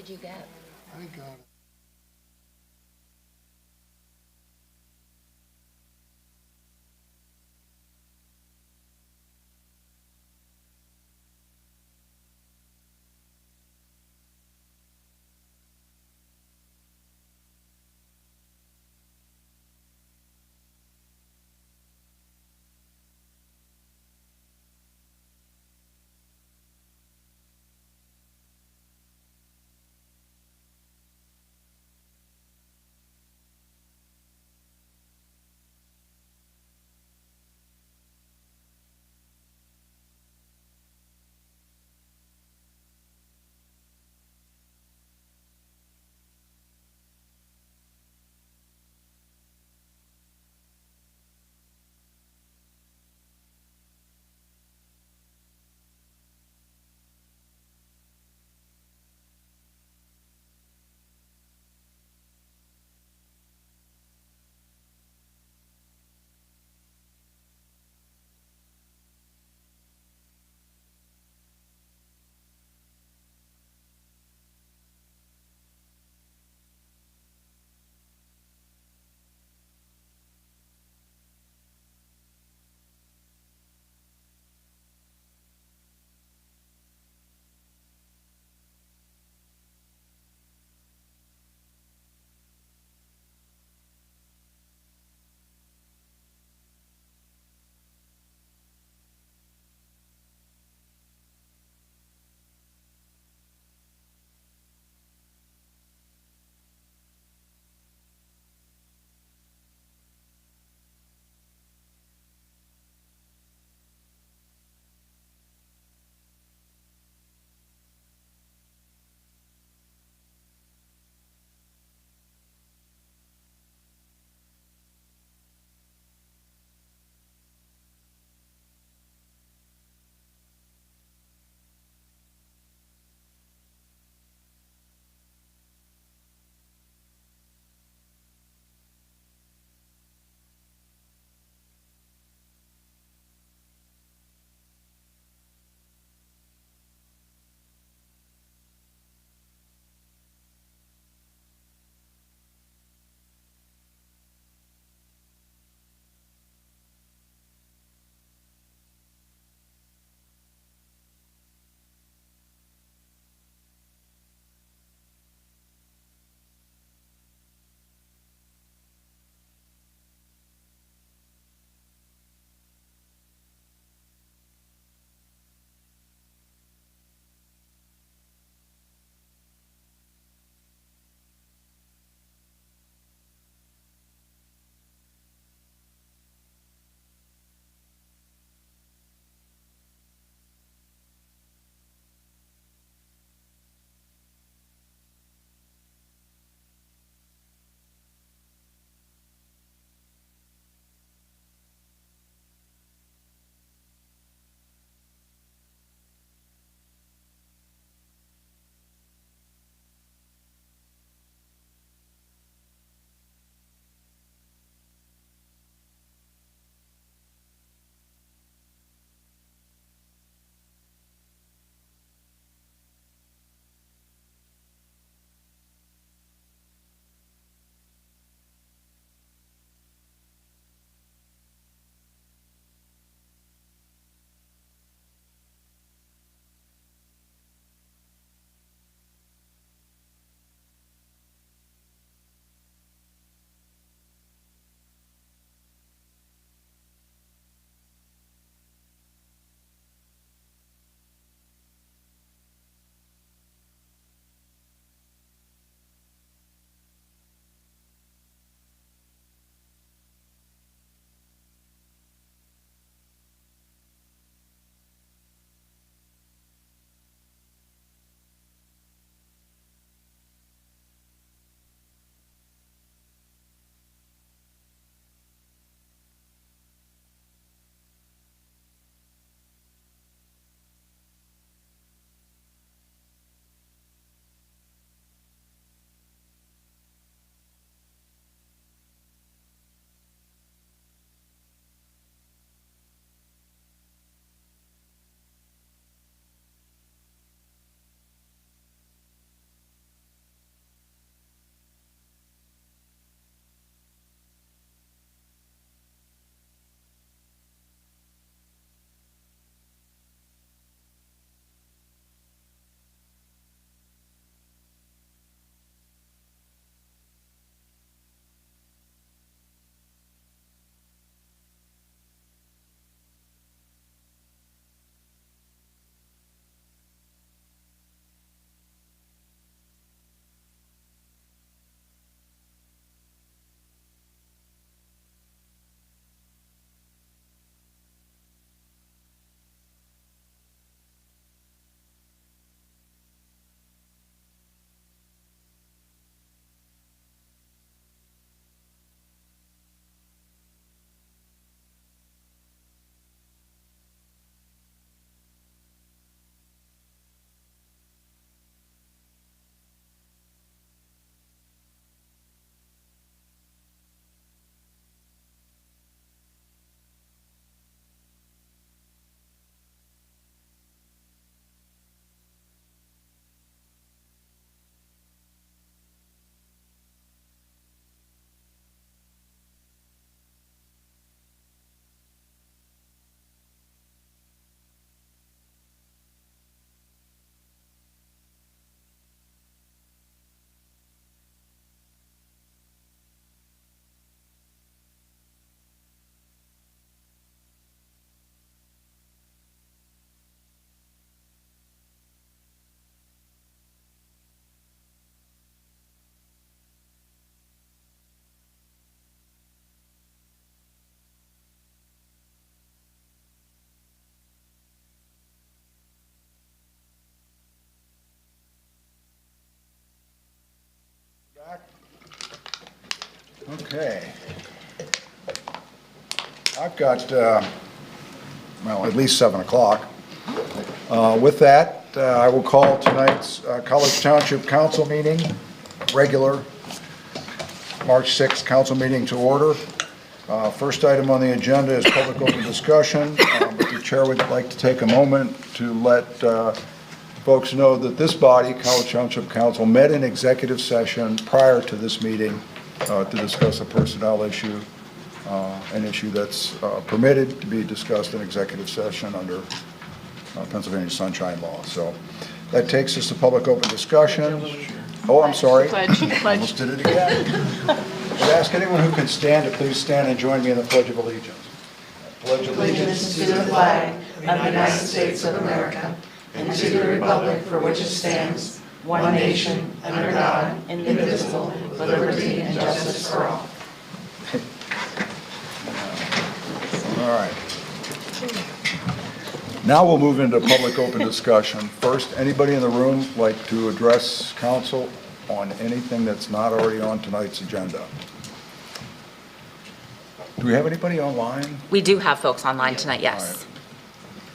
did you get? I got it. Okay. I've got, well, at least 7 o'clock. With that, I will call tonight's College Township Council Meeting, regular March 6th council meeting to order. First item on the agenda is public open discussion. But the chair would like to take a moment to let folks know that this body, College Township Council, met in executive session prior to this meeting to discuss a personnel issue, an issue that's permitted to be discussed in executive session under Pennsylvania Sunshine Law. So that takes us to public open discussion. Oh, I'm sorry. Almost did it again. I'd ask anyone who can stand to please stand and join me in the Pledge of Allegiance. Pledge allegiance to the flag of the United States of America and to the republic for which it stands, one nation, under God, indivisible, with liberty and justice for all. All right. Now we'll move into public open discussion. First, anybody in the room like to address council on anything that's not already on tonight's agenda? Do we have anybody online? We do have folks online tonight, yes.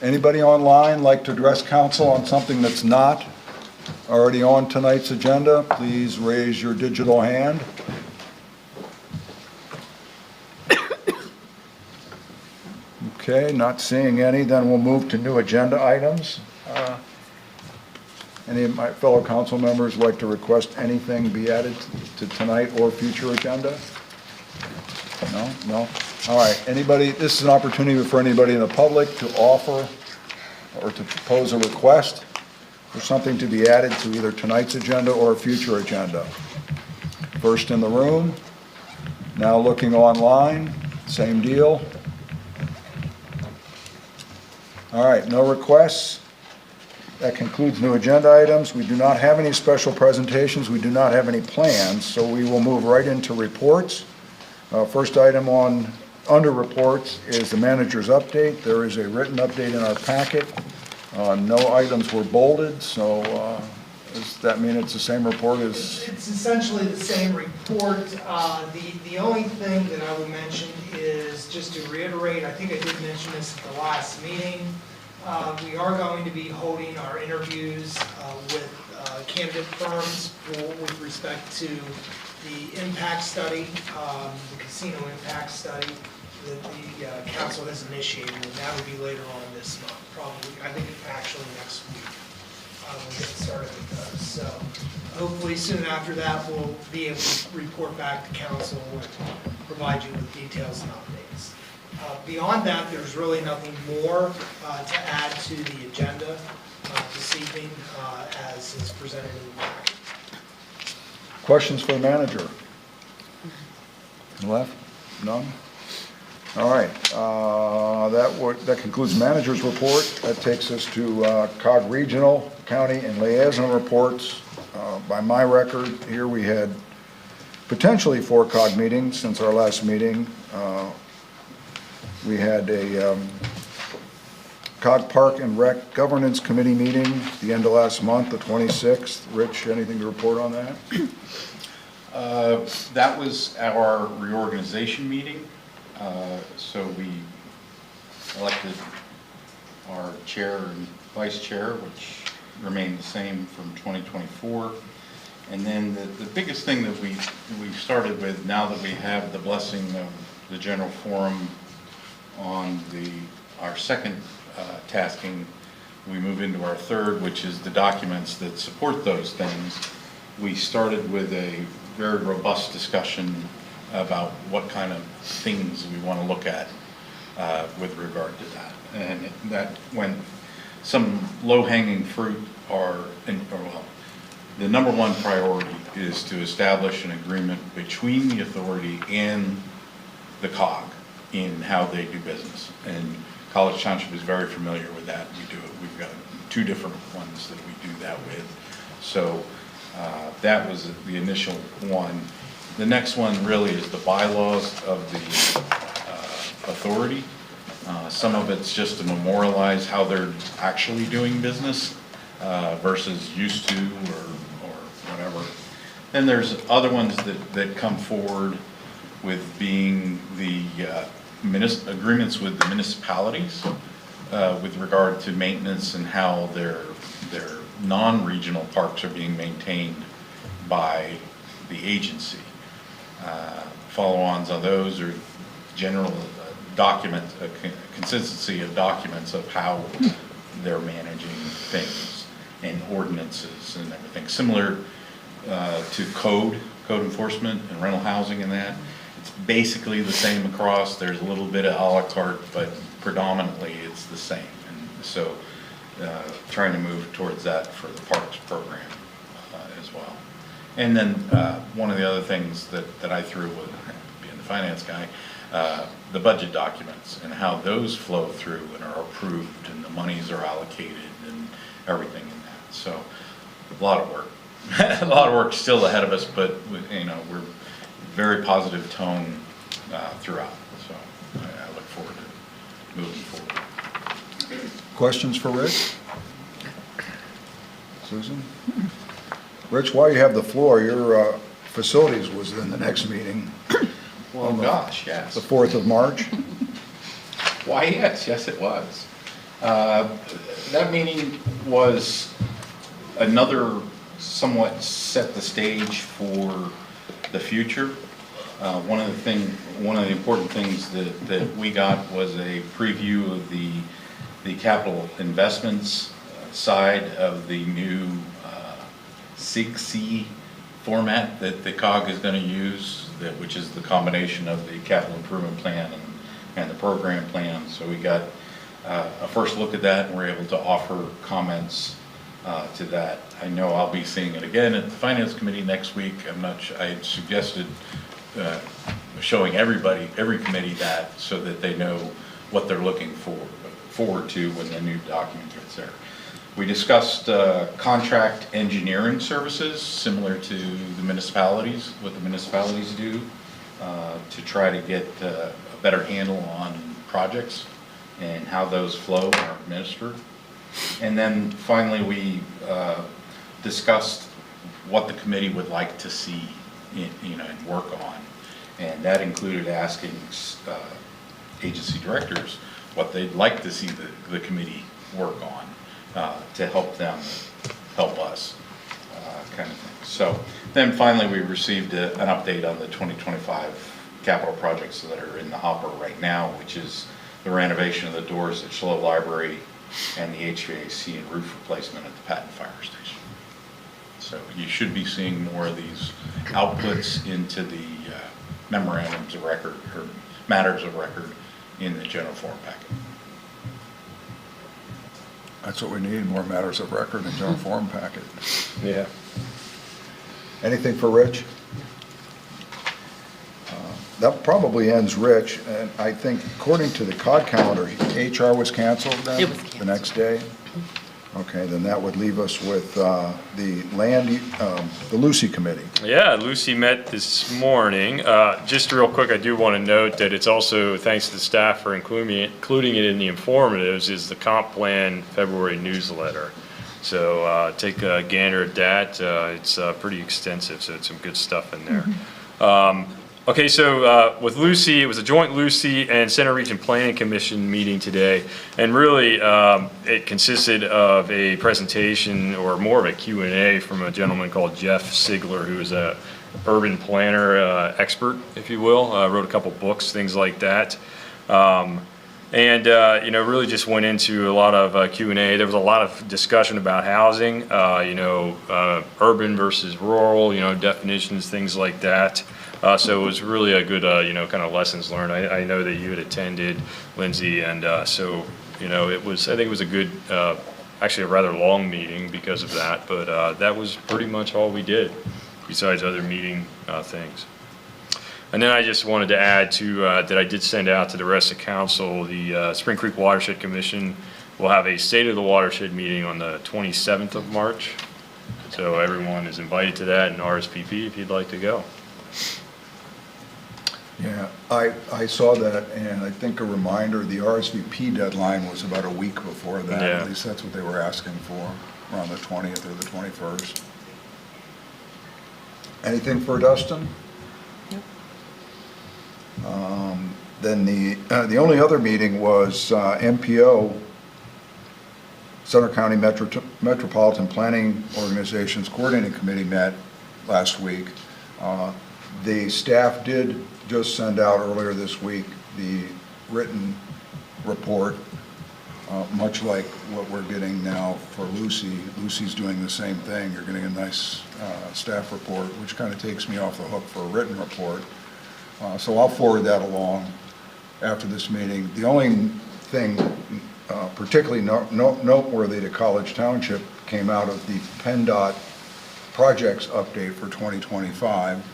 Anybody online like to address council on something that's not already on tonight's agenda? Please raise your digital hand. Okay, not seeing any, then we'll move to new agenda items. Any of my fellow council members like to request anything be added to tonight or future agenda? No? No? All right, anybody, this is an opportunity for anybody in the public to offer or to propose a request for something to be added to either tonight's agenda or a future agenda. First in the room, now looking online, same deal. All right, no requests. That concludes new agenda items. We do not have any special presentations. We do not have any plans, so we will move right into reports. First item under reports is the manager's update. There is a written update in our packet. No items were bolded, so does that mean it's the same report as? It's essentially the same report. The only thing that I will mention is just to reiterate, I think I did mention this at the last meeting, we are going to be holding our interviews with candidate firms with respect to the impact study, the casino impact study that the council has initiated, and that will be later on this month, probably, I think actually next week. We'll get started with those. So hopefully soon after that, we'll be able to report back to council and provide you with details and updates. Beyond that, there's really nothing more to add to the agenda this evening as is presented in the packet. Questions for the manager? Left? None? All right. That concludes manager's report. That takes us to COG Regional, County, and Liaison reports. By my record, here we had potentially 4 COG meetings since our last meeting. We had a COG Park and Rec Governance Committee meeting at the end of last month, the 26th. Rich, anything to report on that? That was our reorganization meeting. So we elected our chair and vice chair, which remained the same from 2024. And then the biggest thing that we started with, now that we have the blessing of the general forum on our second tasking, we move into our third, which is the documents that support those things. We started with a very robust discussion about what kind of things we want to look at with regard to that. And that went, some low-hanging fruit the number one priority is to establish an agreement between the authority and the COG in how they do business. And College Township is very familiar with that. We do it. We've got 2 different ones that we do that with. So that was the initial one. The next one really is the bylaws of the authority. Some of it's just to memorialize how they're actually doing business versus used to or whatever. Then there's other ones that come forward with being the agreements with the municipalities with regard to maintenance and how their non-regional parks are being maintained by the agency. Follow-ons on those are general consistency of documents of how they're managing things and ordinances and everything. Similar to code enforcement and rental housing and that. It's basically the same across. There's a little bit of a la carte, but predominantly it's the same. And so trying to move towards that for the parks program as well. And then one of the other things that I threw with being the finance guy, the budget documents and how those flow through and are approved and the monies are allocated and everything in that. So a lot of work. A lot of work still ahead of us, but we're very positive tone throughout. So I look forward to moving forward. Questions for Rich? Susan? Rich, while you have the floor, your facilities was in the next meeting. Well, gosh, yes. The 4th of March. Why, yes, it was. That meeting was another somewhat set the stage for the future. One of the important things that we got was a preview of the capital investments side of the new CGTV format that the COG is going to use, which is the combination of the capital improvement plan and the program plan. So we got a first look at that, and we're able to offer comments to that. I know I'll be seeing it again at the Finance Committee next week. I had suggested showing every committee that so that they know what they're looking forward to when the new document gets there. We discussed contract engineering services similar to the municipalities, what the municipalities do to try to get a better handle on projects and how those flow and are administered. And then finally, we discussed what the committee would like to see and work on. And that included asking agency directors what they'd like to see the committee work on to help them help us, kind of thing. So then finally, we received an update on the 2025 capital projects that are in the hopper right now, which is the renovation of the doors at Shlow Library and the HVAC and roof replacement at the Patton Fire Station. So you should be seeing more of these outputs into the memorandums of record or matters of record in the general form packet. That's what we need, more matters of record in general form packet. Yeah. Anything for Rich? That probably ends Rich, and I think according to the COG calendar, HR was canceled then? It was canceled. The next day? Okay, then that would leave us with the Lucy Committee. Yeah, Lucy met this morning. Just real quick, I do want to note that it's also, thanks to the staff for including it in the informatives, is the comp plan February newsletter. So take a gander at that. It's pretty extensive, so it's some good stuff in there. Okay, so with Lucy, it was a joint Lucy and Center Region Planning Commission meeting today, and really it consisted of a presentation or more of a Q&A from a gentleman called Jeff Sigler, who is a urban planner expert, if you will. Wrote a couple books, things like that. And really just went into a lot of Q&A. There was a lot of discussion about housing, urban versus rural, definitions, things like that. So it was really a good, kind of lessons learned. I know that you had attended, Lindsay, and so, I think it was a good, actually a rather long meeting because of that, but that was pretty much all we did, besides other meeting things. And then I just wanted to add to that I did send out to the rest of council, the Spring Creek Watershed Commission will have a State of the Watershed meeting on the 27th of March. So everyone is invited to that and RSVP if you'd like to go. Yeah, I saw that, and I think a reminder, the RSVP deadline was about a week before that. Yeah. At least that's what they were asking for, around the 20th or the 21st. Anything for Dustin? Then the only other meeting was MPO, Center County Metropolitan Planning Organization's Coordinating Committee met last week. The staff did just send out earlier this week the written report, much like what we're getting now for Lucy. Lucy's doing the same thing. You're getting a nice staff report, which kind of takes me off the hook for a written report. So I'll forward that along after this meeting. The only thing particularly noteworthy to College Township came out of the PennDOT projects update for 2025.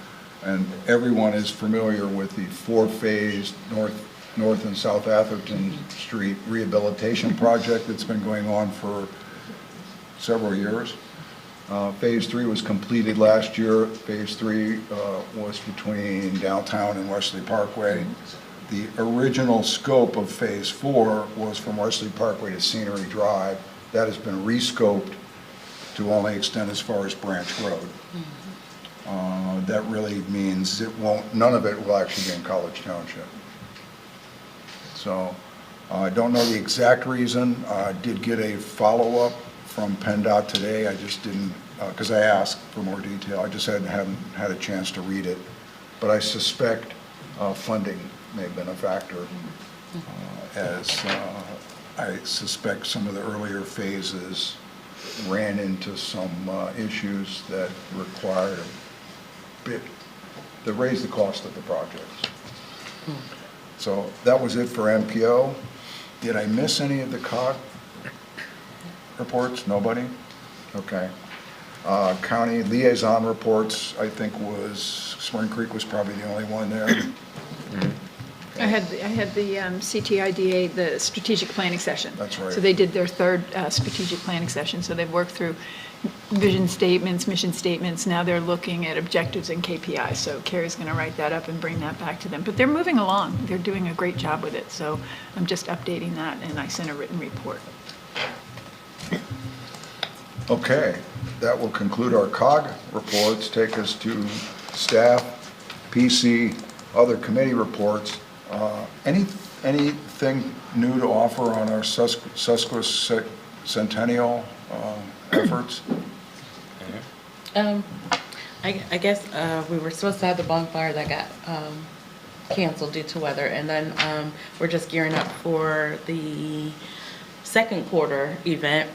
And everyone is familiar with the four-phase North and South Atherton Street rehabilitation project that's been going on for several years. Phase 3 was completed last year. Phase 3 was between downtown and Wesley Parkway. The original scope of Phase 4 was from Wesley Parkway to Scenery Drive. That has been rescoped to only extend as far as Branch Road. That really means none of it will actually be in College Township. So I don't know the exact reason. I did get a follow-up from PennDOT today. I just didn't, because I asked for more detail. I just haven't had a chance to read it. But I suspect funding may have been a factor, as I suspect some of the earlier phases ran into some issues that required a bit, that raised the cost of the projects. So that was it for MPO. Did I miss any of the COG reports? Nobody? Okay. County liaison reports, I think Spring Creek was probably the only one there. I had the CTIDA, the strategic planning session. That's right. So they did their third strategic planning session. So they've worked through vision statements, mission statements. Now they're looking at objectives and KPIs. So Carrie's going to write that up and bring that back to them. But they're moving along. They're doing a great job with it. So I'm just updating that, and I sent a written report. Okay, that will conclude our COG reports. Take us to staff, PC, other committee reports. Anything new to offer on our sesquicentennial efforts? I guess we were supposed to have the bonfire that got canceled due to weather, and then we're just gearing up for the second quarter event,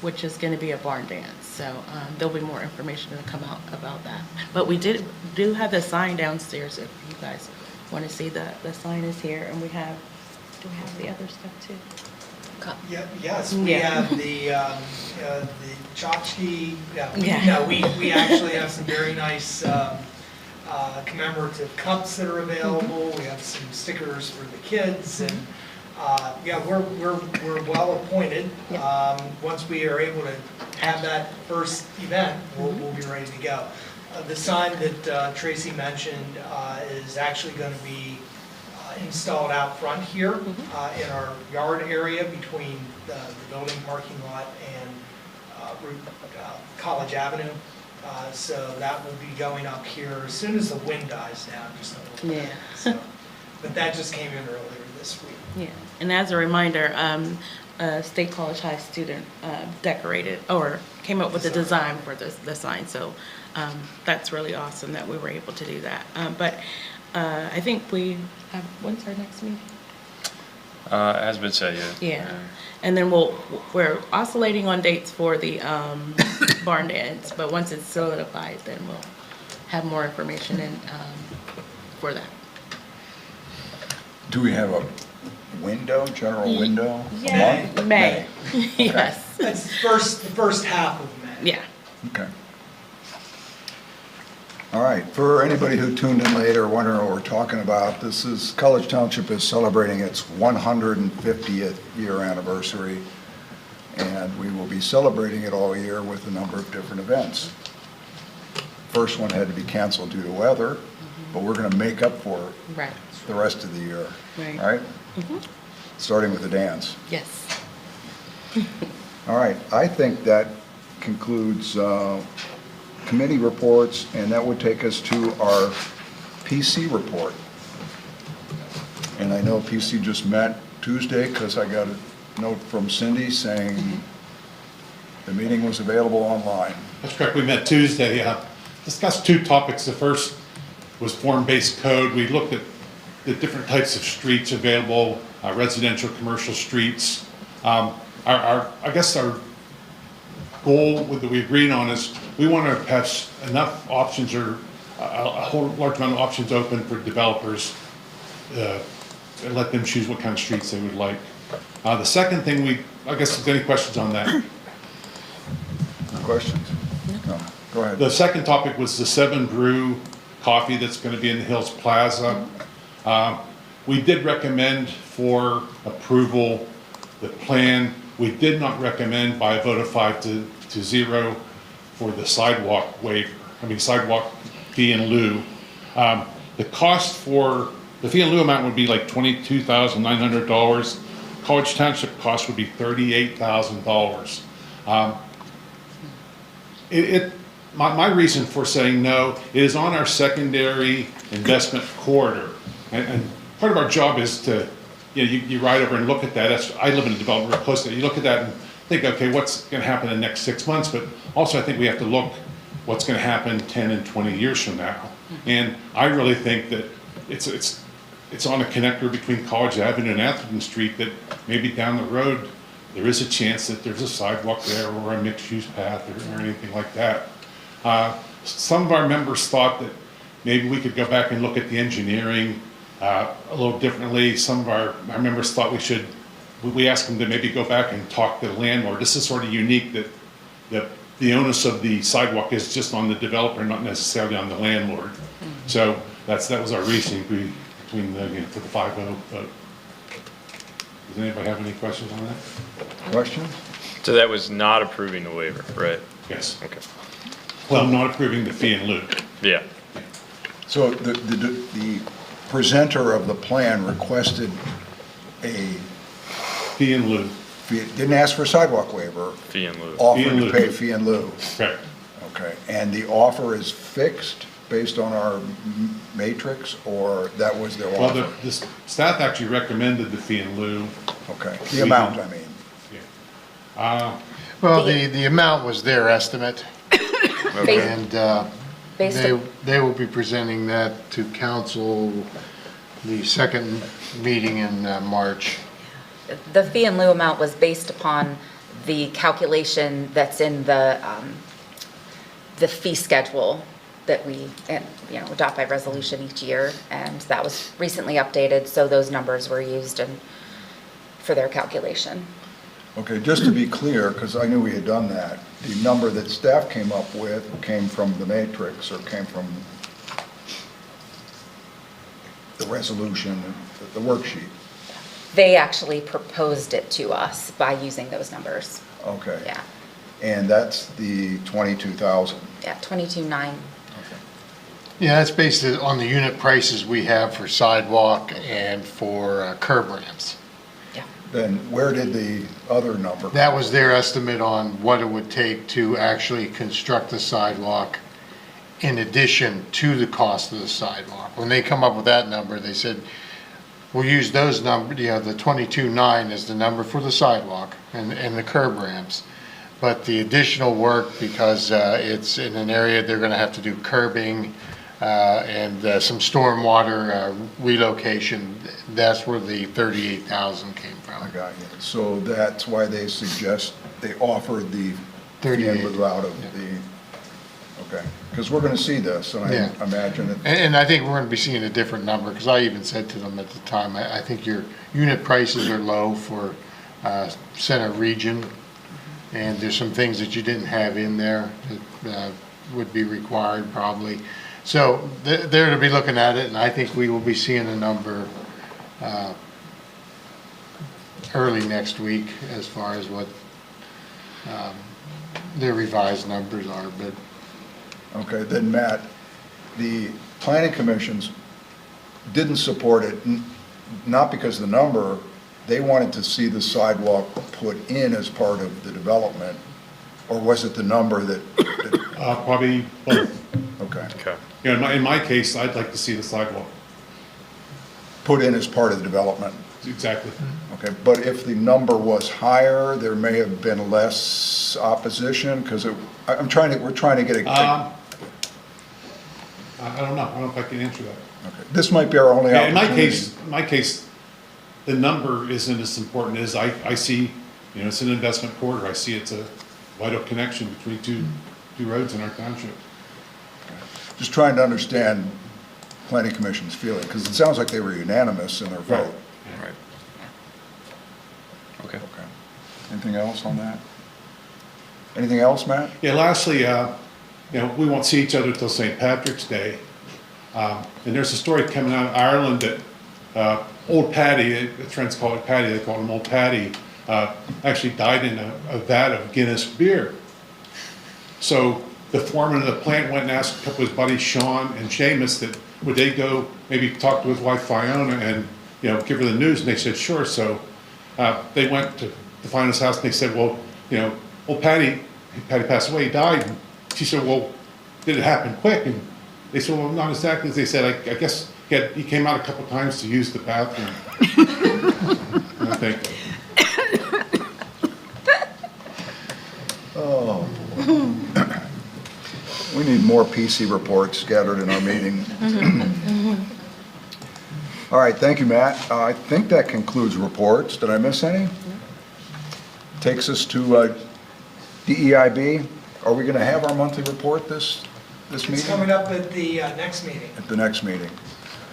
which is going to be a barn dance. So there'll be more information to come out about that. But we do have the sign downstairs if you guys want to see the sign is here, and do we have the other stuff too? Yes, we have the tchotchke. We actually have some very nice commemorative cups that are available. We have some stickers for the kids, and we're well appointed. Once we are able to have that first event, we'll be ready to go. The sign that Tracy mentioned is actually going to be installed out front here in our yard area between the building parking lot and College Avenue. So that will be going up here as soon as the wind dies down, just a little bit. So, but that just came in earlier this week. Yeah, and as a reminder, a State College High student decorated or came up with the design for the sign. So that's really awesome that we were able to do that. But I think we have, when's our next meeting? Has been said, yeah. Yeah, and then we're oscillating on dates for the barn dance, but once it's solidified, then we'll have more information for that. Do we have a general window? Yeah, A month? May. Okay. Yes. That's the first half of May. Yeah. Okay. All right, for anybody who tuned in later wondering what we're talking about, College Township is celebrating its 150th year anniversary, and we will be celebrating it all year with a number of different events. First one had to be canceled due to weather, but we're going to make up for it Right. the rest of the year. Right. All right? Starting with the dance. Yes. All right, I think that concludes committee reports, and that would take us to our PC report. And I know PC just met Tuesday because I got a note from Cindy saying the meeting was available online. That's correct. We met Tuesday, discussed two topics. The first was form-based code. We looked at the different types of streets available, residential, commercial streets. I guess our goal that we agreed on is we want to have enough options or a whole large amount of options open for developers and let them choose what kind of streets they would like. The second thing I guess if there are any questions on that. Questions? No. Go ahead. The second topic was the 7 Brew coffee that's going to be in the Hills Plaza. We did recommend for approval the plan. We did not recommend by a vote of 5 to 0 for the sidewalk sidewalk fee in lieu. The cost for, the fee in lieu amount would be like $22,900. College Township cost would be $38,000. My reason for saying no is on our secondary investment corridor. And part of our job is to, you ride over and look at that. I live in a development real close to that. You look at that and think, okay, what's going to happen in the next 6 months? But also I think we have to look what's going to happen 10 and 20 years from now. And I really think that it's on a connector between College Avenue and Atherton Street that maybe down the road there is a chance that there's a sidewalk there or a mixed-use path or anything like that. Some of our members thought that maybe we could go back and look at the engineering a little differently. Some of our members thought we asked them to maybe go back and talk to the landlord. This is sort of unique that the onus of the sidewalk is just on the developer, not necessarily on the landlord. So that was our reasoning between for the 5-0 vote. Does anybody have any questions on that? Questions? So that was not approving the waiver, right? Yes. Okay. Well, not approving the fee in lieu. Yeah. So the presenter of the plan requested a, Fee in lieu. didn't ask for a sidewalk waiver, Fee in lieu. offered Fee in to lieu. pay fee in lieu. Correct. Okay, and the offer is fixed based on our matrix, or that was their Well, offer? the staff actually recommended the fee in lieu. Okay, the amount, I mean. Well, the amount was their estimate, Based- and Based they will be presenting that to council the second meeting in March. The fee in lieu amount was based upon the calculation that's in the fee schedule that we, adopt by resolution each year, and that was recently updated, so those numbers were used for their calculation. Okay, just to be clear, because I knew we had done that, the number that staff came up with came from the matrix or came from the resolution, the worksheet? They actually proposed it to us by using those numbers. Okay. Yeah, And that's the 22,000? yeah, 22,900. Yeah, that's based on the unit prices we have for sidewalk and for curb ramps. Yeah. Then where did the other number? That was their estimate on what it would take to actually construct the sidewalk in addition to the cost of the sidewalk. When they come up with that number, they said, we'll use those numbers, the 22,900 is the number for the sidewalk and the curb ramps. But the additional work, because it's in an area they're gonna have to do curbing and some stormwater relocation, that's where the 38,000 came I from. got you. So that's why they offered the 38. out of the, okay. Because we're going to see this, and Yeah. I imagine it. And I think we're gonna be seeing a different number, because I even said to them at the time, I think your unit prices are low for center region, and there's some things that you didn't have in there that would be required probably. So they're to be looking at it, and I think we will be seeing a number early next week as far as what their revised numbers are, but Okay, then Matt, the planning commissions didn't support it, not because of the number, they wanted to see the sidewalk put in as part of the development, or was it the number that Probably both. okay. Okay. In my case, I'd like to see the sidewalk. put in as part of the development. Exactly. Okay, but if the number was higher, there may have been less opposition, because we're trying to get a, I don't know. I don't know if I can answer that. okay. This might be our only Yeah, opportunity. in my case, the number isn't as important as I see, it's an investment corridor. I see it's a vital connection between two roads in our township. Just trying to understand planning commission's feeling, because it sounds like they were unanimous in their vote. Right. Okay. Okay. Anything else on that? Anything else, Matt? Yeah, lastly, we won't see each other till St. Patrick's Day. And there's a story coming out of Ireland that Old Paddy, the friends call it Paddy, they call him Old Paddy, actually died in a vat of Guinness beer. So the foreman of the plant went and asked a couple of his buddies, Sean and Seamus, that would they go maybe talk to his wife Fiona and give her the news, and they said sure. So they went to Fiona's house and they said, well, old Paddy passed away, he died. And she said, well, did it happen quick? And they said, well, not exactly. They said, I guess he came out a couple times to use the bathroom. I think. Oh. We need more PC reports scattered in our meeting. All right, thank you, Matt. I think that concludes reports. Did I miss any? Takes us to DEIB. Are we going to have our monthly report this meeting? It's coming up at the next meeting. At the next meeting.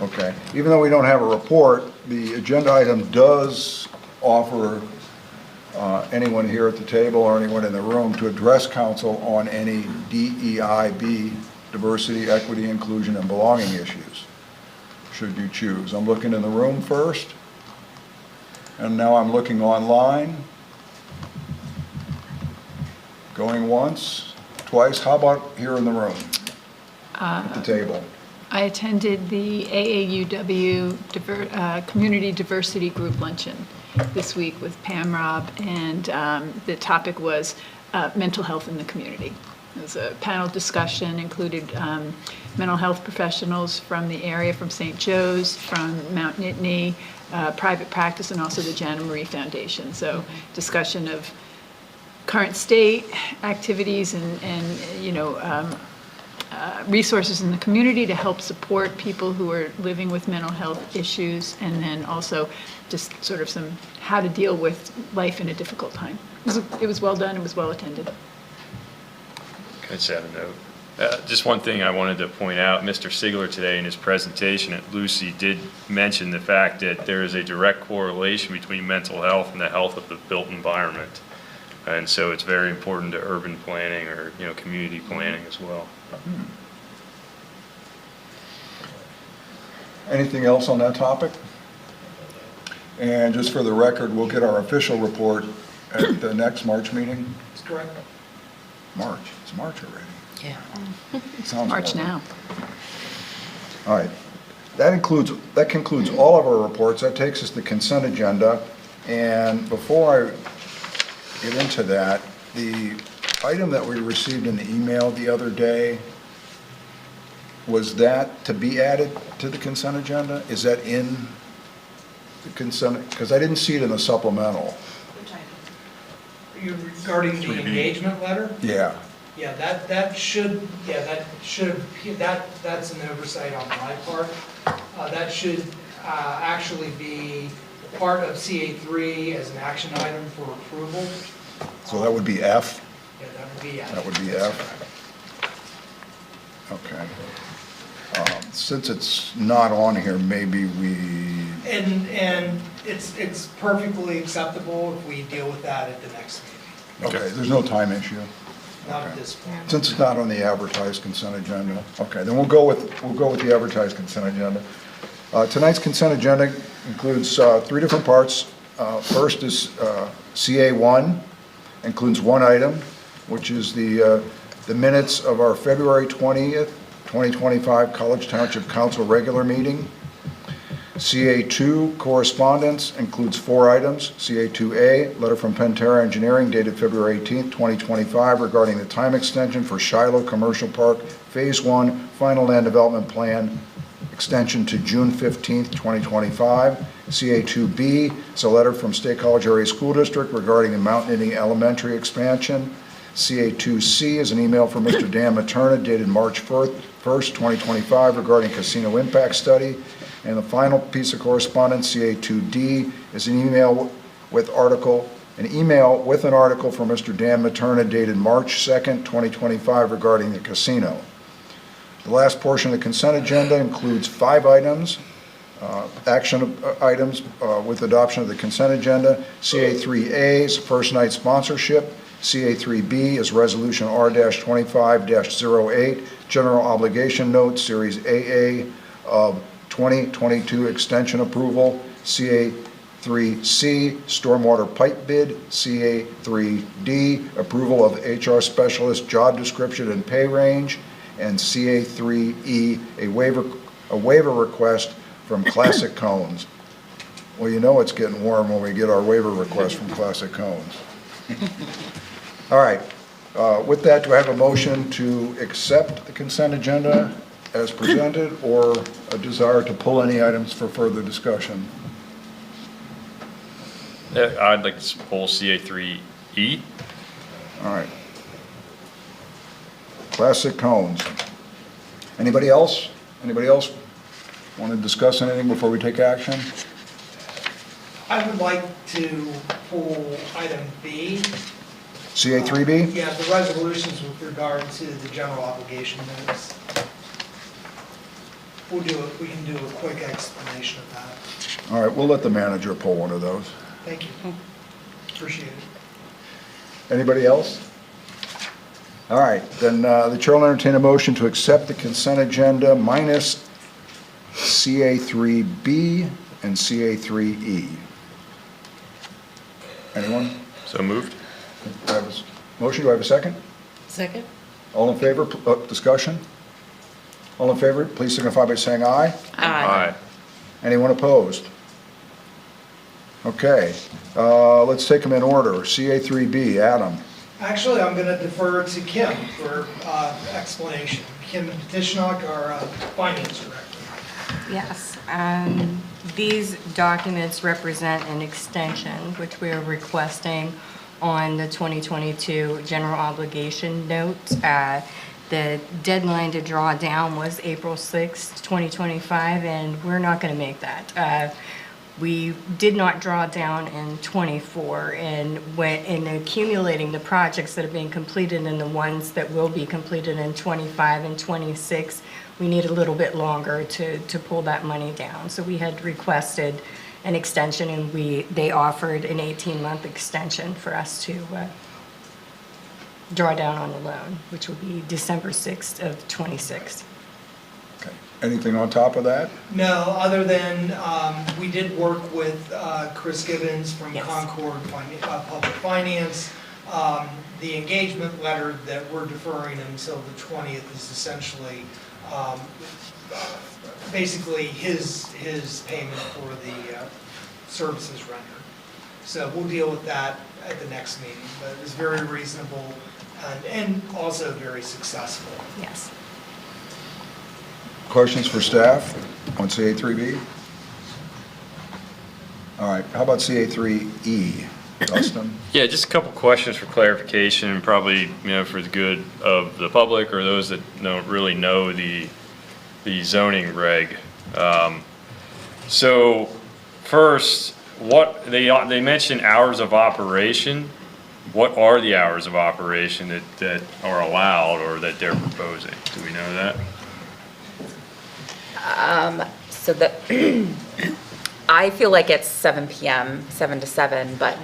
Okay. Even though we don't have a report, the agenda item does offer anyone here at the table or anyone in the room to address council on any DEIB, diversity, equity, inclusion, and belonging issues, should you choose. I'm looking in the room first, and now I'm looking online. Going once, twice. How about here in the room, at the table? I attended the AAUW Community Diversity Group Luncheon this week with Pam Robb, and the topic was mental health in the community. It was a panel discussion, included mental health professionals from the area, from St. Joe's, from Mount Nittany, private practice, and also the Jana Marie Foundation. So discussion of current state activities and resources in the community to help support people who are living with mental health issues, and then also just sort of some how to deal with life in a difficult time. It was well done, it was well attended. Can I just add a note? Just one thing I wanted to point out, Mr. Sigler today in his presentation at Lucy did mention the fact that there is a direct correlation between mental health and the health of the built environment. And so it's very important to urban planning or, community planning as well. Anything else on that topic? And just for the record, we'll get our official report at the next March meeting. That's correct. March, it's March already. Yeah. It sounds March horrible. now. All right, that concludes all of our reports. That takes us to the consent agenda. And before I get into that, the item that we received in the email the other day, was that to be added to the consent agenda? Is that in the consent? Because I didn't see it in the supplemental. Regarding the engagement letter? Yeah. Yeah, that's an oversight on my part. That should actually be part of CA3 as an action item for approval. So that would be F? Yeah, that would be F. That would be F? Okay. Since it's not on here, maybe we, And it's perfectly acceptable if we deal with that at the next meeting, okay, there's no time issue? not Okay. at this point. Since it's not on the advertised consent agenda. Okay, then we'll go with the advertised consent agenda. Tonight's consent agenda includes 3 different parts. First is CA1, includes one item, which is the minutes of our February 20th, 2025 College Township Council regular meeting. CA2 correspondence includes 4 items. CA2A, letter from Pantera Engineering dated February 18th, 2025 regarding the time extension for Shiloh Commercial Park Phase 1 Final Land Development Plan extension to June 15th, 2025. CA2B is a letter from State College Area School District regarding the Mount Nittany Elementary expansion. CA2C is an email from Mr. Dan Materna dated March 1st, 2025 regarding casino impact study. And the final piece of correspondence, CA2D, is an email with an article from Mr. Dan Materna dated March 2nd, 2025 regarding the casino. The last portion of the consent agenda includes 5 items, action items with adoption of the consent agenda. CA3A is first night sponsorship. CA3B is Resolution R-25-08, General Obligation Note, Series AA of 2022 Extension Approval. CA3C, Stormwater Pipe Bid. CA3D, Approval of HR Specialist Job Description and Pay Range. And CA3E, a waiver request from Classic Cones. Well, you know it's getting warm when we get our waiver request from Classic Cones. All right, with that, do I have a motion to accept the consent agenda as presented, or a desire to pull any items for further discussion? I'd like to pull CA3E. All right. Classic Cones. Anybody else? Anybody else want to discuss anything before we take action? I would like to pull item B. CA3B? Yeah, the resolutions with regard to the general obligation notice. We can do a quick explanation of that. All right, we'll let the manager pull one of those. Thank you. Appreciate it. Anybody else? All right, then the chair will entertain a motion to accept the consent agenda minus CA3B and CA3E. Anyone? So moved. Do I have a motion? Do I have a second? Second? All in favor? Discussion? All in favor, please signify by saying aye. Aye. Anyone opposed? Okay, let's take them in order. CA3B, Adam. Actually, I'm going to defer to Kim for explanation. Kim Petitschnok, our finance director. Yes, these documents represent an extension, which we are requesting on the 2022 general obligation note. The deadline to draw down was April 6th, 2025, and we're not going to make that. We did not draw down in '24, and in accumulating the projects that have been completed and the ones that will be completed in '25 and '26, we need a little bit longer to pull that money down. So we had requested an extension, and they offered an 18-month extension for us to draw down on the loan, which will be December 6th of '26. Okay. Anything on top of that? No, other than we did work with Chris Gibbons from Yes. Concord Public Finance. The engagement letter that we're deferring until the 20th is essentially basically his payment for the services rendered. So we'll deal with that at the next meeting, but it was very reasonable and also very successful. Yes. Questions for staff on CA3B? All right, how about CA3E? Dustin? Yeah, just a couple questions for clarification, and probably, for the good of the public or those that don't really know the zoning reg. So first, what they mentioned hours of operation. What are the hours of operation that are allowed or that they're proposing? Do we know that? So that, I feel like it's 7 PM, 7 to 7, but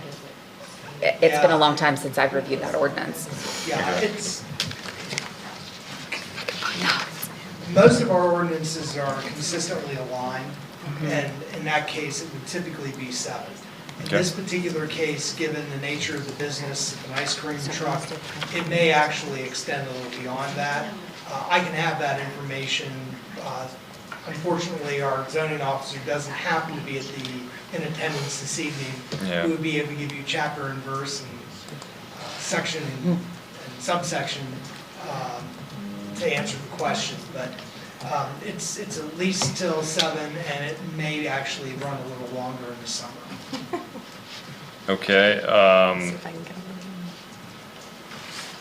it's been a long time since I've reviewed that ordinance. Yeah, most of our ordinances are consistently aligned, and in that case, it would typically be 7. In Okay. this particular case, given the nature of the business, an ice cream truck, it may actually extend a little beyond that. I can have that information. Unfortunately, our zoning officer doesn't happen to be in attendance this evening. Yeah. We would be able to give you chapter and verse and section and subsection to answer the question. But It's at least till 7, and it may actually run a little longer in the summer. Okay, See if I can get them.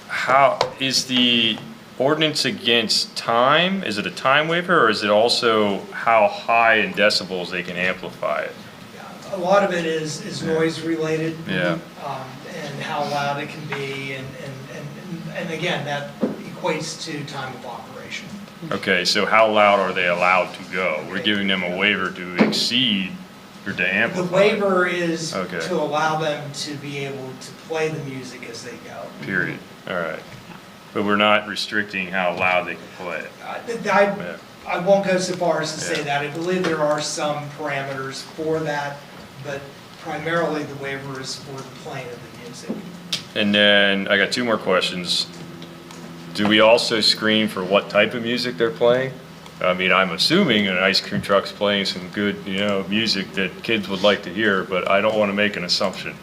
how, is the ordinance against time? Is it a time waiver, or is it also how high in decibels they can amplify it? A lot of it is noise related. Yeah. And how loud it can be, and again, that equates to time of operation. Okay, so how loud are they allowed to go? We're giving them a waiver to exceed or to The amplify. waiver is Okay. to allow them to be able to play the music as they go. Period, all right. But we're not restricting how loud they can play it. I won't go so far as to say Yeah. that. I believe there are some parameters for that, but primarily the waiver is for the playing of the music. And then I got two more questions. Do we also screen for what type of music they're playing? I mean, I'm assuming an ice cream truck's playing some good, music that kids would like to hear, but I don't want to make an assumption.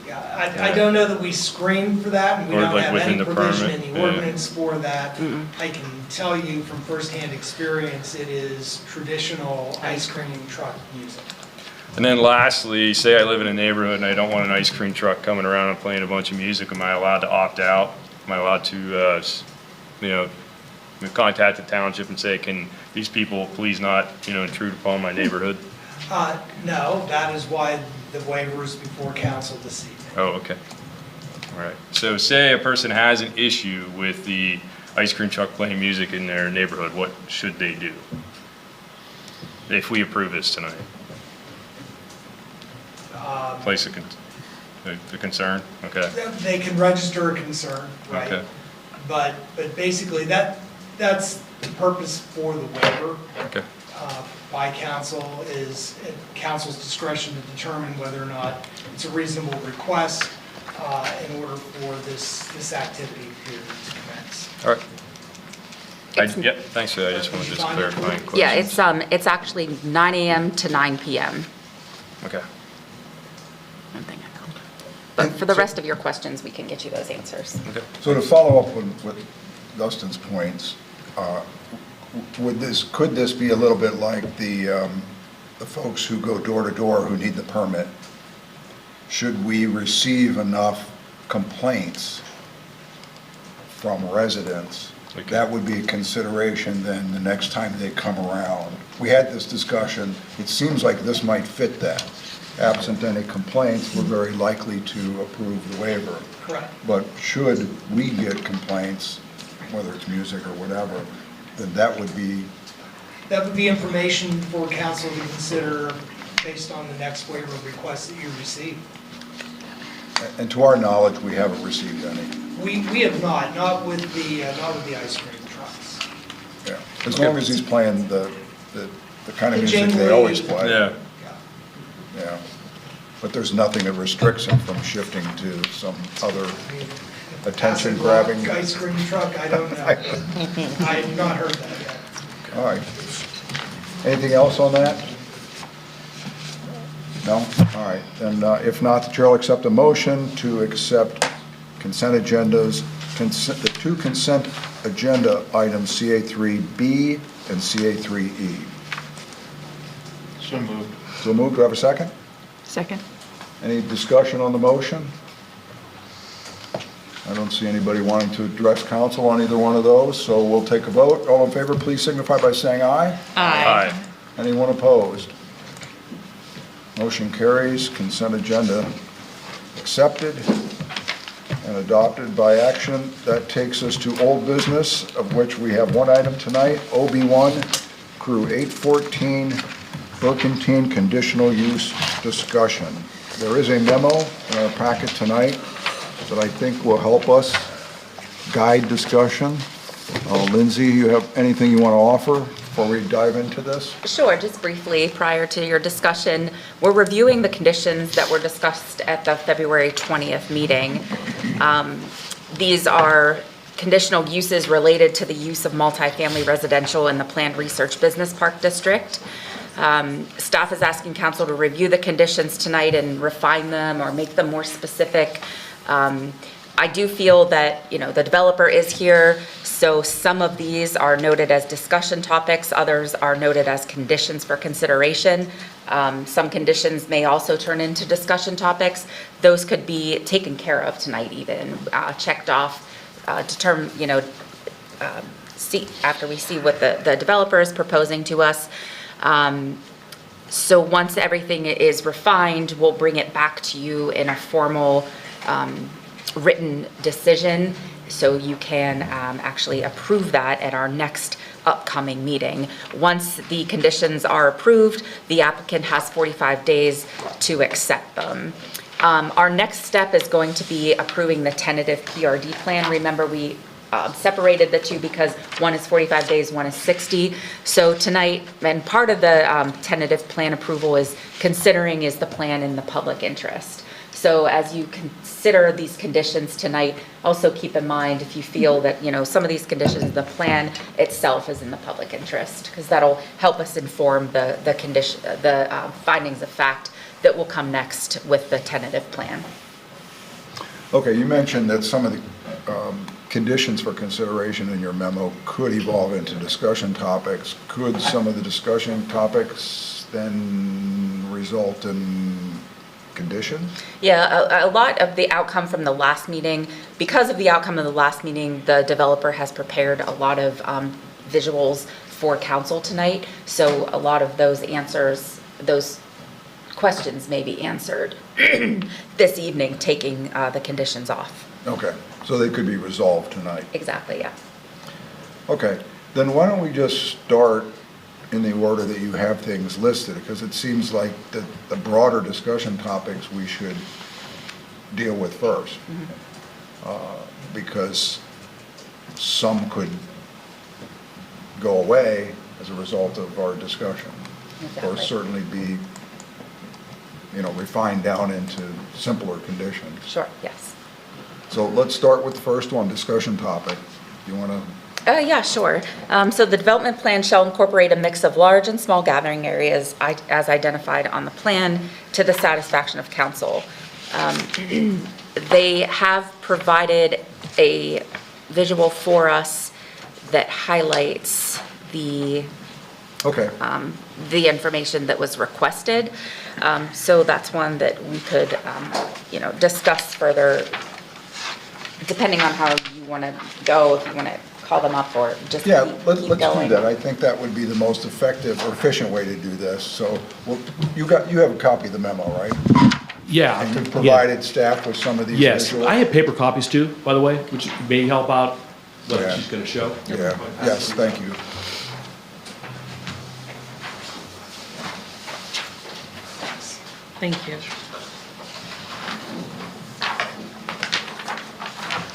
Yeah, I don't know that we screen for that, and we Or don't like have within any the provision permit, in the yeah. ordinance for that. I can tell you from firsthand experience, it is traditional ice cream truck music. And then lastly, say I live in a neighborhood and I don't want an ice cream truck coming around and playing a bunch of music. Am I allowed to opt out? Am I allowed to, contact the township and say, can these people please not, intrude upon my neighborhood? No, that is why the waiver is before council this evening. Oh, okay. All right. So say a person has an issue with the ice cream truck playing music in their neighborhood, what should they do? If we approve this tonight? Place the concern? Okay. They can register a concern, right? Okay. But basically, that's the purpose for the waiver Okay. by council, is at council's discretion to determine whether or not it's a reasonable request in order for this activity to commence. All right. Yep, thanks for that. I just wanted just clarifying questions. Yeah, it's actually 9 AM to 9 PM. Okay. One thing I know. But for the rest of your questions, we can get you those answers. Okay. So to follow up with Dustin's points, could this be a little bit like the folks who go door to door who need the permit? Should we receive enough complaints from residents, Okay. that would be a consideration then the next time they come around. We had this discussion, it seems like this might fit that. Absent any complaints, we're very likely to approve the waiver. Correct. But should we get complaints, whether it's music or whatever, then that would be, That would be information for council to consider based on the next waiver request that you receive. and to our knowledge, we haven't received any. We have not with the ice cream trucks. Yeah. As long as he's playing the kind of The music they jingly- always play. Yeah. Yeah. Yeah. But there's nothing that restricts him from shifting to some other I mean, attention acid rock grabbing. Ice cream truck, I don't know. I have not heard that yet. All right. Anything else on that? No? All right. Then if not, the chair will accept a motion to accept consent agendas, the two consent agenda items, CA3B and CA3E. So moved. So moved. Do I have a second? Second? Any discussion on the motion? I don't see anybody wanting to address council on either one of those, so we'll take a vote. All in favor, please signify by saying aye. Aye. Anyone opposed? Motion carries. Consent agenda accepted and adopted by action. That takes us to old business, of which we have one item tonight, OB1, Crew 814, Burkentine Conditional Use Discussion. There is a memo in our packet tonight that I think will help us guide discussion. Lindsay, you have anything you want to offer before we dive into this? Sure, just briefly, prior to your discussion, we're reviewing the conditions that were discussed at the February 20th meeting. These are conditional uses related to the use of multifamily residential in the planned research business park district. Staff is asking council to review the conditions tonight and refine them or make them more specific. I do feel that, the developer is here, So some of these are noted as discussion topics, others are noted as conditions for consideration. Some conditions may also turn into discussion topics. Those could be taken care of tonight even, checked off, determine, see, after we see what the developer is proposing to us. So once everything is refined, we'll bring it back to you in a formal written decision, so you can actually approve that at our next upcoming meeting. Once the conditions are approved, the applicant has 45 days to accept them. Our next step is going to be approving the tentative PRD plan. Remember, we separated the two because one is 45 days, one is 60. So tonight, and part of the tentative plan approval is considering is the plan in the public interest. So as you consider these conditions tonight, also keep in mind if you feel that, some of these conditions, the plan itself is in the public interest, because that'll help us inform the findings of fact that will come next with the tentative plan. Okay, you mentioned that some of the conditions for consideration in your memo could evolve into discussion topics. Could some of the discussion topics then result in conditions? Yeah, a lot of the outcome from the last meeting, because of the outcome of the last meeting, the developer has prepared a lot of visuals for council tonight. So a lot of those answers, those questions may be answered this evening, taking the conditions off. Okay, so they could be resolved tonight. Exactly, yeah. Okay, then why don't we just start in the order that you have things listed, because it seems like the broader discussion topics we should deal with first. Because some could go away as a result of our discussion. Or Exactly. certainly be, refined down into simpler conditions. Sure, yes. So let's start with the first one, discussion topic. You want to? Yeah, sure. So the development plan shall incorporate a mix of large and small gathering areas as identified on the plan to the satisfaction of council. They have provided a visual for us that highlights the information that was requested. So that's one that we could, discuss further, depending on how you want to go, if you want to call them up or just Yeah, let's keep do going. that. I think that would be the most effective or efficient way to do this. So, you have a copy of the memo, right? Yeah. And you've provided staff with some of these Yes, visuals? I have paper copies too, by the way, which may help out what Yeah. she's going to show. Yeah, yes, thank you. Thank you.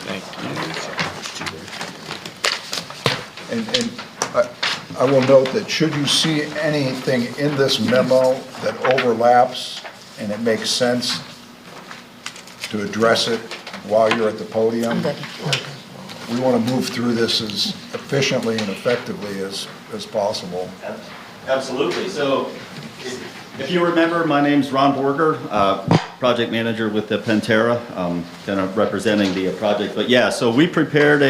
Thank you. And I will note that should you see anything in this memo that overlaps and it makes sense to address it while you're at the podium, I'm good. we want to move through this as efficiently and effectively as possible. Absolutely. So if you remember, my name's Ron Borger, project manager with the Pantera, kind of representing the project. But yeah, so we prepared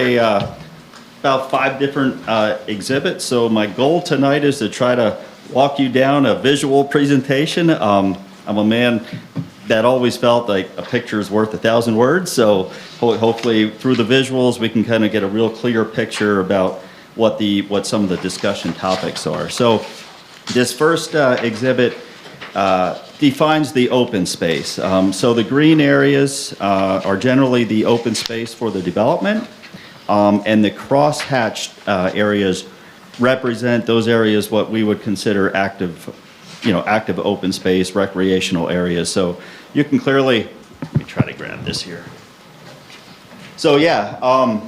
about 5 different exhibits. So my goal tonight is to try to walk you down a visual presentation. I'm a man that always felt like a picture is worth 1,000 words. So hopefully through the visuals, we can kind of get a real clear picture about what some of the discussion topics are. So this first exhibit defines the open space. So the green areas are generally the open space for the development, and the cross-hatched areas represent those areas what we would consider active open space, recreational areas. So you can clearly, let me try to grab this here. So yeah.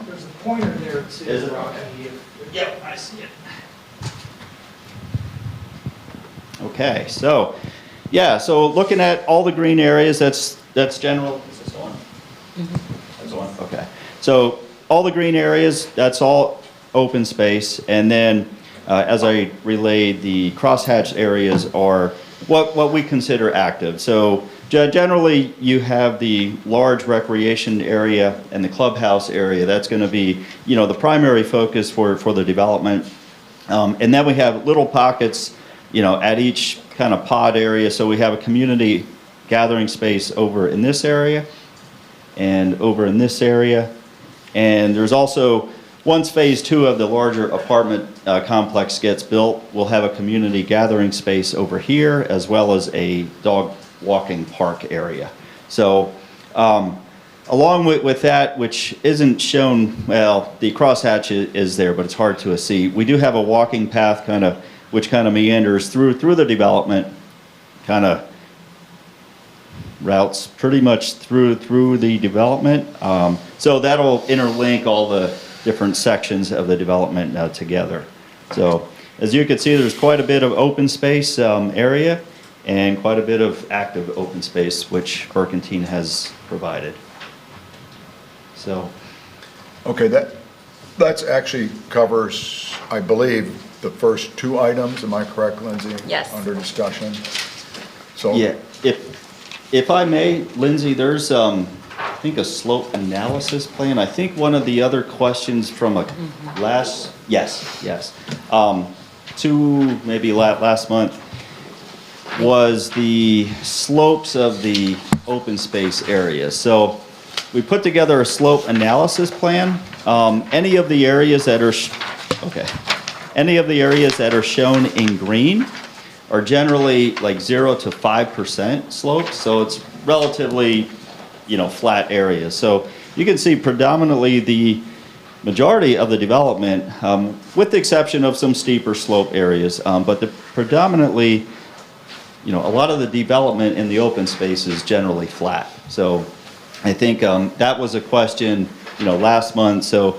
There's a pointer there too. Is it? Yep, I see it. Okay, so, yeah, so looking at all the green areas, that's general, is this on? That's on, okay. So, all the green areas, that's all open space, and then, as I relayed, the crosshatched areas are what we consider active. So, generally, you have the large recreation area and the clubhouse area. That's going to be, the primary focus for the development. And then we have little pockets, at each kind of pod area. So we have a community gathering space over in this area and over in this area. And there's also, once phase 2 of the larger apartment complex gets built, we'll have a community gathering space over here as well as a dog walking park area. So along with that, which isn't shown, well, the crosshatch is there, but it's hard to see. We do have a walking path which kind of meanders through the development, kind of routes pretty much through the development. So that'll interlink all the different sections of the development together. So as you can see, there's quite a bit of open space area and quite a bit of active open space, which Burkentine has provided. So. Okay, that's actually covers, I believe, the first 2 items. Am I correct, Lindsay? Yes. Under discussion. So. Yeah, if I may, Lindsay, there's, I think, a slope analysis plan. I think one of the other questions from yes. 2, maybe last month, was the slopes of the open space areas. So we put together a slope analysis plan. Any of the areas that are, shown in green are generally like 0 to 5% slopes. So it's relatively, flat areas. So you can see predominantly the majority of the development, with the exception of some steeper slope areas, but predominantly, a lot of the development in the open space is generally flat. So I think that was a question, last month. So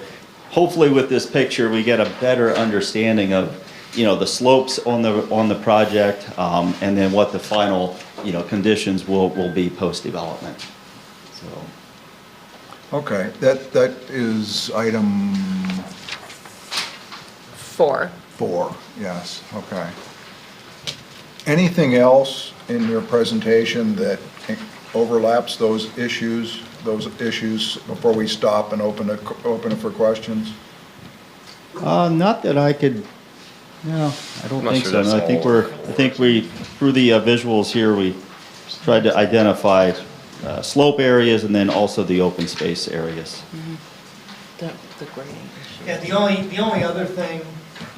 hopefully with this picture, we get a better understanding of, the slopes on the project, and then what the final, conditions will be post-development. So. Okay, that is item 4. 4, yes, okay. Anything else in your presentation that overlaps those issues before we stop and open it for questions? Not that I could, no, I don't I'm not think sure so. that's No, I think we, through the visuals here, we tried to identify slope areas and then also the open space areas. The grading issue. Yeah, the only other thing,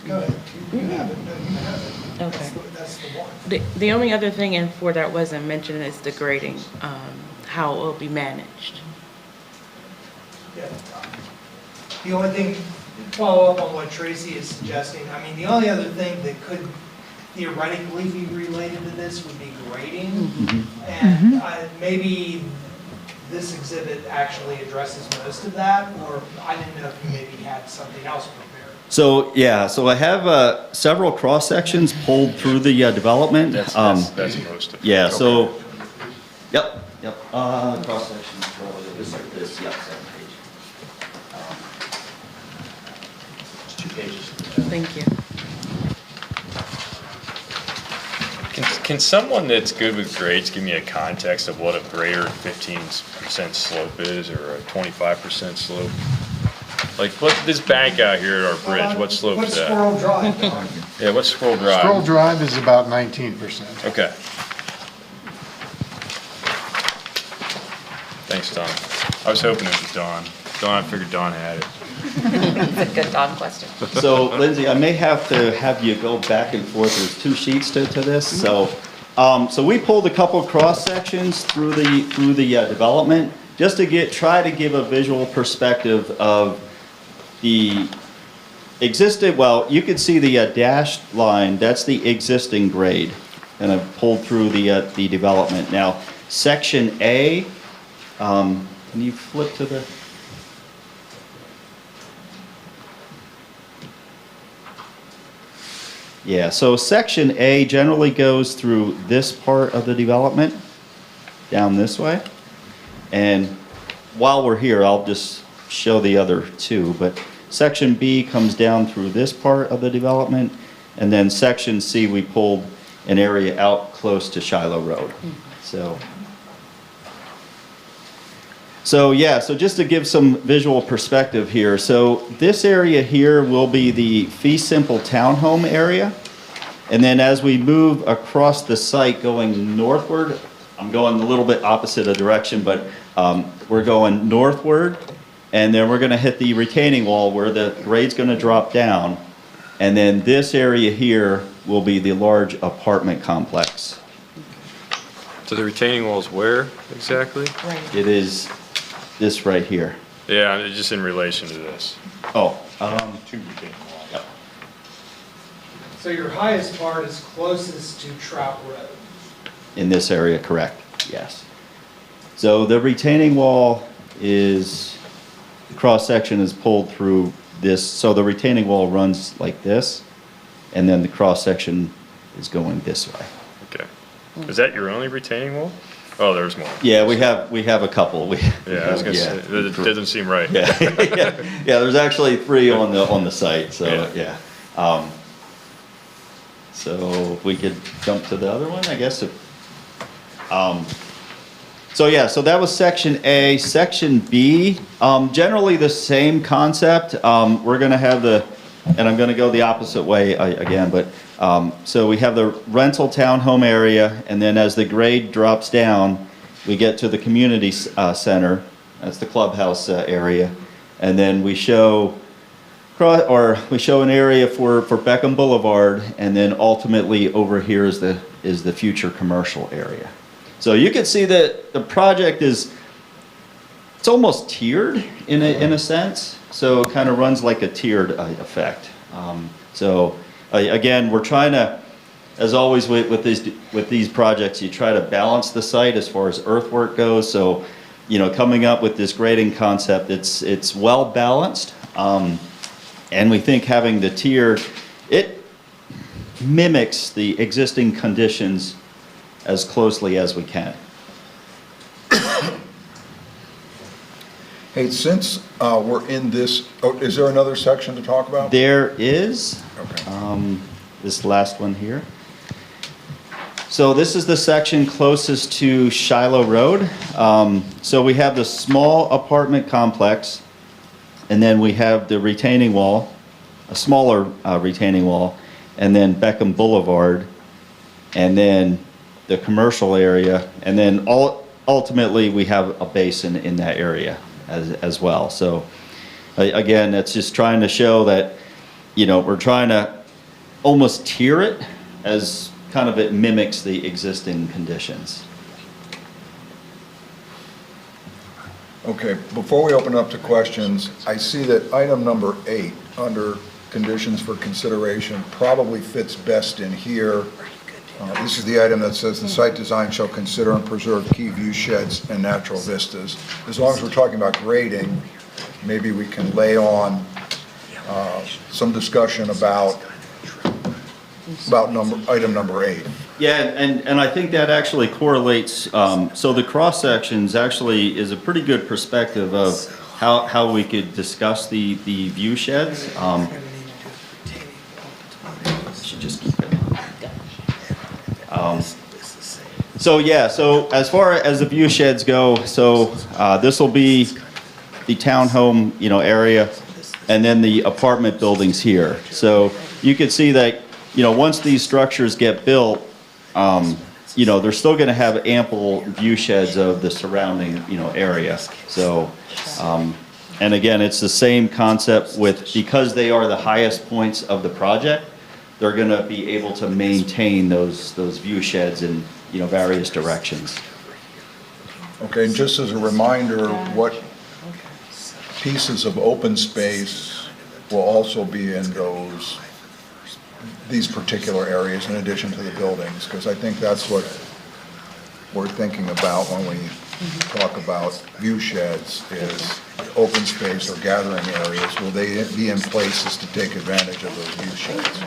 go ahead, you have it, no, you have it. Okay. That's the one. The only other thing in 4 that wasn't mentioned is the grading, how it will be managed. Yeah. The only thing, follow up on what Tracy is suggesting, I mean, the only other thing that could theoretically be related to this would be grading. And maybe this exhibit actually addresses most of that, or I didn't know if you maybe had something else prepared. So, yeah, so I have several cross-sections pulled through the development. That's most of it. Yeah, so, yep, cross-sections, this, yep, 7 pages. 2 pages. Thank you. Can someone that's good with grades give me a context of what a greater than 15% slope is, or a 25% slope? Like, what this bank out here at our bridge, what slope What's is that? Squirrel Drive? Yeah, what's Squirrel Drive? Scroll Drive is about 19%. Okay. Thanks, Don. I was hoping it was Don. I figured Don had it. It's a good Don question. So, Lindsay, I may have to have you go back and forth. There's 2 sheets to this. So, so we pulled a couple cross sections through the development just to try to give a visual perspective of the existing. Well, you can see the dashed line. That's the existing grade, and I've pulled through the development. Now, section A. Can you flip to the? Yeah, so section A generally goes through this part of the development, down this way. And while we're here, I'll just show the other 2. But section B comes down through this part of the development. And then section C, we pulled an area out close to Shiloh Road. So, So yeah, so just to give some visual perspective here, so this area here will be the fee simple townhome area. And then as we move across the site going northward, I'm going a little bit opposite of direction, but we're going northward, and then we're gonna hit the retaining wall where the grade's gonna drop down. And then this area here will be the large apartment complex. So the retaining wall is where exactly? It is this right here. Yeah, just in relation to this. Oh, Two retaining walls. So your highest part is closest to Trout Road. in this area, correct, yes. So the retaining wall is, the cross-section is pulled through this, so the retaining wall runs like this, and then the cross-section is going this way. Okay. Is that your only retaining wall? Oh, there's more. Yeah, we have a couple. Yeah, I was gonna say, that doesn't seem right. Yeah, yeah, there's actually 3 on the site, so, yeah. So if we could jump to the other one, I guess. So yeah, so that was section A. Section B, generally the same concept. We're gonna have and I'm gonna go the opposite way again, but, so we have the rental townhome area, and then as the grade drops down, we get to the community center, that's the clubhouse area, and then we show an area for Beckham Boulevard, and then ultimately over here is the future commercial area. So you can see that the project it's almost tiered in a sense. So it kind of runs like a tiered effect. So again, we're trying to, as always with these projects, you try to balance the site as far as earthwork goes. So, you know, coming up with this grading concept, it's well balanced. And we think having the tiered, it mimics the existing conditions as closely as we can. Hey, since we're in this, is there another section to talk about? There is, Okay. this last one here. So this is the section closest to Shiloh Road. So we have the small apartment complex, and then we have the retaining wall, a smaller retaining wall, and then Beckham Boulevard, and then the commercial area, and then ultimately we have a basin in that area as well. So again, it's just trying to show that, you know, we're trying to almost tier it as kind of it mimics the existing conditions. Okay, before we open up to questions, I see that item number 8, under conditions for consideration, probably fits best in here. This is the item that says the site design shall consider and preserve key view sheds and natural vistas. As long as we're talking about grading, maybe we can lay on some discussion about item number 8. Yeah, and I think that actually correlates, so the cross-sections actually is a pretty good perspective of how we could discuss the view sheds. Should just keep it on. So yeah, so as far as the view sheds go, so this will be the townhome, you know, area, and then the apartment buildings here. So you can see that, you know, once these structures get built, you know, they're still going to have ample view sheds of the surrounding, you know, area. So, and again, it's the same concept because they are the highest points of the project, they're going to be able to maintain those view sheds in, you know, various directions. Okay, and just as a reminder, what pieces of open space will also be in these particular areas in addition to the buildings? Because I think that's what we're thinking about when we talk about view sheds, is open space or gathering areas. Will they be in places to take advantage of those view sheds?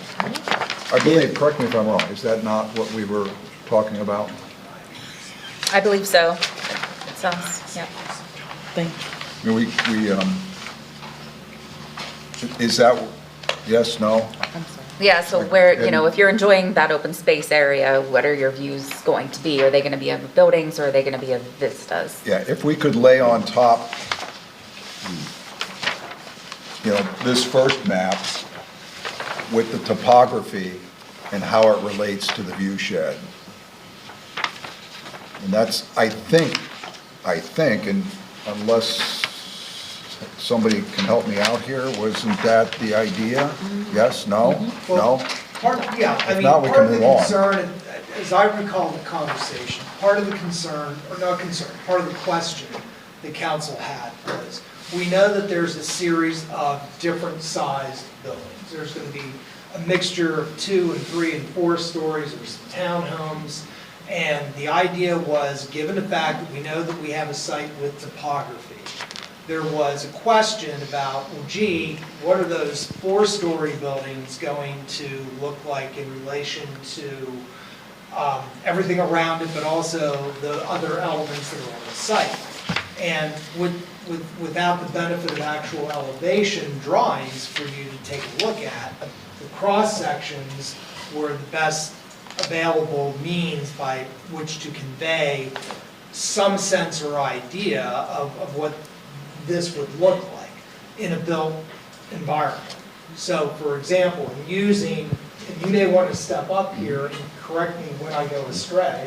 I believe, correct me if I'm wrong, is that not what we were talking about? I believe so. It sounds, yeah. Thank you. I mean, is that, yes, no? I'm sorry. Yeah, so where, you know, if you're enjoying that open space area, what are your views going to be? Are they gonna be of buildings or are they gonna be of vistas? Yeah, if we could lay on top, you know, this first map with the topography and how it relates to the view shed. And that's, I think, and unless somebody can help me out here, wasn't that the idea? Yes, no, no? Yeah, I If mean, not, we part can of the move on. concern, as I recall the conversation, part of the concern, or not concern, part of the question the council had was, we know that there's a series of different sized buildings. There's gonna be a mixture of 2 and 3 and 4 stories, there's some townhomes. And the idea was, given the fact that we know that we have a site with topography, there was a question about, well, gee, what are those 4-story buildings going to look like in relation to everything around it, but also the other elements that are on the site? And without the benefit of actual elevation drawings for you to take a look at, the cross sections were the best available means by which to convey some sense or idea of what this would look like in a built environment. So for example, in using, and you may want to step up here and correct me when I go astray,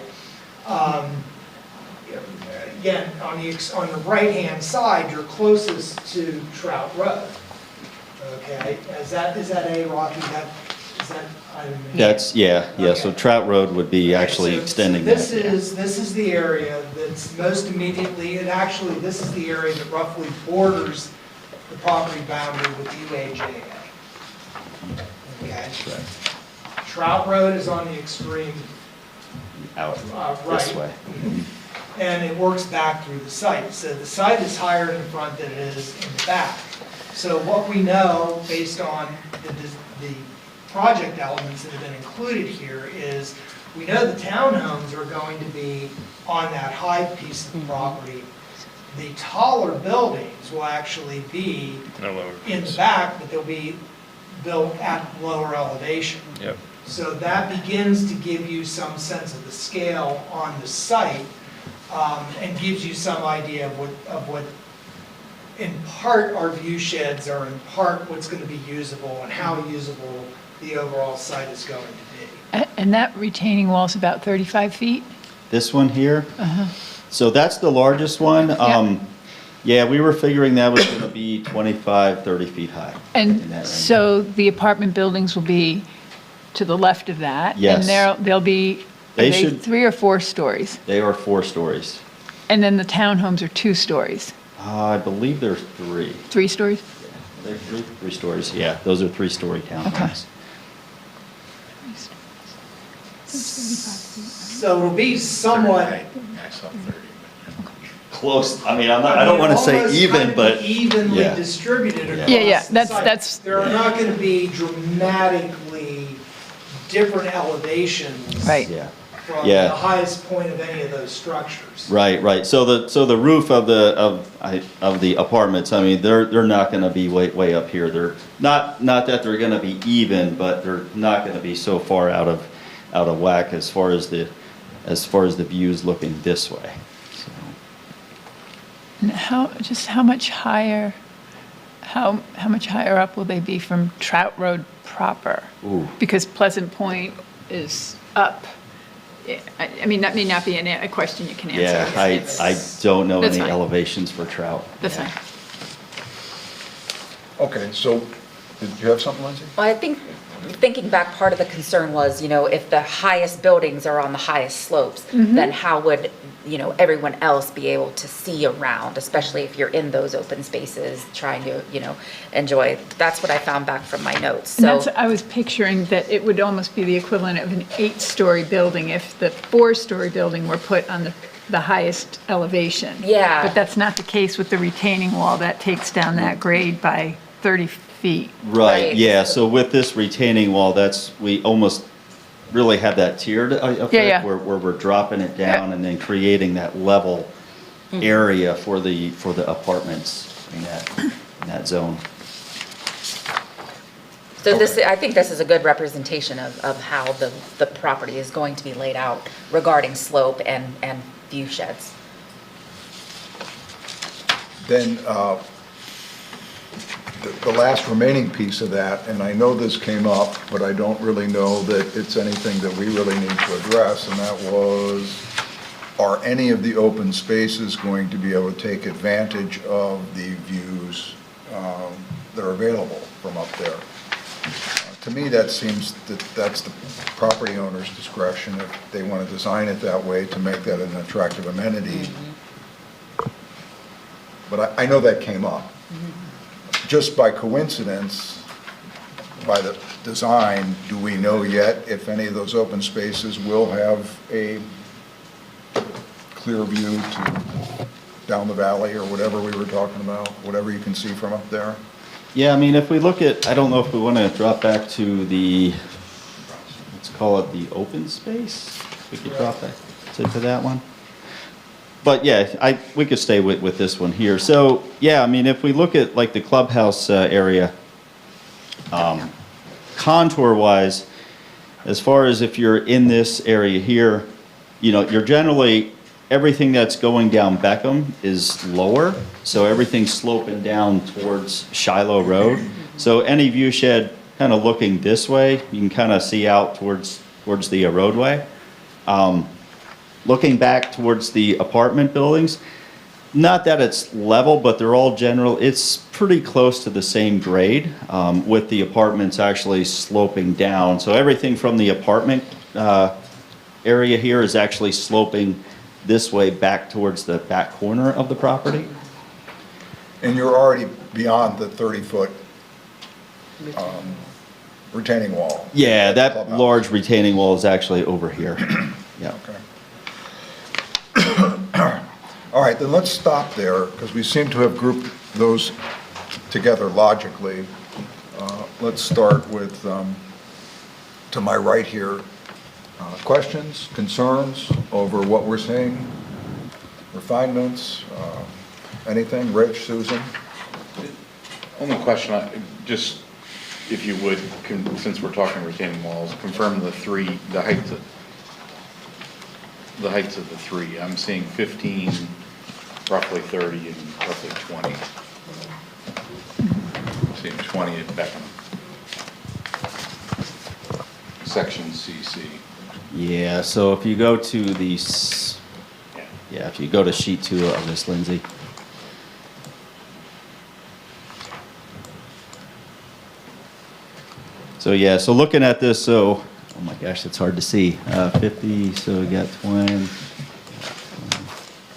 again, on the right-hand side, you're closest to Trout Road. Okay, is that A, Rocky? Is that, I don't know. That's, yeah, so Trout Road would be actually So extending that. This is the area that's most immediately, and actually, this is the area that roughly borders the property boundary with UAJA. Okay? Trout Road is on the extreme Out right. this way. And it works back through the site. So the site is higher in the front than it is in the back. So what we know, based on the project elements that have been included here, is we know the townhomes are going to be on that high piece of the property. The taller buildings will actually be No lower. in the back, but they'll be built at lower elevation. Yep. So that begins to give you some sense of the scale on the site, and gives you some idea of what, in part, our view sheds are, in part, what's going to be usable and how usable the overall site is going to be. And that retaining wall's about 35 feet? This one here? So that's the largest one. Yeah, we were figuring that was gonna be 25, 30 feet high. in that And range. so the apartment buildings will be to the left of that? Yes. And they'll be, are They they should- 3 or 4 stories? They are 4 stories. And then the townhomes are 2 stories? I believe there's 3. 3 stories? They're 3 stories, yeah. Those are 3-story townhomes. So it'll be somewhat. Close, I mean, I don't wanna say almost even, kind of but evenly yeah. distributed across Yeah, the that's- site. that's- There are not going to be dramatically different elevations. Right. yeah. From Yeah. the highest point of any of those structures. Right. So the roof of the apartments, I mean, they're not gonna be way up here. They're not that they're gonna be even, but they're not gonna be so far out of whack as far as the views looking this way. So, And how much higher, how much higher up will they be from Trout Road proper? Ooh. Because Pleasant Point is up. I mean, that may not be a question you can answer. Yeah, It's- I don't know That's any fine. elevations for trout. That's Yeah. fine. Okay, so, did you have something, Lindsay? Well, I think, thinking back, part of the concern was, you know, if the highest buildings are on the highest slopes, then how would, you know, everyone else be able to see around, especially if you're in those open spaces trying to, you know, enjoy. That's what I found back from my notes, And so. that's, I was picturing that it would almost be the equivalent of an 8-story building if the 4-story building were put on the highest elevation. Yeah. But that's not the case with the retaining wall. That takes down that grade by 30 feet. Right, Right. yeah, so with this retaining wall, we almost really have that tiered effect. Yeah. Where we're dropping it down Yeah. and then creating that level area for the apartments in that zone. So this, Okay. I think this is a good representation of how the property is going to be laid out regarding slope and view sheds. Then, the last remaining piece of that, and I know this came up, but I don't really know that it's anything that we really need to address, and that was, are any of the open spaces going to be able to take advantage of the views that are available from up there? To me, that seems that that's the property owner's discretion if they want to design it that way to make that an attractive amenity. But I know that came up. Just by coincidence, by the design, do we know yet if any of those open spaces will have a clear view to down the valley or whatever we were talking about, whatever you can see from up there? Yeah, I mean, if we look at, I don't know if we want to drop back to the, let's call it the open space. We could drop back to that one. But yeah, we could stay with this one here. So, yeah, I mean, if we look at like the clubhouse area, contour-wise, as far as if you're in this area here, you know, you're generally, everything that's going down Beckham is lower, so everything's sloping down towards Shiloh Road. So any view shed kind of looking this way, you can kind of see out towards the roadway. Looking back towards the apartment buildings, not that it's level, but they're all general, it's pretty close to the same grade, with the apartments actually sloping down. So everything from the apartment area here is actually sloping this way back towards the back corner of the property. And you're already beyond the 30-foot retaining wall. Yeah, that Clubhouse. large retaining wall is actually over here. Yeah. Okay. All right, then let's stop there, because we seem to have grouped those together logically. Let's start with, to my right here, questions, concerns over what we're seeing, refinements, anything? Rich, Susan? Only question, just if you would, since we're talking retaining walls, confirm the heights of the three. I'm seeing 15, roughly 30, and roughly 20. I'm seeing 20 at Beckham. Section CC. Yeah, so if you go to the, if you go to sheet 2 of this, Lindsay. So yeah, so looking at this, so, oh my gosh, it's hard to see. 50, so we got 20.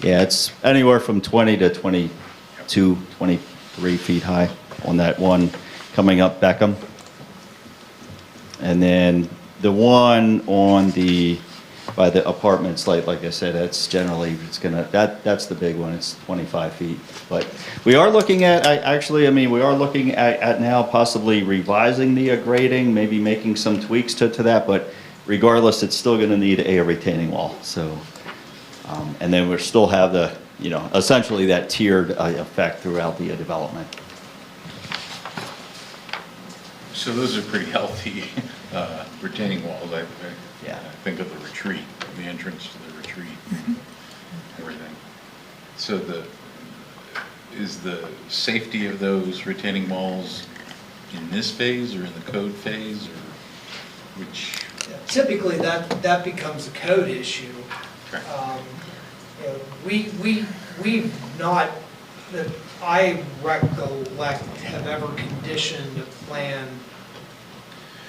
Yeah, it's anywhere from 20 to 22, 23 feet high on that one coming up Beckham. And then the one on the, by the apartments, like I said, that's generally, it's gonna, that's the big one, it's 25 feet. But we are looking at, we are looking at now possibly revising the grading, maybe making some tweaks to that, but regardless, it's still gonna need a retaining wall, so. And then we still have the, essentially that tiered effect throughout the development. So those are pretty healthy retaining walls. I think of the retreat, the entrance to the retreat, everything. So is the safety of those retaining walls in this phase or in the code phase, or which? Typically, that becomes a code issue. Okay. We've not, that I recollect, have ever conditioned a plan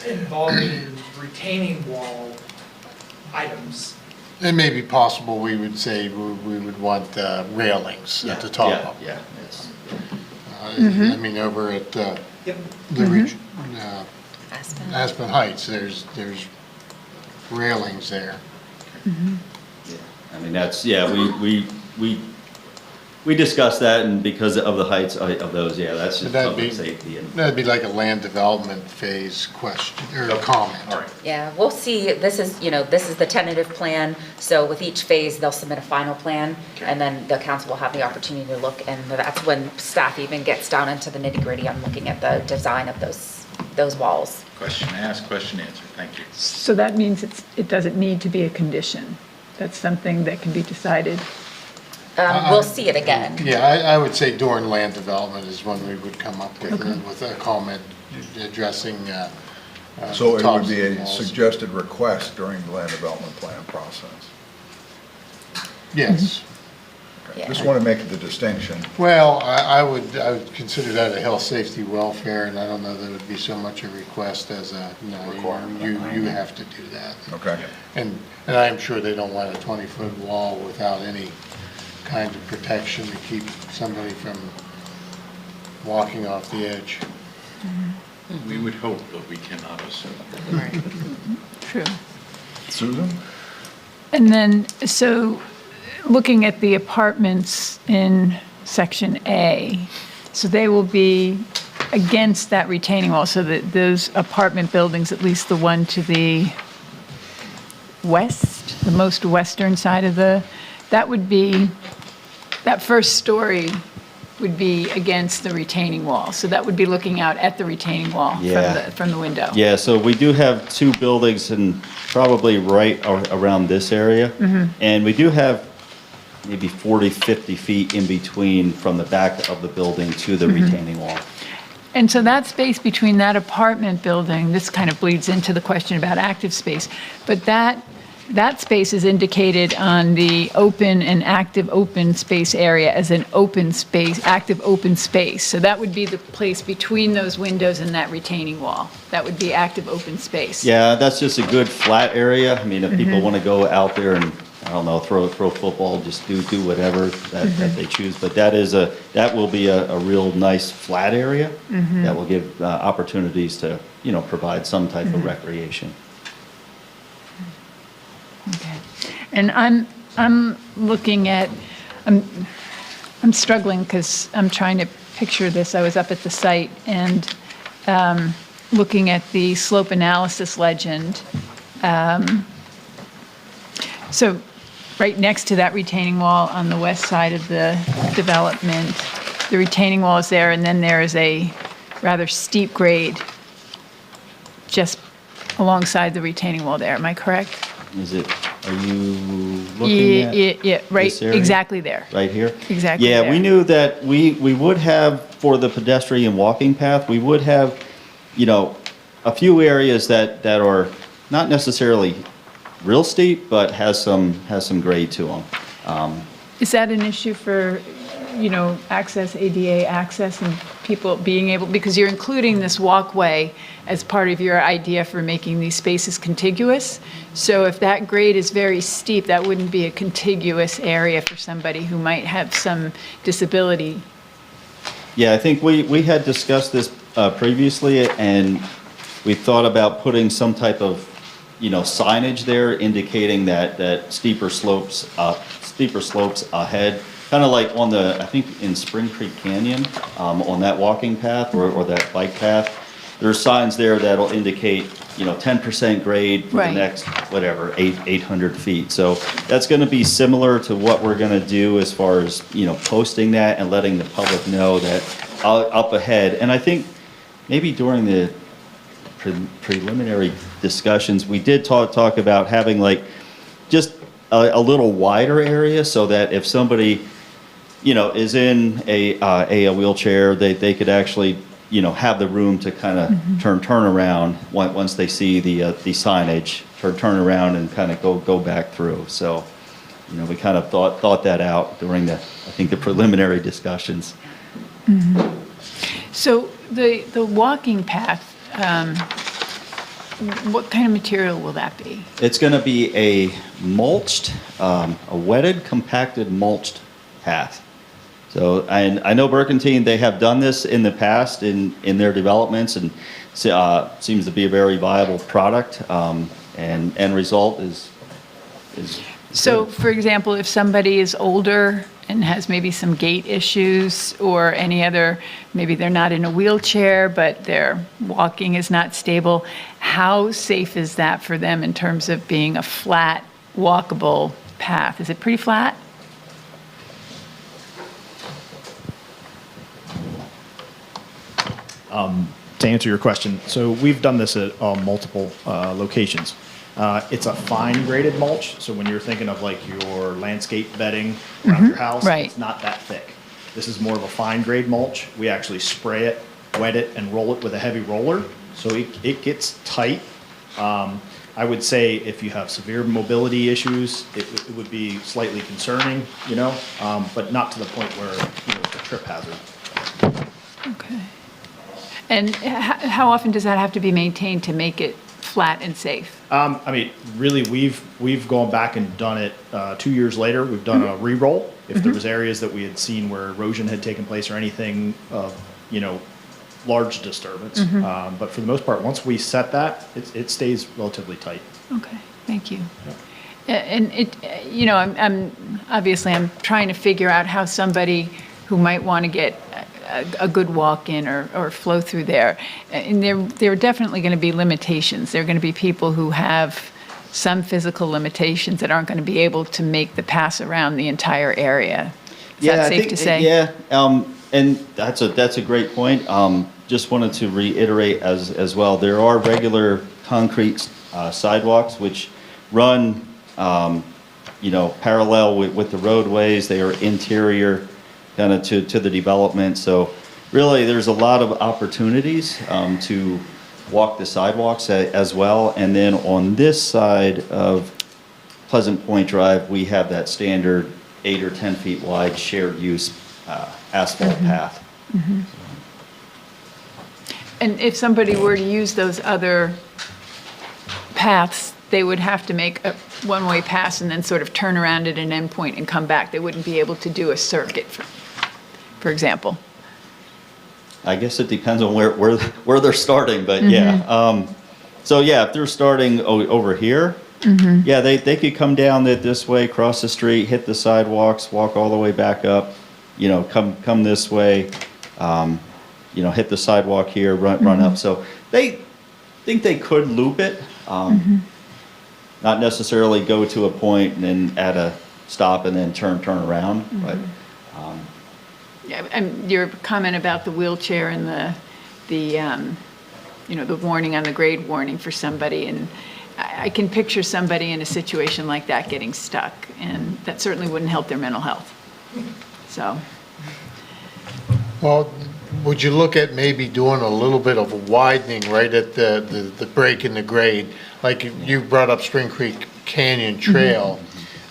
involving retaining wall items. It may be possible, we would say, we would want railings at the top. Yeah, it's, I mean, over at Yep. Aspen Heights, there's railings there. I mean, that's, we discussed that, and because of the heights of those, that's just That'd public be- safety. And That'd be like a land development phase question, or comment. All right. Yeah, we'll see, this is the tentative plan, so with each phase, they'll submit a final plan, Okay. and then the council will have the opportunity to look, and that's when staff even gets down into the nitty-gritty on looking at the design of those those walls. Question asked, question answered. Thank you. So that means it doesn't need to be a condition. That's something that can be decided. We'll see it again. Yeah, I would say during land development is when we would come up with a comment addressing So it would tops be of a walls. suggested request during the land development plan process. Yes. Yeah. Just want to make the distinction. Well, I would consider that a health, safety, welfare, and I don't know that it would be so much a request as a, you have to do that. Okay. And I am sure they don't want a 20-foot wall without any kind of protection to keep somebody from walking off the edge. We would hope, but we cannot assume. True. Susan? And then, so looking at the apartments in section A, so they will be against that retaining wall, so that those apartment buildings, at least the one to the west, the most western side of that would be, that first story would be against the retaining wall. So that would be looking out at the retaining wall Yeah. from the window. Yeah, so we do have two buildings and probably right around this area. And we do have maybe 40, 50 feet in between from the back of the building to the retaining wall. And so that space between that apartment building, this kind of bleeds into the question about active space, but that space is indicated on the open and active open space area as an open space, active open space. So that would be the place between those windows and that retaining wall. That would be active open space. Yeah, that's just a good flat area. I mean, if people want to go out there and, I don't know, throw football, just do whatever that they choose. But that will be a real nice flat area that will give opportunities to, provide some type of recreation. Okay. And I'm looking at, I'm struggling because I'm trying to picture this. I was up at the site and looking at the slope analysis legend. So right next to that retaining wall on the west side of the development, the retaining wall is there, and then there is a rather steep grade just alongside the retaining wall there. Am I correct? Are you looking at Yeah, right, this area? exactly there. Right here? Exactly Yeah, there. we knew that we would have, for the pedestrian walking path, we would have, a few areas that are not necessarily real steep, but has some grade to them. Is that an issue for, access, ADA access, and people being able, because you're including this walkway as part of your idea for making these spaces contiguous? So if that grade is very steep, that wouldn't be a contiguous area for somebody who might have some disability. Yeah, I think we had discussed this previously, and we thought about putting some type of, signage there indicating that steeper slopes ahead. Kind of like on I think in Spring Creek Canyon, on that walking path or that bike path, there's signs there that'll indicate, 10% grade for the Right. next, 800 feet. So that's going to be similar to what we're going to do as far as, posting that and letting the public know that up ahead. And I think maybe during the preliminary discussions, we did talk about having just a little wider area so that if somebody, is in a wheelchair, they could actually, have the room to kind of turn around once they see the signage, turn around and kind of go back through. So, we kind of thought that out during the preliminary discussions. So the walking path, what kind of material will that be? It's going to be a mulched, a wetted, compacted mulched path. So, and I know Burkentine, they have done this in the past in their developments, and seems to be a very viable product, and end result is So, good. for example, if somebody is older and has maybe some gait issues or any other, maybe they're not in a wheelchair, but their walking is not stable, how safe is that for them in terms of being a flat, walkable path? Is it pretty flat? to answer your question, so we've done this at multiple locations. It's a fine graded mulch, so when you're thinking of like your landscape bedding around your house, right. it's not that thick. This is more of a fine grade mulch. We actually spray it, wet it, and roll it with a heavy roller, so it gets tight. I would say if you have severe mobility issues, it would be slightly concerning, you know, but not to the point where, you know, it's a trip hazard. Okay. And how often does that have to be maintained to make it flat and safe? I mean, really, we've gone back and done it 2 years later. We've done a re-roll. If there was areas that we had seen where erosion had taken place or anything of, you know, large disturbance. But for the most part, once we set that, it stays relatively tight. Okay, thank you. And it, you know, I'm trying to figure out how somebody who might want to get a good walk in or flow through there, and there are definitely going to be limitations. There are going to be people who have some physical limitations that aren't going to be able to make the pass around the entire area. Is that safe to say? Yeah, and that's a great point. Just wanted to reiterate as well, there are regular concrete sidewalks which run, you know, parallel with the roadways. They are interior kind of to the development. So really, there's a lot of opportunities to walk the sidewalks as well. And then on this side of Pleasant Point Drive, we have that standard 8 or 10 feet wide shared use asphalt path. And if somebody were to use those other paths, they would have to make a one-way pass and then sort of turn around at an endpoint and come back. They wouldn't be able to do a circuit, for example. I guess it depends on where they're starting, but yeah. So yeah, if they're starting over here, yeah, they could come down this way, cross the street, hit the sidewalks, walk all the way back up, you know, come this way, you know, hit the sidewalk here, run up. So they think they could loop it, not necessarily go to a point and then at a stop and then turn around, but. Yeah, and your comment about the wheelchair and the you know, the warning on the grade warning for somebody, and I can picture somebody in a situation like that getting stuck, and that certainly wouldn't help their mental health. So. Well, would you look at maybe doing a little bit of a widening right at the break in the grade? Like you brought up Spring Creek Canyon Trail.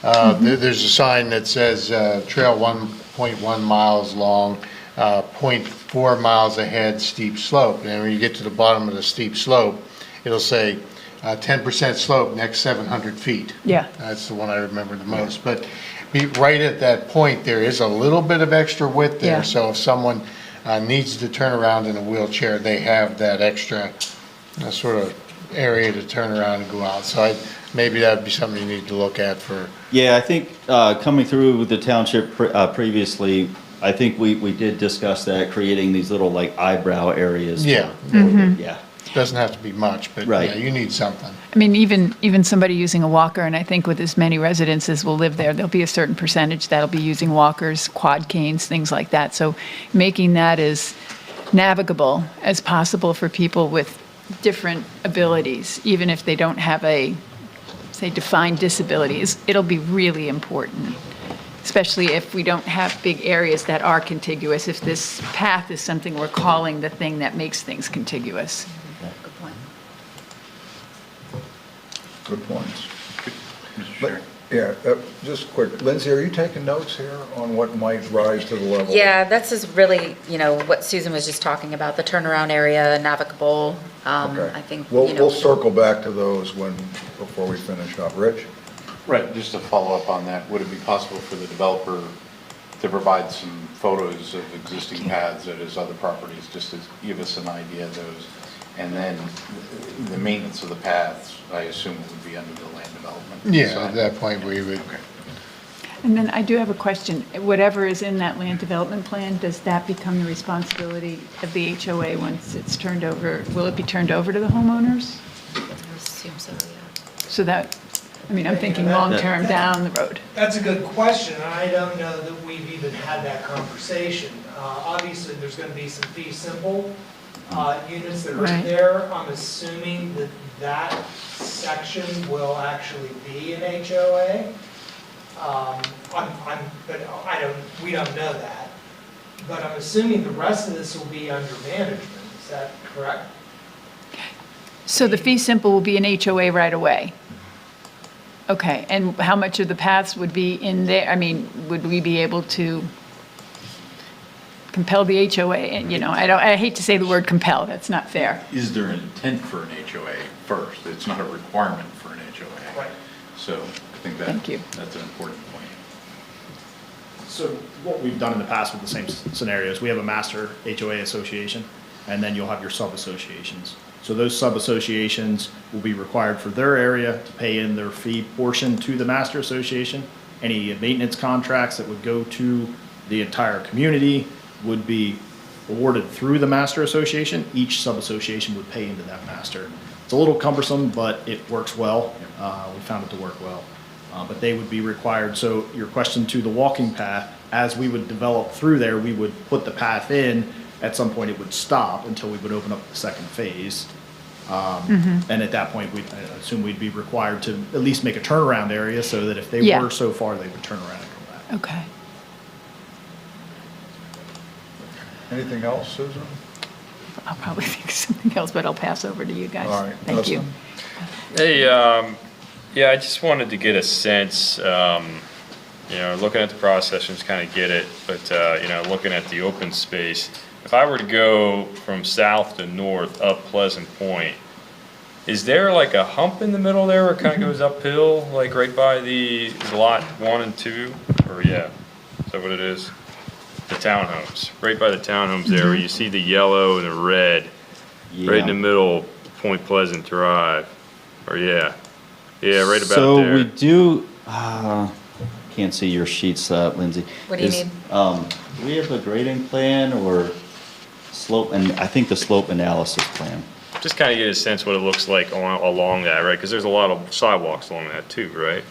There's a sign that says trail 1.1 miles long, 0.4 miles ahead, steep slope. And when you get to the bottom of the steep slope, it'll say 10% slope next 700 feet. Yeah. That's the one I remember the most. But right at that point, there is a little bit of extra width there. Yeah. So if someone needs to turn around in a wheelchair, they have that extra sort of area to turn around and go out. So maybe that would be something you need to look at for. Yeah, I think coming through the township previously, I think we did discuss that, creating these little like eyebrow areas. Yeah. Yeah. Doesn't have to be much, but Right. yeah, you need something. I mean, even somebody using a walker, and I think with as many residences will live there, there'll be a certain percentage that'll be using walkers, quad canes, things like that. So making that as navigable as possible for people with different abilities, even if they don't have a, say, defined disability, it'll be really important, especially if we don't have big areas that are contiguous, if this path is something we're calling the thing that makes things contiguous. Good point. Good points. Mr. But, Chair. yeah, just quick, Lindsay, are you taking notes here on what might rise to the level? Yeah, that's just really, you know, what Susan was just talking about, the turnaround area, navigable. Okay. I think, We'll you know. circle back to those before we finish up. Rich? Right, just to follow up on that, would it be possible for the developer to provide some photos of existing paths at his other properties, just to give us an idea of those? And then the maintenance of the paths, I assume it would be under the land development. Yeah, side. at that point we would. Okay. And then I do have a question. Whatever is in that land development plan, does that become the responsibility of the HOA once it's turned over? Will it be turned over to the homeowners? I assume so, yeah. So that, I mean, I'm thinking long-term down the road. That's a good question. I don't know that we've even had that conversation. Obviously, there's going to be some fee simple units that are Right. there, I'm assuming that that section will actually be an HOA. We don't know that, but I'm assuming the rest of this will be under management, is that correct? So the fee simple will be an HOA right away? Okay, and how much of the paths would be in there? I mean, would we be able to compel the HOA? And, you know, I hate to say the word compel, that's not fair. Is there an intent for an HOA first? It's not a requirement for an HOA. Right. So I think Thank you. that's an important point. So what we've done in the past with the same scenarios, we have a master HOA association, and then you'll have your sub-associations. So those sub-associations will be required for their area to pay in their fee portion to the master association. Any maintenance contracts that would go to the entire community would be awarded through the master association. Each sub-association would pay into that master. It's a little cumbersome, but it works well. We found it to work well. But they would be required. So your question to the walking path, as we would develop through there, we would put the path in. At some point, it would stop until we would open up the second phase. And at that point, I assume we'd be required to at least make a turnaround area so that if they Yeah. were so far, they would turn around and come back. Okay. Anything else, Susan? I'll probably think of something else, but I'll pass over to you guys. All right, Thank you. Dustin? Hey, yeah, I just wanted to get a sense, you know, looking at the process, just kind of get it, but, you know, looking at the open space, if I were to go from south to north up Pleasant Point, is there like a hump in the middle there where it kind of goes uphill, like right by the lot 1 and 2? Or yeah, is that what it is? The townhomes, right by the townhomes there, where you see the yellow and the red, right in the middle, Point Pleasant Drive, or yeah, right about So there. we do, can't see your sheets, Lindsay. What do you Is, need? Do we have a grading plan or slope, and I think the slope analysis plan. Just kind of get a sense what it looks like along that, right? Because there's a lot of sidewalks along that too, right?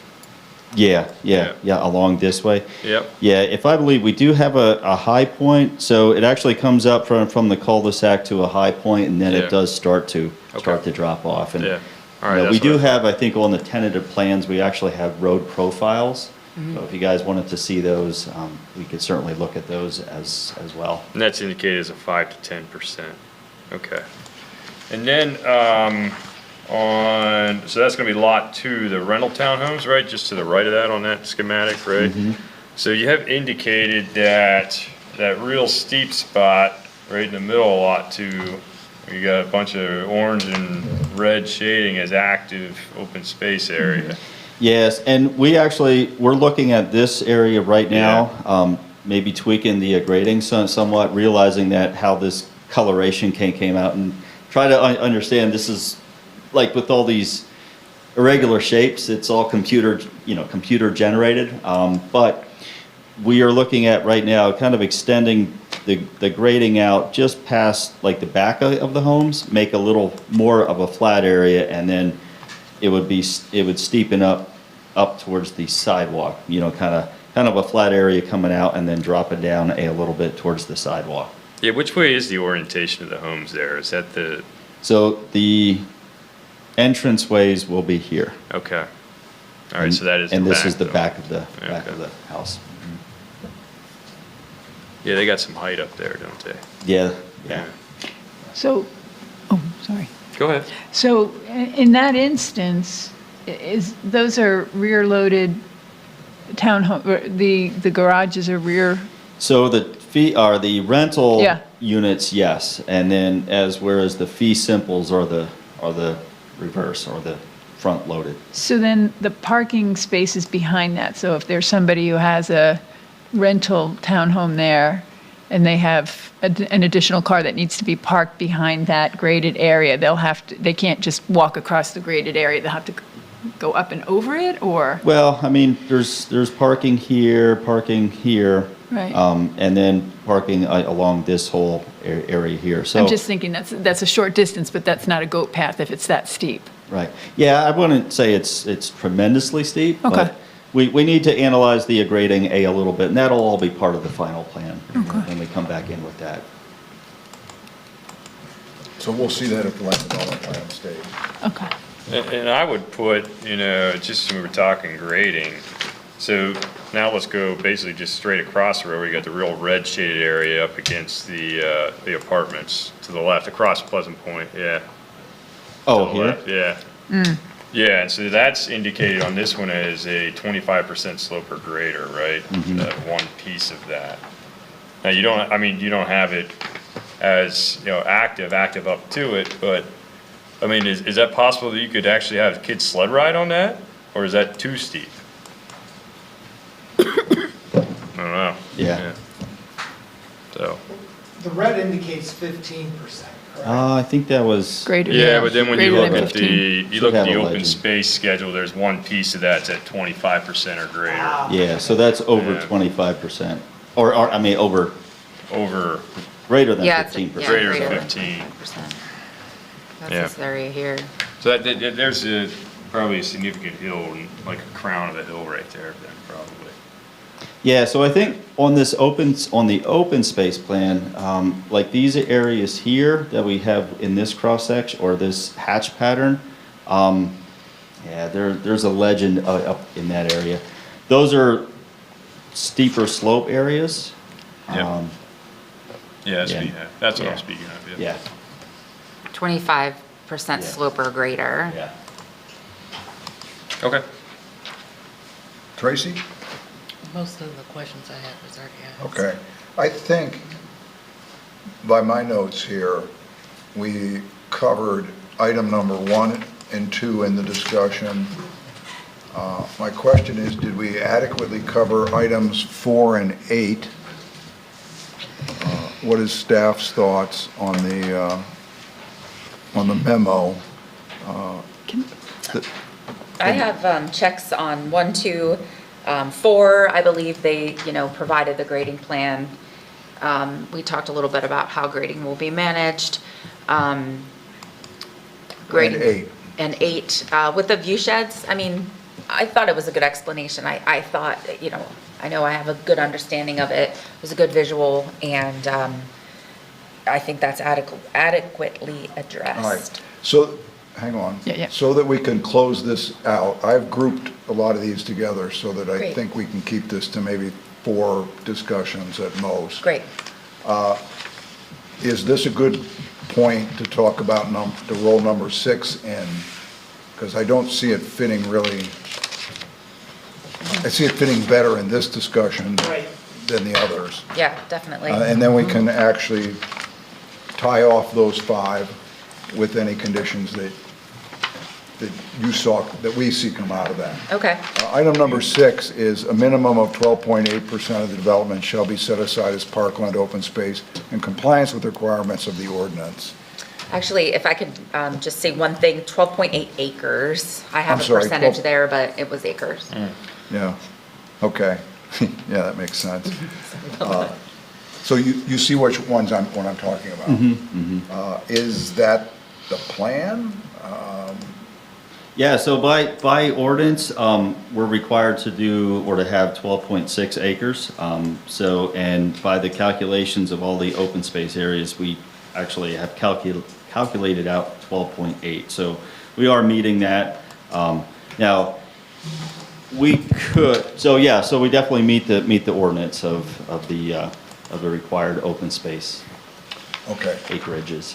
Yeah, Yeah. along this way. Yep. Yeah, if I believe, we do have a high point, so it actually comes up from the cul-de-sac to a high point, and then Yeah. it does start to Okay. drop off. And, Yeah. All you right. know, that's we do what I- have, I think, on the tentative plans, we actually have road profiles. So if you guys wanted to see those, we could certainly look at those as well. And that's indicated as a 5 to 10%. Okay. And then so that's going to be lot 2, the rental townhomes, right? Just to the right of that on that schematic, right? So you have indicated that real steep spot right in the middle of lot 2, where you got a bunch of orange and red shading as active open space area. Yes, and we're looking at this area right now, maybe tweaking the grading somewhat, realizing that how this coloration came out, and try to understand, this is like with all these irregular shapes, it's all computer generated, but we are looking at right now kind of extending the grading out just past like the back of the homes, make a little more of a flat area, and then it would steepen up towards the sidewalk, kind of a flat area coming out and then drop it down a little bit towards the sidewalk. Yeah, which way is the orientation of the homes there? Is that the, So the entranceways will be here. okay. All right, so that is the And this back, is the though. back of the Okay. house. Yeah, they got some height up there, don't they? Yeah. So, sorry. Go ahead. So in that instance, those are rear-loaded townhome, the garages are rear, So the fee are the rental Yeah. units, yes, and then whereas the fee simples are the reverse, or the front loaded. so then the parking space is behind that. So if there's somebody who has a rental townhome there and they have an additional car that needs to be parked behind that graded area, they can't just walk across the graded area, they'll have to go up and over it, or? Well, I mean, there's parking here, Right. and then parking along this whole area here. So I'm just thinking that's a short distance, but that's not a goat path if it's that steep. right, yeah, I wouldn't say it's tremendously steep, Okay. but we need to analyze the grading a little bit, and that'll all be part of the final plan when we come back in with that. So we'll see that at the land development plan stage. Okay. And I would put, just when we were talking grading, so now let's go basically just straight across the road, where you got the real red shaded area up against the apartments to the left, across Pleasant Point, yeah. Oh, To the here? left, yeah. Yeah, and so that's indicated on this one as a 25% slope or greater, right? That one piece of that. Now, you don't have it as, active up to it, but, I mean, is that possible that you could actually have kids sled ride on that? Or is that too steep? I don't know. Yeah. So, The red indicates 15%, correct? I think that was, Greater. yeah, but then when you Greater look than at 15. you look at Should the have a open legend. space schedule, there's one piece of that's at 25% or greater. yeah, so that's over Yeah. 25%. Or, I mean, over, Over, greater than Yeah, it's, 15%. yeah, Greater than than 15. 15%. That's Yeah. this area here. so there's probably a significant hill, like a crown of a hill right there then, probably. Yeah, so I think on the open space plan, like these areas here that we have in this cross section or this hatch pattern, yeah, there's a legend up in that area. Those are steeper slope areas. Yep. Yeah, Yeah. that's what Yeah. I'm speaking of, Yeah, 25% Yeah. slope or greater. yeah. Okay. Tracy? Most of the questions I had was already asked. Okay. I think, by my notes here, we covered item number 1 and 2 in the discussion. My question is, did we adequately cover items 4 and 8? What is staff's thoughts on the memo? I have checks on 1, 2, 4. I believe they, provided the grading plan. We talked a little bit about how grading will be managed. Grading. And 8. And 8, with the view sheds, I mean, I thought it was a good explanation. I thought, I know I have a good understanding of it. It was a good visual, and I think that's adequately addressed. All right, so, hang on. Yeah. So that we can close this out, I've grouped a lot of these together so that I Great. think we can keep this to maybe 4 discussions at most. Great. Is this a good point to talk about the roll number 6 in? Because I don't see it fitting really, I see it fitting better in this discussion Right. than the others. Yeah, definitely. And then we can actually tie off those 5 with any conditions that you saw, that we see come out of that. Okay. Item number 6 is a minimum of 12.8% of the development shall be set aside as parkland open space in compliance with the requirements of the ordinance. Actually, if I could just say one thing, 12.8 acres. I have I'm a sorry, percentage 12 there, but it was acres. Yeah, okay. Yeah, that makes sense. So you see which ones what I'm talking about? Is that the plan? Yeah, so by ordinance, we're required to do or to have 12.6 acres. So, and by the calculations of all the open space areas, we actually have calculated out 12.8. So we are meeting that. Now, we could, so yeah, so we definitely meet the ordinance of the required open space Okay. acreages.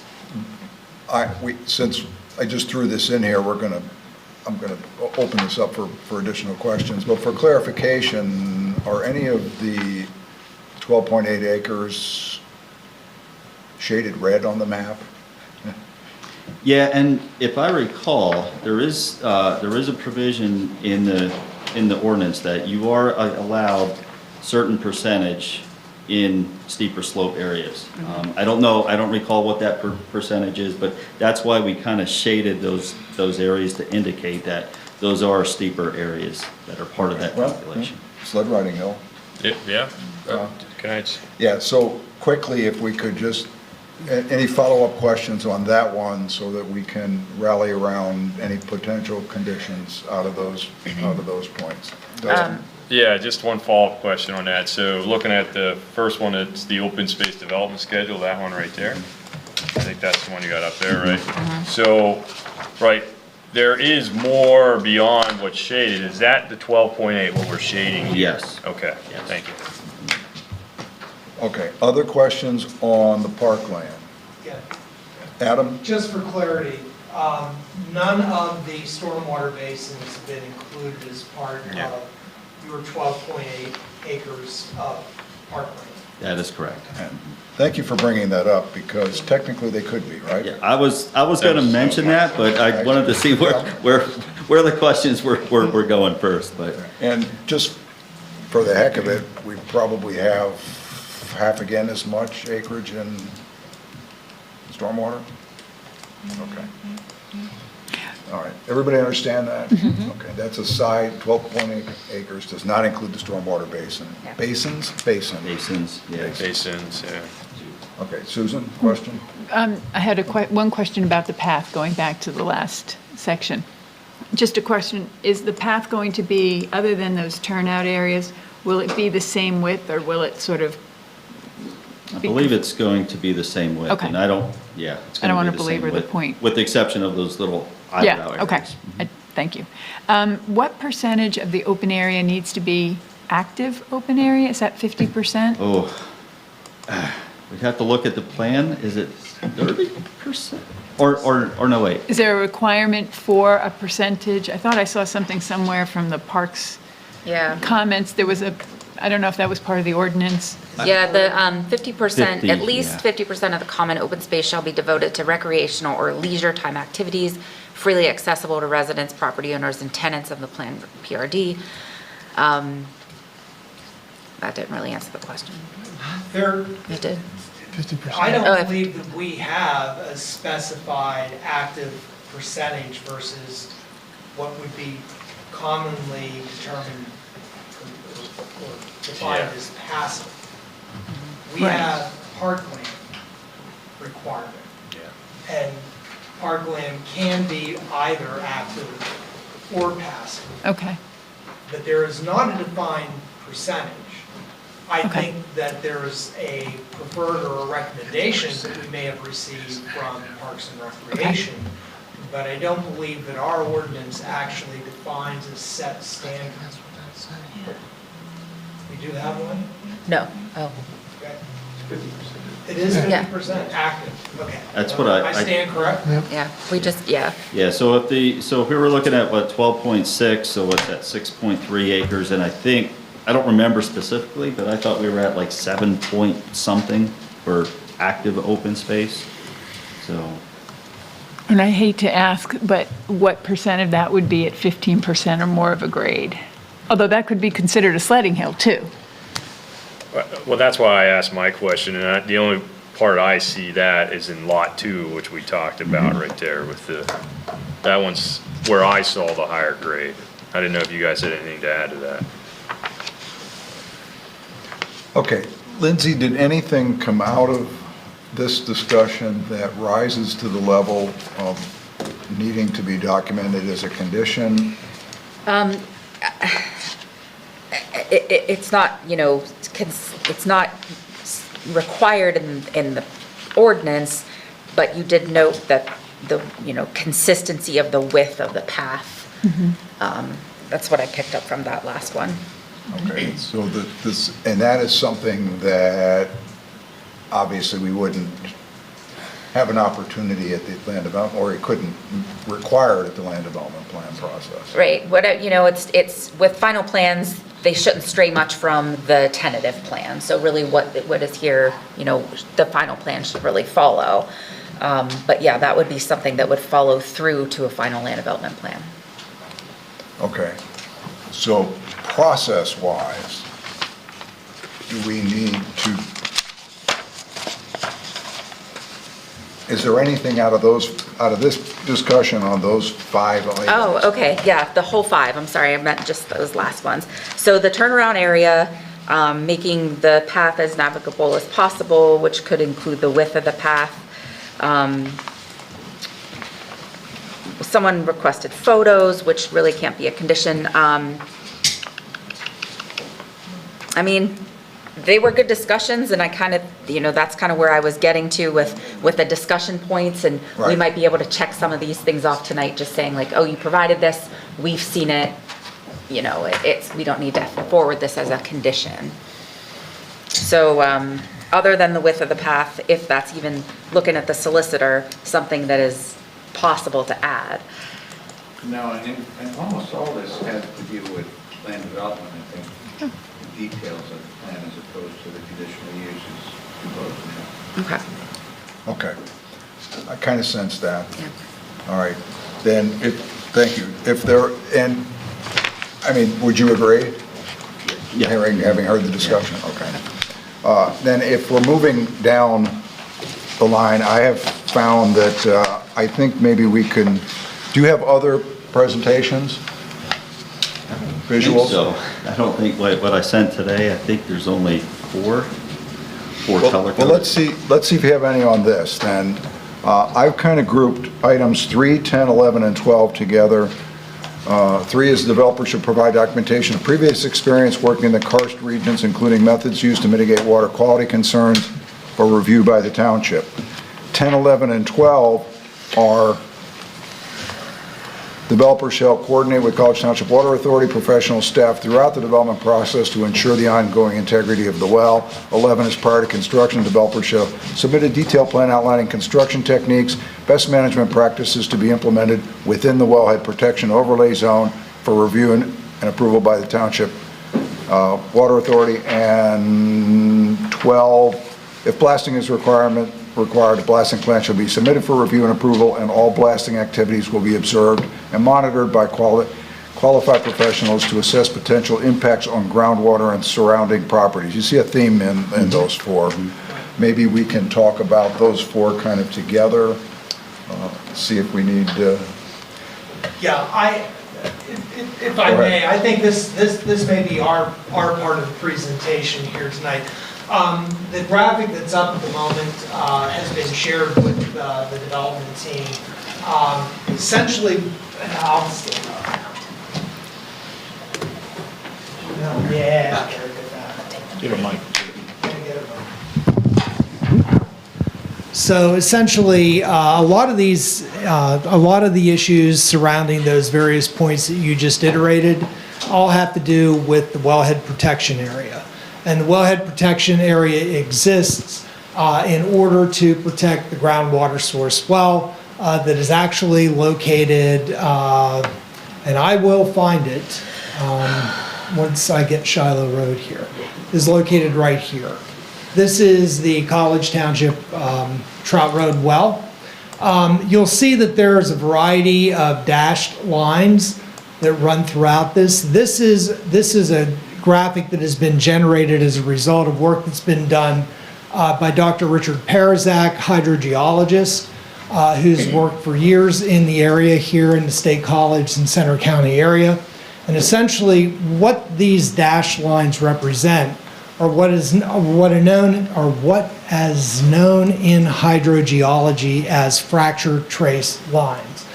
Since I just threw this in here, I'm gonna open this up for additional questions, but for clarification, are any of the 12.8 acres shaded red on the map? Yeah, and if I recall, there is a provision in the ordinance that you are allowed certain percentage in steeper slope areas. I don't recall what that percentage is, but that's why we kind of shaded those areas to indicate that those are steeper areas that are part of that Well, calculation. Sled riding hill. Yeah. Can I just? Yeah, so quickly, if we could just, any follow-up questions on that one so that we can rally around any potential conditions out of those points. Dustin? Yeah, just one follow-up question on that. So looking at the first one, it's the open space development schedule, that one right there. I think that's the one you got up there, right? So, right, there is more beyond what's shaded. Is that the 12.8, what we're shading here? Yes. Okay, thank you. Okay, other questions on the parkland? Yeah. Adam? Just for clarity, none of the stormwater basins have been included as part Yeah. of your 12.8 acres of parkland. That is correct. Thank you for bringing that up, because technically they could be, right? Yeah, I was gonna mention that, but I wanted to see where the questions were going first, but. And just for the heck of it, we probably have half again as much acreage in stormwater? Okay. All right, everybody understand that? Okay, that's a side, 12.8 acres, does not include the stormwater basin. Yeah. Basins? Basin. Basins, yes. Basins, yeah. Okay, Susan, question? I had one question about the path, going back to the last section. Just a question, is the path going to be, other than those turnout areas, will it be the same width, or will it sort of? I believe it's going to be the same width. Okay. And I don't, yeah. it's I don't gonna wanna be the same belabor the width, point. With the exception of those little eyebrow Yeah, areas. okay, thank you. What percentage of the open area needs to be active open area? Is that 50%? Oh, we'd have to look at the plan. Is it 30%? Or no, wait. Is there a requirement for a percentage? I thought I saw something somewhere from the parks Yeah. comments. There was I don't know if that was part of the ordinance. Yeah, the 50%, 50, at least yeah. 50% of the common open space shall be devoted to recreational or leisure time activities freely accessible to residents, property owners, and tenants of the planned PRD. That didn't really answer the question. There, It did. I Oh, don't if- believe that we have a specified active percentage versus what would be commonly determined or defined Yeah. as passive. We Right. have parkland requirement, Yeah. and parkland can be either active or passive, Okay, but there is not a defined percentage. I Okay. think that there is a preferred or a recommendation that we may have received from Parks and Recreation, but I don't believe that our ordinance actually defines a set standard. We do have one? No, oh, Okay. It is Yeah. 50% active, okay. That's what I- I stand correct? yeah, we just, yeah. Yeah, so if we were looking at what, 12.6, so what's that, 6.3 acres, and I don't remember specifically, but I thought we were at like 7 point something for active open space, so. and I hate to ask, but what percent of that would be at 15% or more of a grade? Although that could be considered a sledding hill, too. Well, that's why I asked my question, and the only part I see that is in Lot 2, which we talked about right there with that one's where I saw the higher grade. I didn't know if you guys had anything to add to that. Okay, Lindsay, did anything come out of this discussion that rises to the level of needing to be documented as a condition? It's not, it's not required in the ordinance, but you did note that the, consistency of the width of the path. That's what I picked up from that last one. Okay, so and that is something that obviously we wouldn't have an opportunity at the land development, or it couldn't require it at the land development plan process. Right, it's, with final plans, they shouldn't stray much from the tentative plan. So really what is here, the final plan should really follow. But yeah, that would be something that would follow through to a final land development plan. Okay, so process-wise, do we need to, is there anything out of this discussion on those 5 items? Oh, okay, yeah, the whole 5, I'm sorry, I meant just those last ones. So the turnaround area, making the path as navigable as possible, which could include the width of the path. Someone requested photos, which really can't be a condition. I mean, they were good discussions, and I kind of, that's kind of where I was getting to with the discussion points, and we Right. might be able to check some of these things off tonight, just saying like, oh, you provided this, we've seen it, we don't need to forward this as a condition. So, other than the width of the path, if that's even, looking at the solicitor, something that is possible to add. No, and almost all this has to do with land development, I think, the details of the plan as opposed to the conditional uses proposed now. Okay. Okay. I kind of sense that. Yeah. All right. Then, thank you. If there, and, I mean, would you agree? Yeah. Having heard the discussion? Okay. Then if we're moving down the line, I have found that I think maybe we can, do you have other presentations? Visuals? So, I don't think, what I sent today, I think there's only four color Well, let's see if you have any on this, then. I've kind of grouped items 3, 10, 11, and 12 together. 3 is the developer should provide documentation of previous experience working in the karst regions, including methods used to mitigate water quality concerns for review by the township. 10, 11, and 12 are developer shall coordinate with College Township Water Authority professional staff throughout the development process to ensure the ongoing integrity of the well. 11 is prior to construction, developer shall submit a detailed plan outlining construction techniques, best management practices to be implemented within the wellhead protection overlay zone for review and approval by the Township Water Authority. And 12, if blasting is required, a blasting plan shall be submitted for review and approval, and all blasting activities will be observed and monitored by qualified professionals to assess potential impacts on groundwater and surrounding properties. You see a theme in those 4. Maybe we can talk about those 4 kind of together, see if we need to. Yeah, if I Go ahead. may, I think this may be our part of the presentation here tonight. The graphic that's up at the moment has been shared with the development team. Essentially, and I'll stand up. Yeah. Give a mic. So essentially, a lot of the issues surrounding those various points that you just iterated all have to do with the wellhead protection area. And the wellhead protection area exists in order to protect the groundwater source well that is actually located, and I will find it once I get Shiloh Road here, is located right here. This is the College Township Trout Road well. You'll see that there's a variety of dashed lines that run throughout this. This is a graphic that has been generated as a result of work that's been done by Dr. Richard Parizak, hydrogeologist, who's worked for years in the area here in the State College and Center County area. And essentially, what these dashed lines represent are what is known in hydrogeology as fracture trace lines.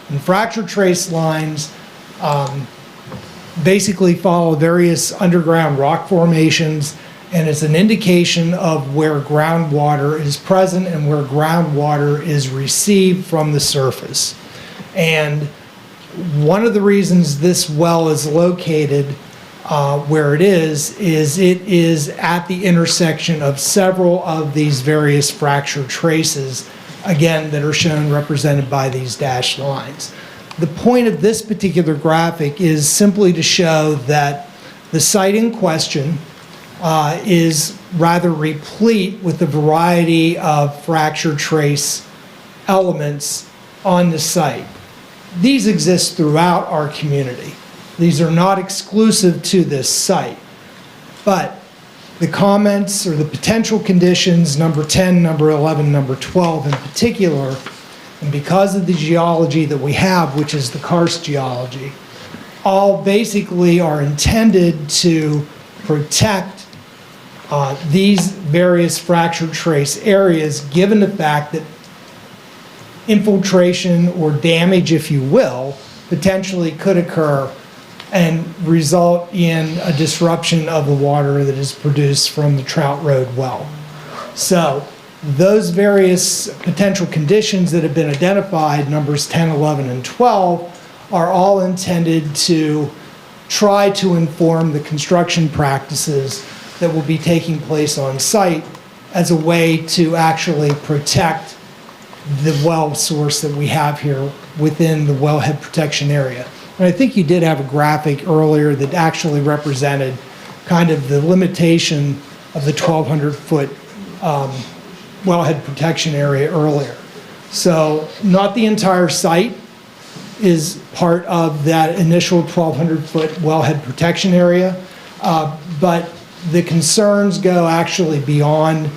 And fracture trace lines basically follow various underground rock formations, and it's an indication of where groundwater is present and where groundwater is received from the surface. And one of the reasons this well is located where it is at the intersection of several of these various fracture traces, again, that are shown represented by these dashed lines. The point of this particular graphic is simply to show that the site in question is rather replete with a variety of fracture trace elements on the site. These exist throughout our community. These are not exclusive to this site, but the comments or the potential conditions, number 10, number 11, number 12 in particular, and because of the geology that we have, which is the karst geology, all basically are intended to protect these various fracture trace areas, given the fact that infiltration or damage, if you will, potentially could occur and result in a disruption of the water that is produced from the Trout Road well. So those various potential conditions that have been identified, numbers 10, 11, and 12, are all intended to try to inform the construction practices that will be taking place on site as a way to actually protect the well source that we have here within the wellhead protection area. And I think you did have a graphic earlier that actually represented kind of the limitation of the 1,200-foot wellhead protection area earlier. So not the entire site is part of that initial 1,200-foot wellhead protection area, but the concerns go actually beyond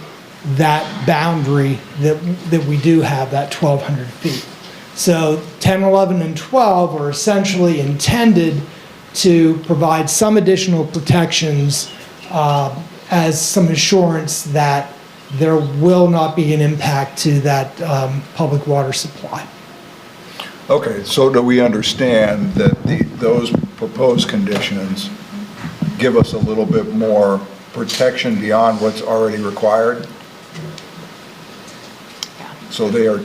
that boundary that we do have, that 1,200 feet. So 10, 11, and 12 are essentially intended to provide some additional protections as some assurance that there will not be an impact to that public water supply. Okay, so do we understand that those proposed conditions give us a little bit more protection beyond what's already required? So they are,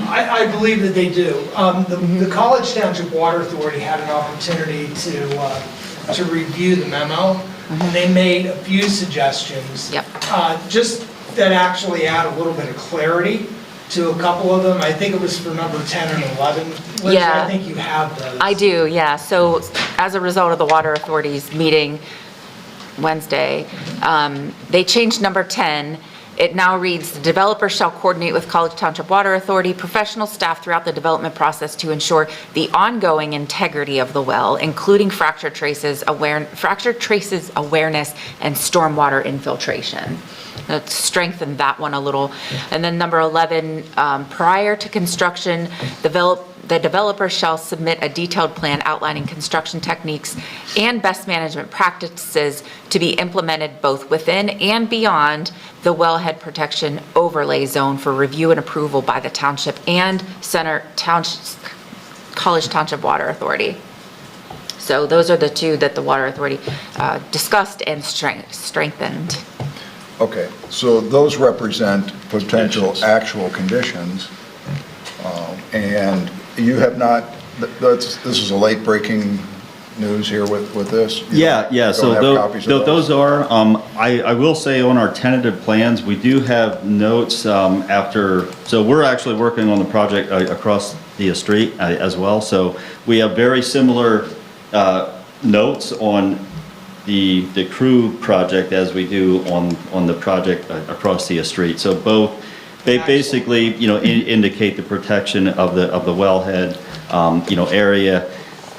I believe that they do. The College Township Water Authority had an opportunity to review the memo, and they made a few suggestions. Yep. Just that actually add a little bit of clarity to a couple of them. I think it was for number 10 and 11. Liz, Yeah. I think you have those. I do, yeah. So as a result of the Water Authority's meeting Wednesday, they changed number 10. It now reads, "The developer shall coordinate with College Township Water Authority professional staff throughout the development process to ensure the ongoing integrity of the well, including fracture traces awareness and stormwater infiltration." Let's strengthen that one a little. And then number 11, prior to construction, the developer shall submit a detailed plan outlining construction techniques and best management practices to be implemented both within and beyond the wellhead protection overlay zone for review and approval by the township and College Township Water Authority. So those are the two that the Water Authority discussed and strengthened. okay, so those represent potential actual conditions. And you have not, this is a late breaking news here with this? You Yeah, so don't have copies of those are, I will say on our tentative plans, we do have notes so we're actually working on the project across the street as well. So we have very similar notes on the crew project as we do on the project across the street. So both, they basically, indicate the protection of the wellhead, area.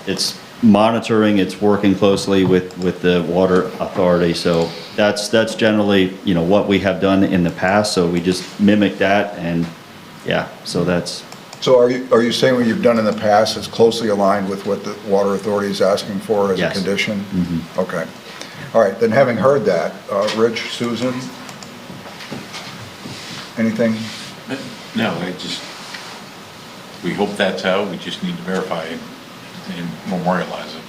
It's monitoring, it's working closely with the water authority. So that's generally, what we have done in the past. So we just mimic that, and yeah, so that's. So are you saying what you've done in the past is closely aligned with what the water authority is asking for as a condition? Mm-hmm. Okay. All right, then having heard that, Rich, Susan, anything? No, we hope that's how, we just need to verify it and memorialize it.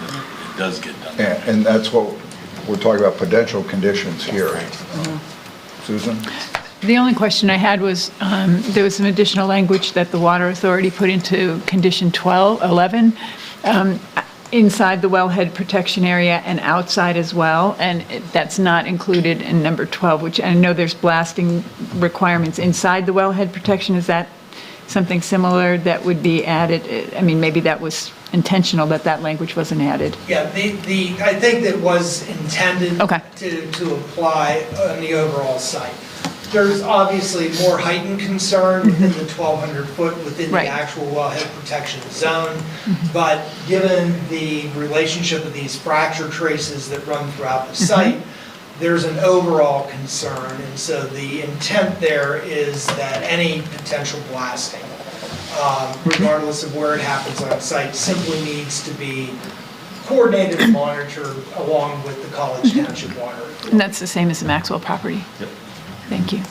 It does get done. And that's what we're talking about, potential conditions here. Susan? The only question I had was, there was some additional language that the Water Authority put into condition 11, inside the wellhead protection area and outside as well, and that's not included in number 12, which I know there's blasting requirements inside the wellhead protection. Is that something similar that would be added? I mean, maybe that was intentional that that language wasn't added. Yeah, I think that was intended Okay. to apply on the overall site. There's obviously more heightened concern within the 1,200 foot within the Right. actual wellhead protection zone. But given the relationship of these fracture traces that run throughout the site, there's an overall concern. And so the intent there is that any potential blasting, regardless of where it happens on site, simply needs to be coordinated and monitored along with the College Township Water Authority. And that's the same as the Maxwell property? Yep. Thank you.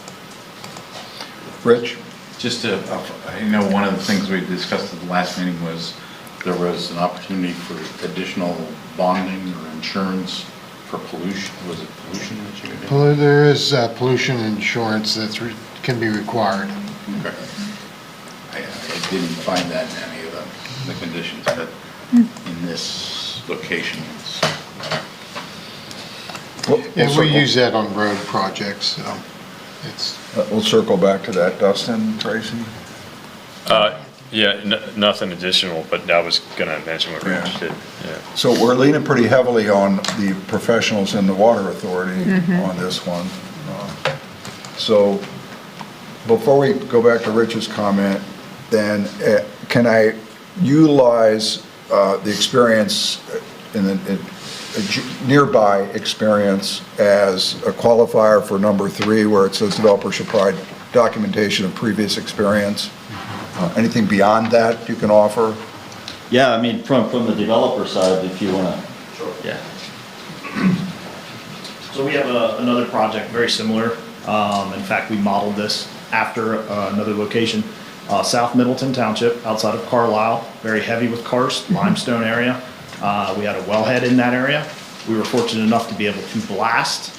Rich? Just I know one of the things we discussed at the last meeting was there was an opportunity for additional bonding or insurance for pollution. Was it pollution that you did? There is pollution insurance that can be required. Okay. I didn't find that in any of the conditions, but in this location, it's. And we use that on road projects, so it's. We'll circle back to that. Dustin, Tracy? Yeah, nothing additional, but I was going to mention what Rich Yeah. did. Yeah. So we're leaning pretty heavily on the professionals in the water authority on this one. So before we go back to Rich's comment, then can I utilize the experience in the nearby experience as a qualifier for number 3, where it says developer should provide documentation of previous experience? Anything beyond that you can offer? Yeah, I mean, from the developer side, if you want to. Sure. Yeah. So we have another project very similar. In fact, we modeled this after another location, South Middleton Township, outside of Carlisle, very heavy with karst, limestone area. We had a wellhead in that area. We were fortunate enough to be able to blast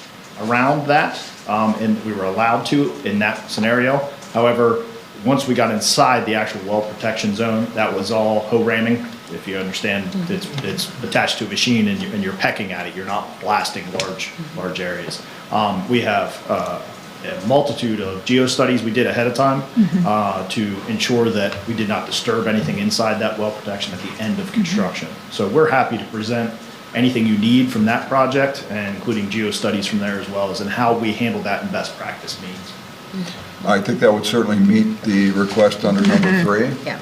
around that, and we were allowed to in that scenario. However, once we got inside the actual well protection zone, that was all hoe ramming. If you understand, it's attached to a machine and you're pecking at it. You're not blasting large areas. We have a multitude of geo-studies we did ahead of time to ensure that we did not disturb anything inside that well protection at the end of construction. So we're happy to present anything you need from that project, and including geo-studies from there, as well as in how we handle that in best practice means. I think that would certainly meet the request under number 3. Yeah.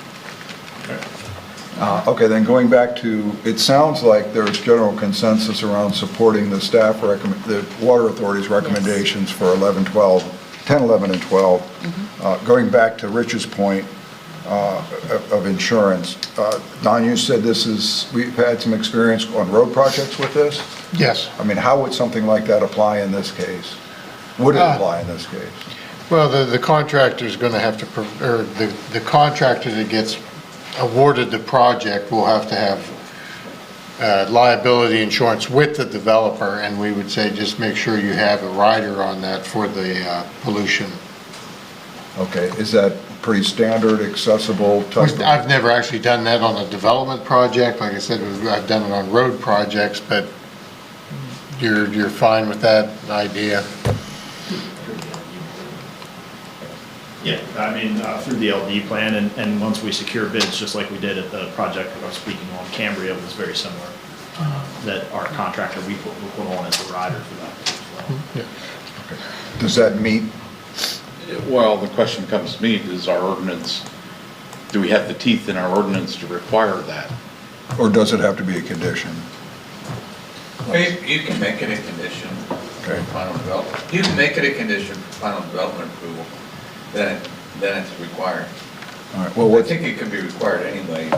Okay, then going back to, it sounds like there's general consensus around supporting the the Water Authority's recommendations for 10, 11, and 12. Going back to Rich's point of insurance, Don, you said we've had some experience on road projects with this? Yes. I mean, how would something like that apply in this case? Would it apply in this case? Well, the contractor's going to have to, or the contractor that gets awarded the project will have to have liability insurance with the developer, and we would say just make sure you have a rider on that for the pollution. Okay, is that pretty standard, accessible type of? I've never actually done that on a development project. Like I said, I've done it on road projects, but you're fine with that idea? Yeah, I mean, through the LD plan, and once we secure bids, just like we did at the project that I was speaking on, Cambria was very similar. That our contractor, we put on as a rider for that as well. Yeah. Okay. Does that meet? Well, the question comes to me, do we have the teeth in our ordinance to require that? Or does it have to be a condition? You can make it a condition for Okay. final development. You can make it a condition for final development approval, then it's required. All right, well, I what, think it could be required anyway.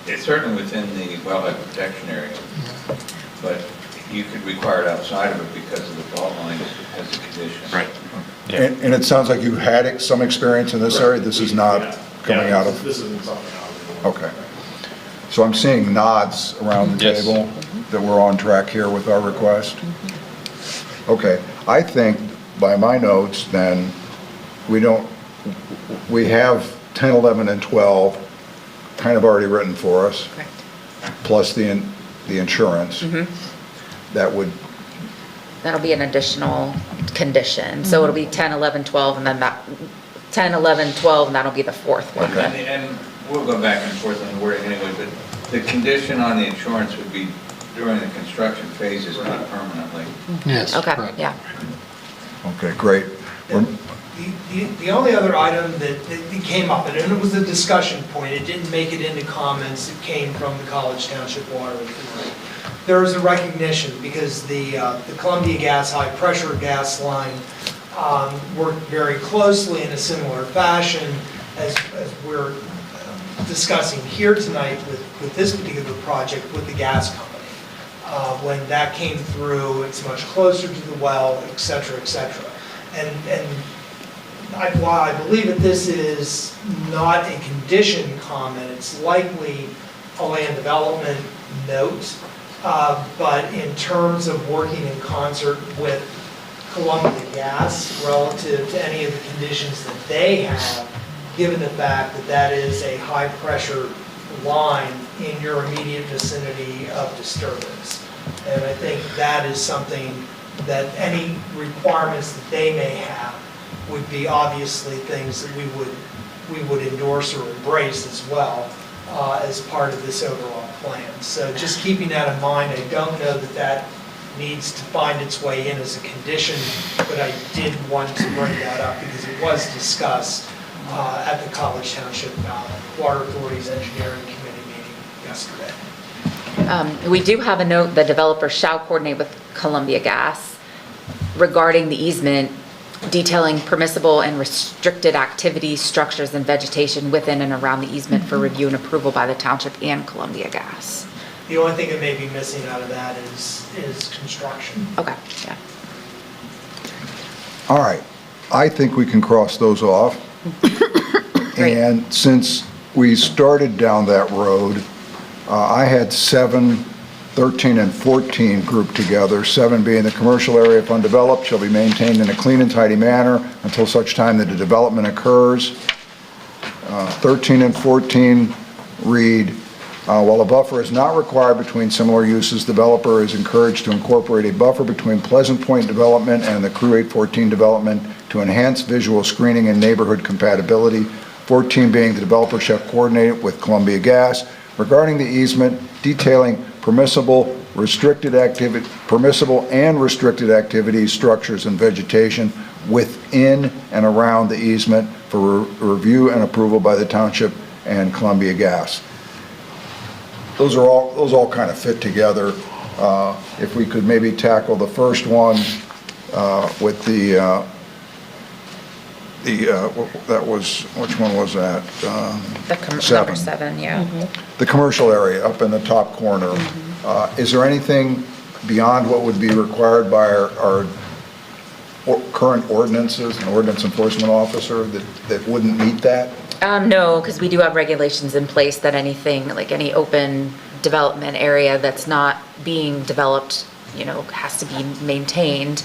It's certainly within the wellhead protection area, but you could require it outside of it because of the fault lines as a condition. Right. and it sounds like you've had some experience in this area? This is not coming out of? This isn't something out of. Okay. So I'm seeing nods around the Yes. table that we're on track here with our request. Okay, I think by my notes then, we have 10, 11, and 12 kind of already written for us, Correct. plus the insurance. That would, That'll be an additional condition. So it'll be 10, 11, 12, and then 10, 11, 12, and that'll be the fourth one. Okay. And we'll go back and forth on the wording anyway, but the condition on the insurance would be during the construction phases, not permanently. Yes. Okay, correct. yeah. okay, great. The only other item that came up, and it was a discussion point, it didn't make it into comments, it came from the College Township Water Authority. There is a recognition, because the Columbia Gas high pressure gas line worked very closely in a similar fashion as we're discussing here tonight with this particular project with the gas company. When that came through, it's much closer to the well, et cetera, et cetera. And I believe that this is not a condition comment, it's likely a land development note. But in terms of working in concert with Columbia Gas relative to any of the conditions that they have, given the fact that that is a high-pressure line in your immediate vicinity of disturbance. And I think that is something that any requirements that they may have would be obviously things that we would endorse or embrace as well as part of this overall plan. So just keeping that in mind, I don't know that that needs to find its way in as a condition, but I did want to bring that up because it was discussed at the College Township Water Authority's Engineering Committee meeting yesterday. We do have a note, the developer shall coordinate with Columbia Gas regarding the easement, detailing permissible and restricted activities, structures, and vegetation within and around the easement for review and approval by the township and Columbia Gas. The only thing that may be missing out of that is construction. Okay, yeah. All right, I think we can cross those off. Great. And since we started down that road, I had 7, 13, and 14 grouped together, 7 being the commercial area if undeveloped shall be maintained in a clean and tidy manner until such time that the development occurs. 13 and 14 read, while a buffer is not required between similar uses, developer is encouraged to incorporate a buffer between Pleasant Point development and the Crew 814 development to enhance visual screening and neighborhood compatibility. 14 being the developer shall coordinate with Columbia Gas regarding the easement, detailing permissible and restricted activities, structures, and vegetation within and around the easement for review and approval by the township and Columbia Gas. Those all kind of fit together. If we could maybe tackle the first one with that was, which one was that? Number 7, yeah. The commercial area up in the top corner. Is there anything beyond what would be required by our current ordinances and ordinance enforcement officer that wouldn't meet that? No, because we do have regulations in place that anything, like any open development area that's not being developed, has to be maintained.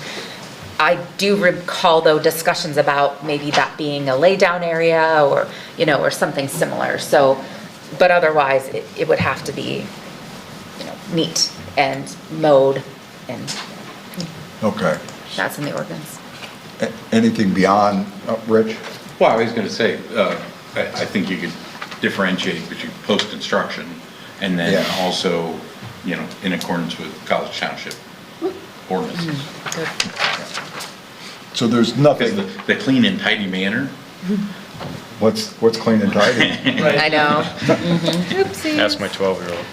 I do recall, though, discussions about maybe that being a laydown area or, or something similar. So, but otherwise, it would have to be, neat and mowed, and Okay. that's in the ordinance. Anything beyond, Rich? Well, I was going to say, I think you could differentiate between post-construction and then Yeah. also, in accordance with College Township ordinances. Good. So there's Because nothing, the clean and tidy manner, what's clean and tidy? I know. Oopsies. Ask my 12-year-old.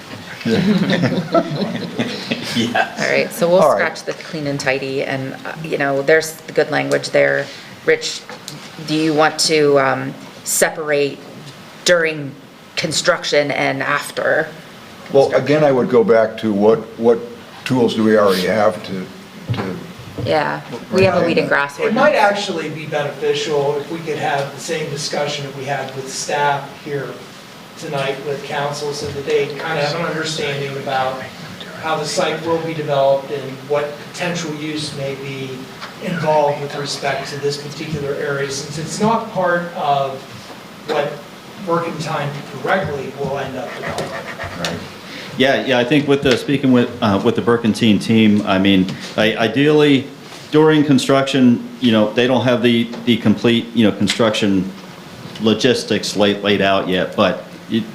yes. All right, so we'll All right. scratch the clean and tidy, and, there's the good language there. Rich, do you want to separate during construction and after? Well, again, I would go back to what tools do we already have to Yeah, we have a weed and grass It might ordinance. actually be beneficial if we could have the same discussion that we had with staff here tonight with council, so that they kind of have an understanding about how the site will be developed and what potential use may be involved with respect to this particular area, since it's not part of what Mercantile directly will end up developing. Right. Yeah, I think speaking with the Burkentine team, I mean, ideally, during construction, they don't have the complete, construction logistics laid out yet, but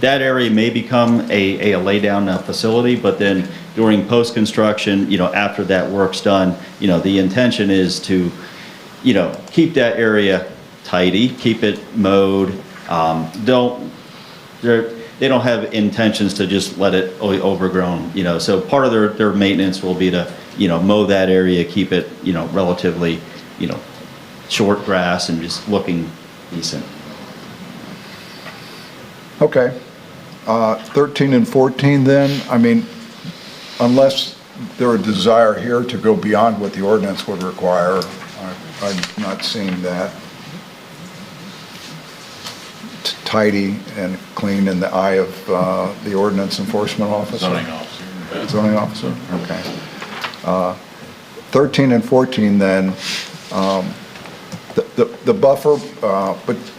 that area may become a lay-down facility, but then during post-construction, after that work's done, the intention is to, keep that area tidy, keep it mowed. They don't have intentions to just let it overgrown, so part of their maintenance will be to, mow that area, keep it, relatively, short grass and just looking decent. Okay. 13 and 14 then, I mean, unless there a desire here to go beyond what the ordinance would require, I'm not seeing that. tidy and clean in the eye of the ordinance enforcement officer? Zoning officer. Zoning officer, okay. 13 and 14 then, the buffer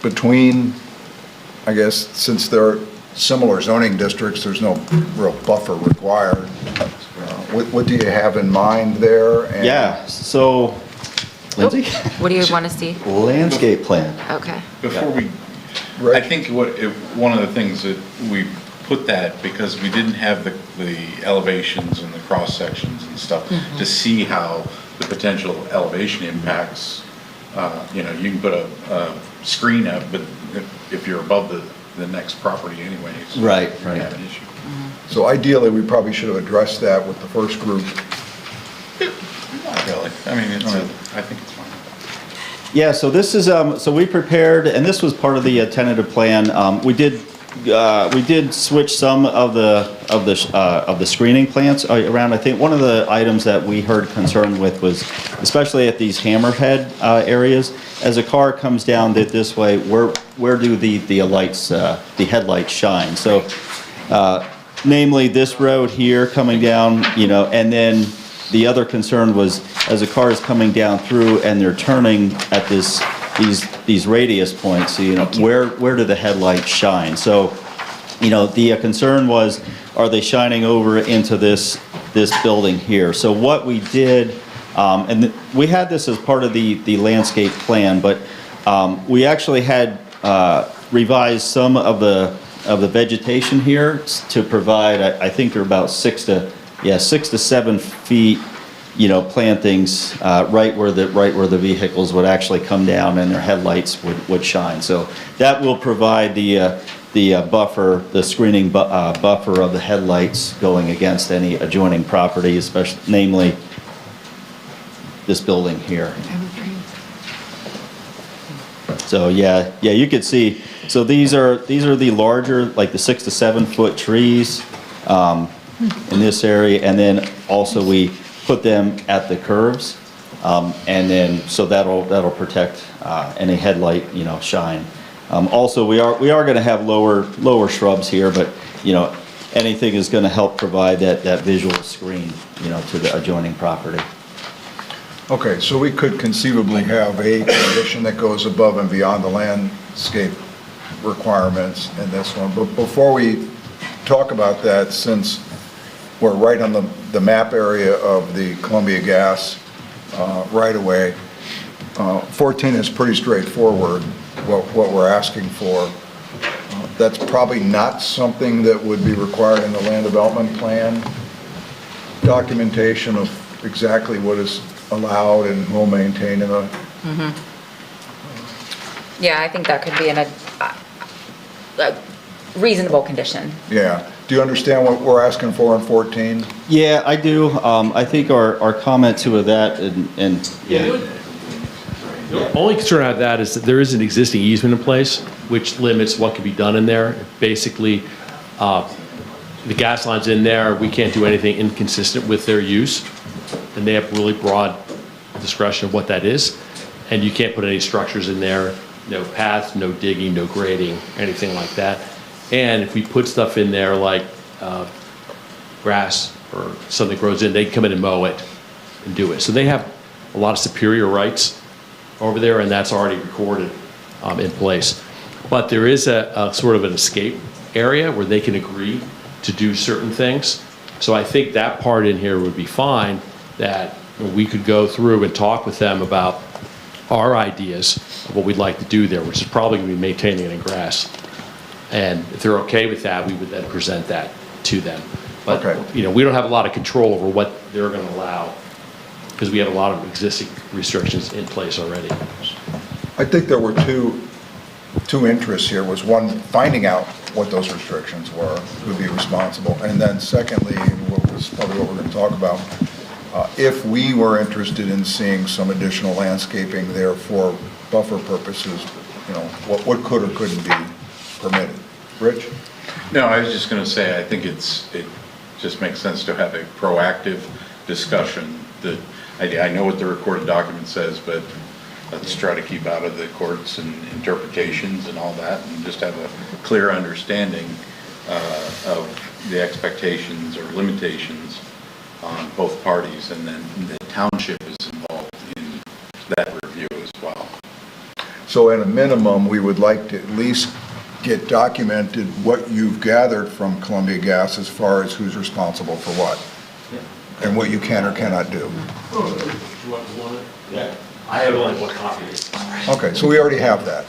between, I guess, since they're similar zoning districts, there's no real buffer required. What do you have in mind there? And Yeah, so, Lindsay? What do you want to see? Landscape plan. Okay. Before we, I think one of the things that we put that, because we didn't have the elevations and the cross sections and stuff, to see how the potential elevation impacts, you know, you can put a screen up, but if you're above the next property anyways. Right, you right. have an issue. So ideally, we probably should have addressed that with the first group. Not really. I mean, I think it's fine. Yeah, so this is, so we prepared, and this was part of the tentative plan. We did switch some of the screening plants around. I think one of the items that we heard concern with was, especially at these hammerhead areas, as a car comes down this way, where do the lights, the headlights shine? So, namely this road here coming down, you know, and then the other concern was as a car is coming down through and they're turning at these radius points, so, you know, where do the headlights shine? So, you know, the concern was, are they shining over into this building here? So what we did, and we had this as part of the landscape plan, but we actually had revised some of the vegetation here to provide, I think they're about 6 to 7 feet, you know, plantings right where the vehicles would actually come down and their headlights would shine. So that will provide the buffer, the screening buffer of the headlights going against any adjoining property, especially, namely this building here. So yeah, you could see. So these are the larger, like the 6 to 7 foot trees in this area, and then also we put them at the curves, and then so that'll protect any headlight, you know, shine. Also, we are going to have lower shrubs here, but you know, anything is going to help provide that visual screen, you know, to the adjoining property. Okay, so we could conceivably have a condition that goes above and beyond the landscape requirements in this one. But before we talk about that, since we're right on the map area of the Columbia Gas right-of-way, 14 is pretty straightforward, what we're asking for. That's probably not something that would be required in the land development plan. Documentation of exactly what is allowed and will maintain in a... Yeah, I think that could be a reasonable condition. Yeah. Do you understand what we're asking for in 14? Yeah, I do. I think our comment to that, and yeah. The only concern I have that is that there is an existing easement in place, which limits what can be done in there. Basically, the gas line's in there, we can't do anything inconsistent with their use, and they have really broad discretion of what that is. And you can't put any structures in there, no paths, no digging, no grading, anything like that. And if we put stuff in there like grass or something grows in, they can come in and mow it and do it. So they have a lot of superior rights over there, and that's already recorded in place. But there is a sort of an escape area where they can agree to do certain things. So I think that part in here would be fine, that we could go through and talk with them about our ideas of what we'd like to do there, which is probably going to be maintaining it in grass. And if they're okay with that, we would then present that to them. But, Okay. you know, we don't have a lot of control over what they're going to allow, because we have a lot of existing restrictions in place already. I think there were two interests here. Was one, finding out what those restrictions were, who would be responsible, and then secondly, what was probably what we're going to talk about, if we were interested in seeing some additional landscaping there for buffer purposes, you know, what could or couldn't be permitted. Rich? No, I was just going to say, I think it just makes sense to have a proactive discussion. That I know what the recorded document says, but let's try to keep out of the courts and interpretations and all that, and just have a clear understanding of the expectations or limitations on both parties, and then the township is involved in that review as well. So at a minimum, we would like to at least get documented what you've gathered from Columbia Gas as far as who's responsible for what, and what you can or cannot do. Yeah. I have only one copy. Okay, so we already have that.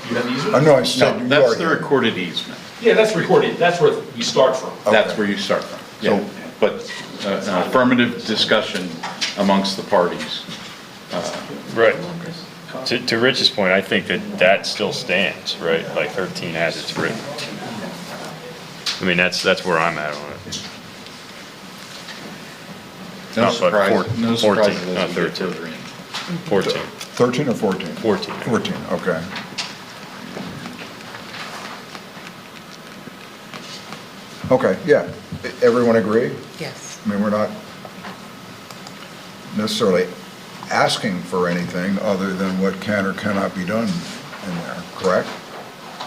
You have these? I know I said No, you that's already. the recorded easement. Yeah, that's recorded. That's where we start from. That's where you start from. So- Yeah, but an affirmative discussion amongst the parties. Right. To Rich's point, I think that still stands, right? Like 13 as it's written. I mean, that's where I'm at on it. No Not but surprise, no 14, surprises not as we get 13. further in. 14. 13 or 14? 14. 14, okay. Okay, yeah. Everyone agree? Yes. I mean, we're not necessarily asking for anything other than what can or cannot be done in there, correct?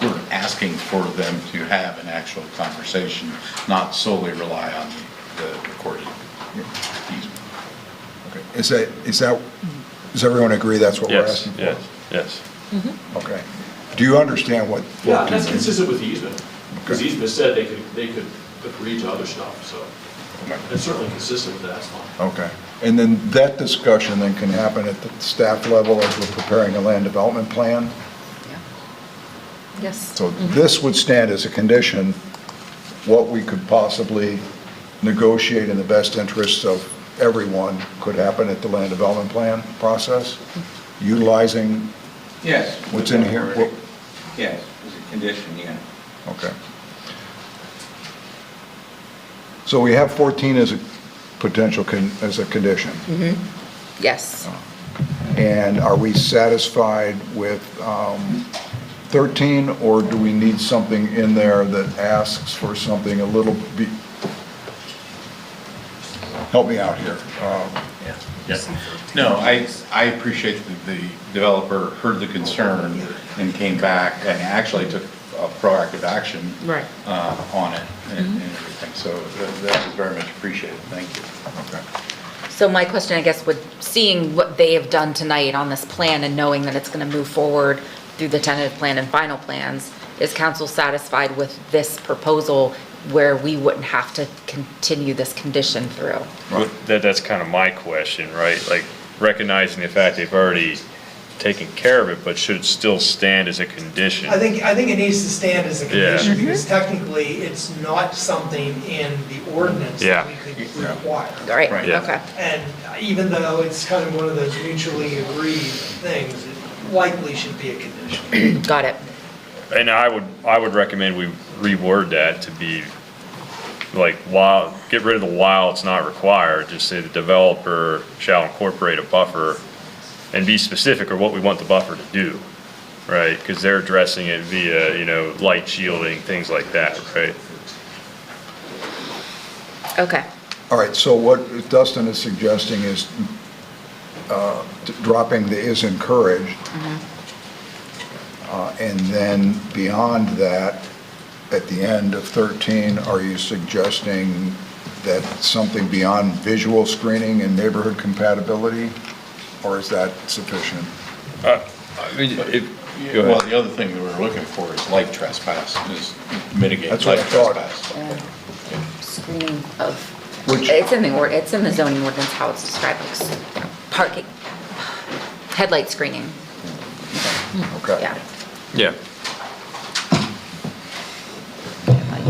We're asking for them to have an actual conversation, not solely rely on the recorded easement. Okay. Does everyone agree that's what we're Yes, asking for? yes, yes. Okay. Do you understand what? Yeah, that's consistent with the easement. Because Okay. easement said they could agree to other stuff, so it's certainly consistent with that, that's fine. Okay. And then that discussion then can happen at the staff level as we're preparing a land development plan? Yes. So this would stand as a condition, what we could possibly negotiate in the best interests of everyone could happen at the land development plan process, utilizing Yes. what's in here? What- Yes, as a condition, yeah. Okay. So we have 14 as a potential, as a condition. Yes. And are we satisfied with 13, or do we need something in there that asks for something a little bit? Help me out here. Yeah. No, I appreciate that the developer heard the concern and came back and actually took proactive action Right. on it and everything. So that was very much appreciated. Thank you. Okay. So my question, I guess, would, seeing what they have done tonight on this plan and knowing that it's going to move forward through the tentative plan and final plans, is council satisfied with this proposal where we wouldn't have to continue this condition through? That's kind of my question, right? Like recognizing the fact they've already taken care of it, but should it still stand as a condition? I think it needs to stand as a condition, Yeah. because technically, it's not something in the ordinance Yeah. that we could require. All right, Right. Yeah. okay. And even though it's kind of one of those mutually agreed things, it likely should be a condition. Got it. And I would recommend we reword that to be like, while, get rid of the while it's not required, just say the developer shall incorporate a buffer and be specific or what we want the buffer to do, right? Because they're addressing it via, light shielding, things like that, right? Okay. All right, so what Dustin is suggesting is dropping the is encouraged. And then beyond that, at the end of 13, are you suggesting that something beyond visual screening and neighborhood compatibility? Or is that sufficient? Go Well, ahead. the other thing that we're looking for is light trespass, is mitigate That's what light I thought. trespass. Screening of, Which- it's in the zoning ordinance, how it's described, like parking, headlight screening, Okay. yeah. Yeah.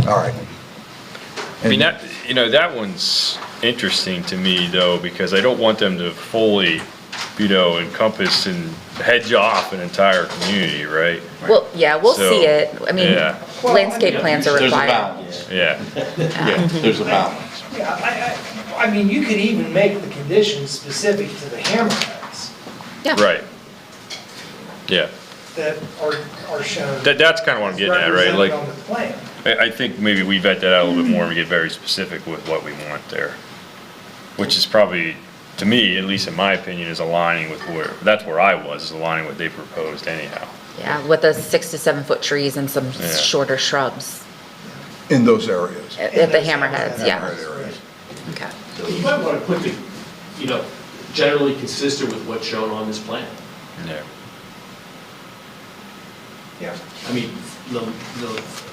All right. I mean, that one's interesting to me though, because I don't want them to fully, encompass and hedge off an entire community, right? Well, yeah, we'll So, see it. I mean, yeah. landscape plans are There's a required. balance. Yeah. Yeah, there's a balance. Yeah, I mean, you could even make the conditions specific to the hammerheads Yeah. Right. Yeah. that are shown. That's kind of what I'm getting at, right? represented Like, on the plan. I think maybe we vet that out a little bit more and we get very specific with what we want there, which is probably to me, at least in my opinion, is aligning with that's where I was, is aligning with what they proposed anyhow. Yeah, with the 6 to 7 foot trees and some Yeah. shorter shrubs In those areas. at the hammerheads, yeah. Hammerhead areas. Okay. So you might want to put the, generally consistent with what's shown on this plan. Yeah. Yeah. I mean, the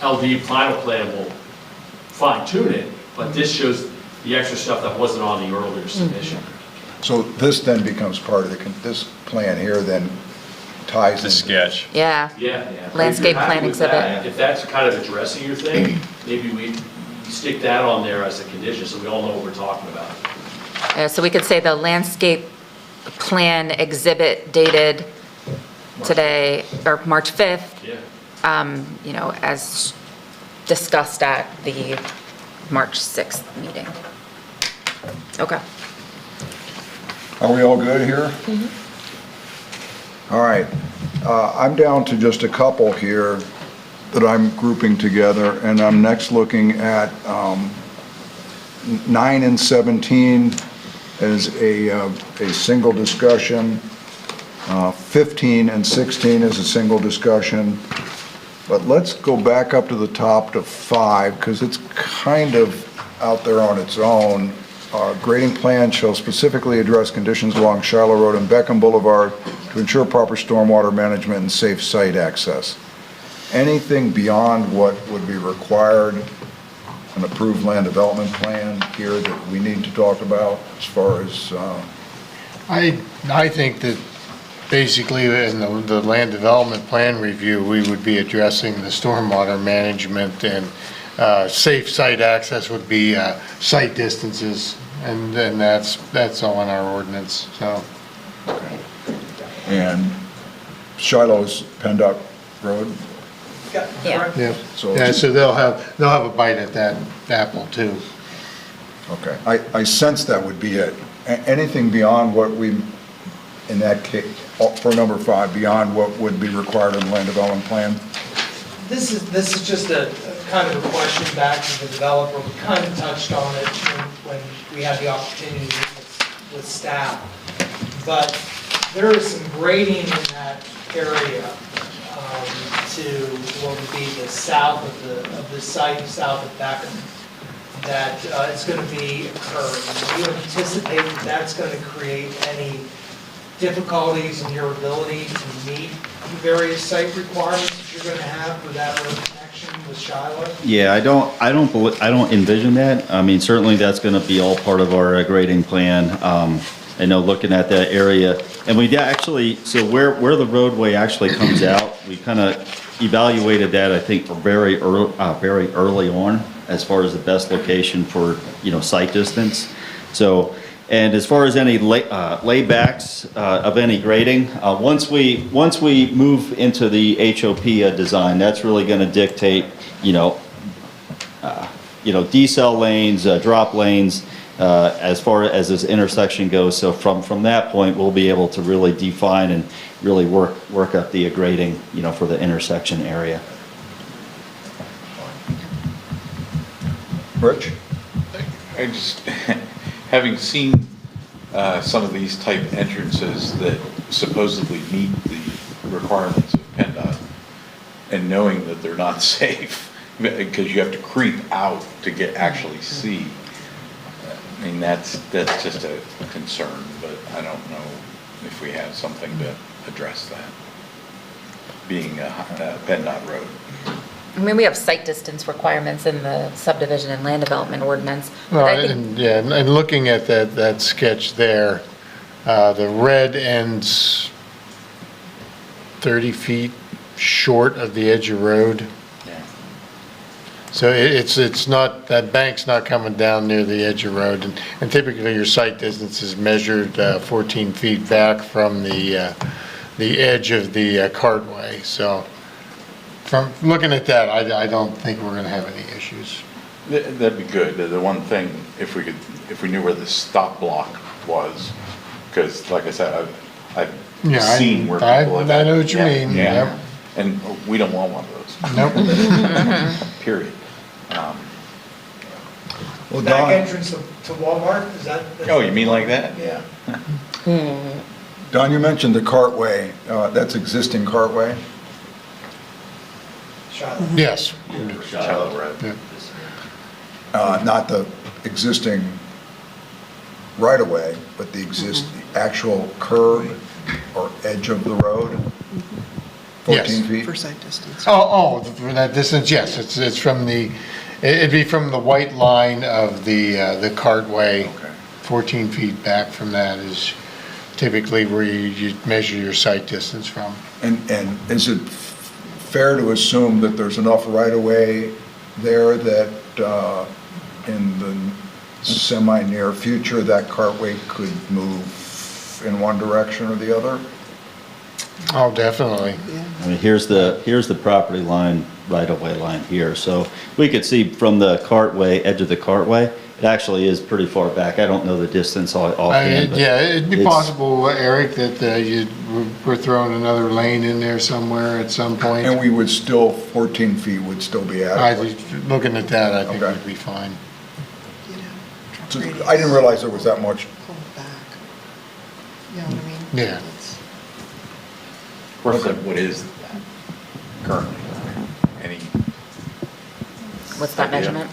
LD final plan will fine tune it, but this shows the extra stuff that wasn't on the earlier submission. So this then becomes part of this plan here then ties The into sketch. Yeah. Yeah. Landscape If you're happy plan with that, exhibit. If that's kind of addressing your thing, maybe we stick that on there as a condition, so we all know what we're talking about. So we could say the landscape plan exhibit dated today, or March 5th, Yeah. as discussed at the March 6th meeting. Okay. Are we all good here? All right. I'm down to just a couple here that I'm grouping together, and I'm next looking at 9 and 17 as a single discussion. 15 and 16 is a single discussion. But let's go back up to the top to 5, because it's kind of out there on its own. Grading plan shall specifically address conditions along Shiloh Road and Beckham Boulevard to ensure proper stormwater management and safe site access. Anything beyond what would be required, an approved land development plan here that we need to talk about as far as, I think that basically in the land development plan review, we would be addressing the stormwater management, and safe site access would be site distances, and then that's all in our ordinance, so. and Shiloh's PennDOT Road? Yeah. Yeah, So- yeah, so they'll have a bite at that apple too. Okay, I sense that would be it. Anything beyond what we, in that case, for number 5, beyond what would be required in the land development plan? This is just a kind of a question back to the developer. We kind of touched on it when we had the opportunity to meet with staff. But there is some grading in that area to what would be the south of the site, south of Beckham, that is going to be occurring. Do you anticipate that that's going to create any difficulties in your ability to meet the various site requirements that you're going to have for that road connection with Shiloh? Yeah, I don't envision that. I mean, certainly that's gonna be all part of our grading plan. I know looking at that area, and we actually, so where the roadway actually comes out, we kind of evaluated that, I think, very early on, as far as the best location for, site distance. So, and as far as any laybacks of any grading, once we move into the HOP design, that's really going to dictate, decel lanes, drop lanes, as far as this intersection goes. So from that point, we'll be able to really define and really work up the grading, for the intersection area. Rich? I just, having seen some of these type entrances that supposedly meet the requirements of PennDOT, and knowing that they're not safe, because you have to creep out to actually see. I mean, that's just a concern, but I don't know if we have something to address that, being a PennDOT road. I mean, we have site distance requirements in the subdivision and land development ordinance. but Well, I think- and looking at that sketch there, the red ends 30 feet short of the edge of road. So it's not, that bank's not coming down near the edge of road, and typically your site distance is measured 14 feet back from the edge of the cartway, so from looking at that, I don't think we're gonna have any issues. That'd be good. The one thing, if we knew where the stop block was, because like I said, I've Yeah, seen where I people have. know what you mean, Yeah, yep. and we don't want one of those. Nope. Period. Well, back Don- entrance to Walmart, is that? Oh, you mean like that? Yeah. Don, you mentioned the cartway. That's existing cartway? Shiloh. Yes. Shallow Road. Yeah. Not the existing right-of-way, but the actual curb or edge of the road? 14 Yes. feet? For site distance. Oh, for that distance, yes, it's from it'd be from the white line of the cartway. Okay. 14 feet back from that is typically where you measure your site distance from. And is it fair to assume that there's enough right-of-way there that in the semi-near future, that cartway could move in one direction or the other? Oh, definitely. I mean, here's the property line, right-of-way line here. So we could see from the cartway, edge of the cartway, it actually is pretty far back. I don't know the distance offhand. but Yeah, it'd be it's- possible, Eric, that we're throwing another lane in there somewhere at some point. And we would still, 14 feet would still be adequate? Looking at that, I think Okay. we'd be fine. You know, truck So radius, I didn't realize there was that much. pull it back. You know what I mean? Yeah. It's- What is that currently? Any? What's that idea? measurement?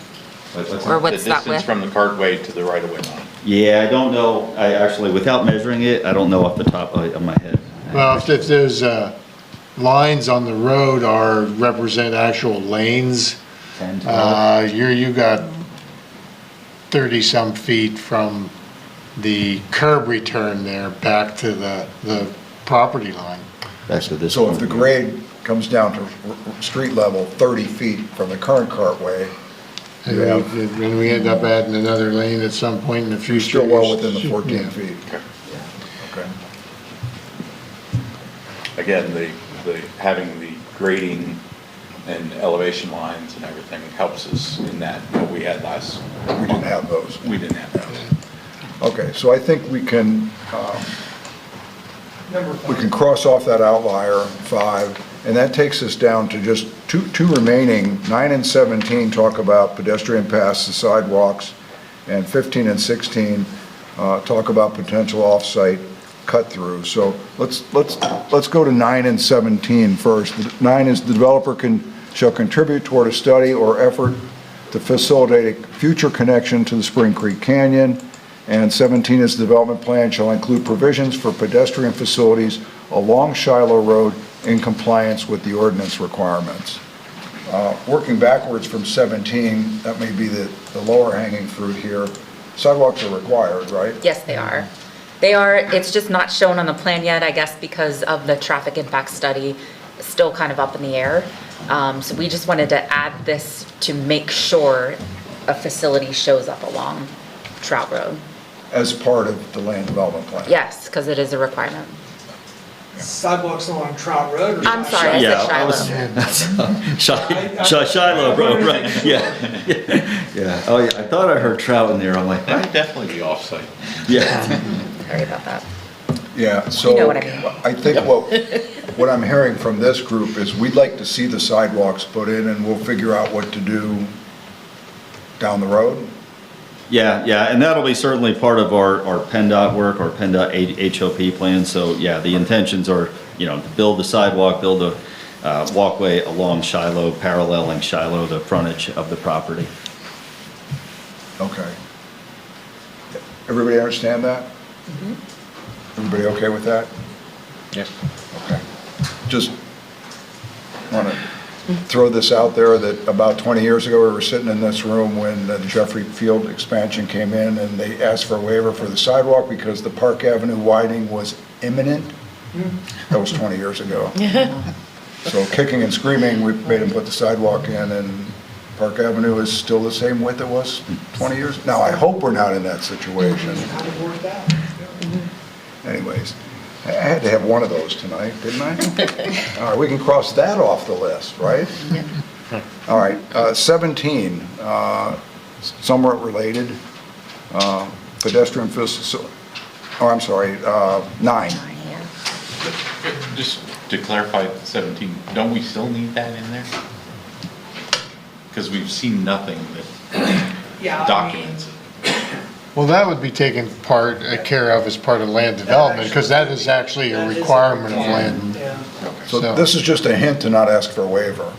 What's Or what's the that distance width? from the cartway to the right-of-way line? Yeah, I don't know. I actually, without measuring it, I don't know off the top of my head. Well, if those lines on the road represent actual lanes, 10, 12? you got 30-some feet from the curb return there back to the property line. Back to this So one if the here. grade comes down to street level 30 feet from the current cartway, And Yeah. we end up adding another lane at some point in the future. still well within the 14 Yeah. feet. Okay. Again, having the grading and elevation lines and everything helps us in that, what we had last. We didn't have those. We didn't have those. Okay, so I think we can Number we 5. can cross off that outlier, 5, and that takes us down to just two remaining. 9 and 17 talk about pedestrian paths and sidewalks, and 15 and 16 talk about potential off-site cut-through. So let's go to 9 and 17 first. 9 is the developer shall contribute toward a study or effort to facilitate a future connection to the Spring Creek Canyon. And 17 is the development plan shall include provisions for pedestrian facilities along Shiloh Road in compliance with the ordinance requirements. Working backwards from 17, that may be the lower hanging fruit here. Sidewalks are required, right? Yes, they are. They are, it's just not shown on the plan yet, I guess, because of the traffic impact study, still kind of up in the air. So we just wanted to add this to make sure a facility shows up along Trout Road. As part of the land development plan. Yes, because it is a requirement. Sidewalks along Trout Road or? I'm sorry, I Yeah, said I was- Shiloh. Shiloh Road, right, yeah. Yeah, oh yeah, I thought I heard trout in there, I'm like, That would definitely be off-site. yeah. Sorry about that. Yeah, so You know what I mean. I think what I'm hearing from this group is we'd like to see the sidewalks put in, and we'll figure out what to do down the road. Yeah, and that'll be certainly part of our PennDOT work, our PennDOT HOP plan. So yeah, the intentions are, to build the sidewalk, build a walkway along Shiloh, paralleling Shiloh, the frontage of the property. Okay. Everybody understand that? Everybody okay with that? Yes. Okay. Just want to throw this out there that about 20 years ago, we were sitting in this room when the Jeffrey Field expansion came in, and they asked for a waiver for the sidewalk because the Park Avenue widening was imminent. That was 20 years ago. So kicking and screaming, we made them put the sidewalk in, and Park Avenue is still the same width it was 20 years. Now, I hope we're not in that situation. Kind of worked out. Anyways, I had to have one of those tonight, didn't I? All right, we can cross that off the list, right? All right, 17, somewhat related, pedestrian facility, I'm sorry, 9. Just to clarify 17, don't we still need that in there? Because we've seen nothing that Yeah, I mean, documents. Well, that would be taken care of as part of land development, because that is actually a requirement of land. yeah. So this is just a hint to not ask for a waiver,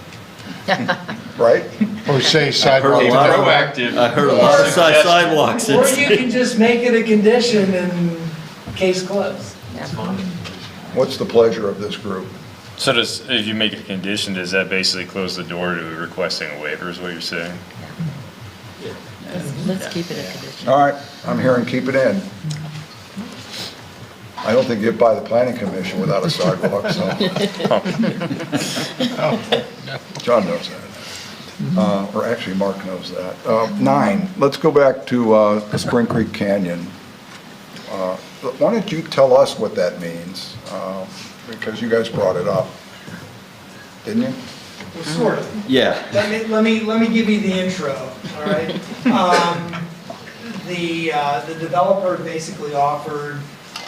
right? Or say I sidewalk. Proactive. heard a lot of sidewalks. Or you can just make it a condition and case closed. What's the pleasure of this group? So if you make it a condition, does that basically close the door to requesting a waiver, is what you're saying? Let's keep it a condition. All right, I'm hearing keep it in. I don't think you get by the planning commission without a sidewalk, so. John knows that. Or actually, Mark knows that. 9, let's go back to the Spring Creek Canyon. Why don't you tell us what that means? Because you guys brought it up, didn't you? Well, sort of. Yeah. Let me give you the intro, all right? The developer basically offered,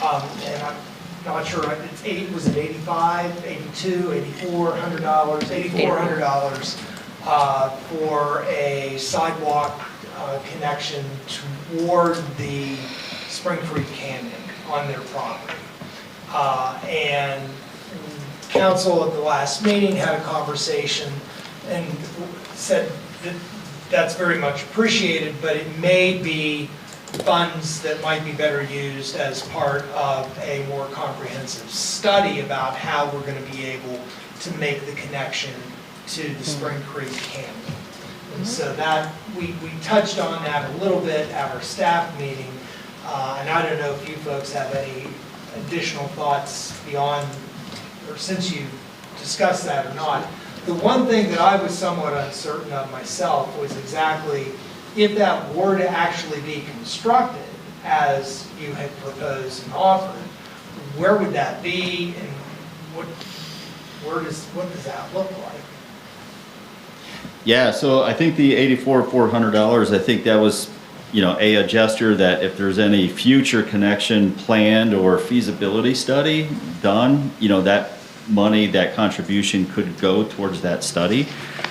and I'm not sure, was it 85, 82, 84, $100, $8,400 for a sidewalk connection toward the Spring Creek Canyon on their property. And council at the last meeting had a conversation and said that that's very much appreciated, but it may be funds that might be better used as part of a more comprehensive study about how we're going to be able to make the connection to the Spring Creek Canyon. And so that, we touched on that a little bit at our staff meeting, and I don't know if you folks have any additional thoughts beyond, or since you discussed that or not. The one thing that I was somewhat uncertain of myself was exactly if that were to actually be constructed as you had proposed and offered, where would that be and what does that look like? Yeah, so I think the $84,400, I think that was, a gesture that if there's any future connection planned or feasibility study done, that money, that contribution could go towards that study.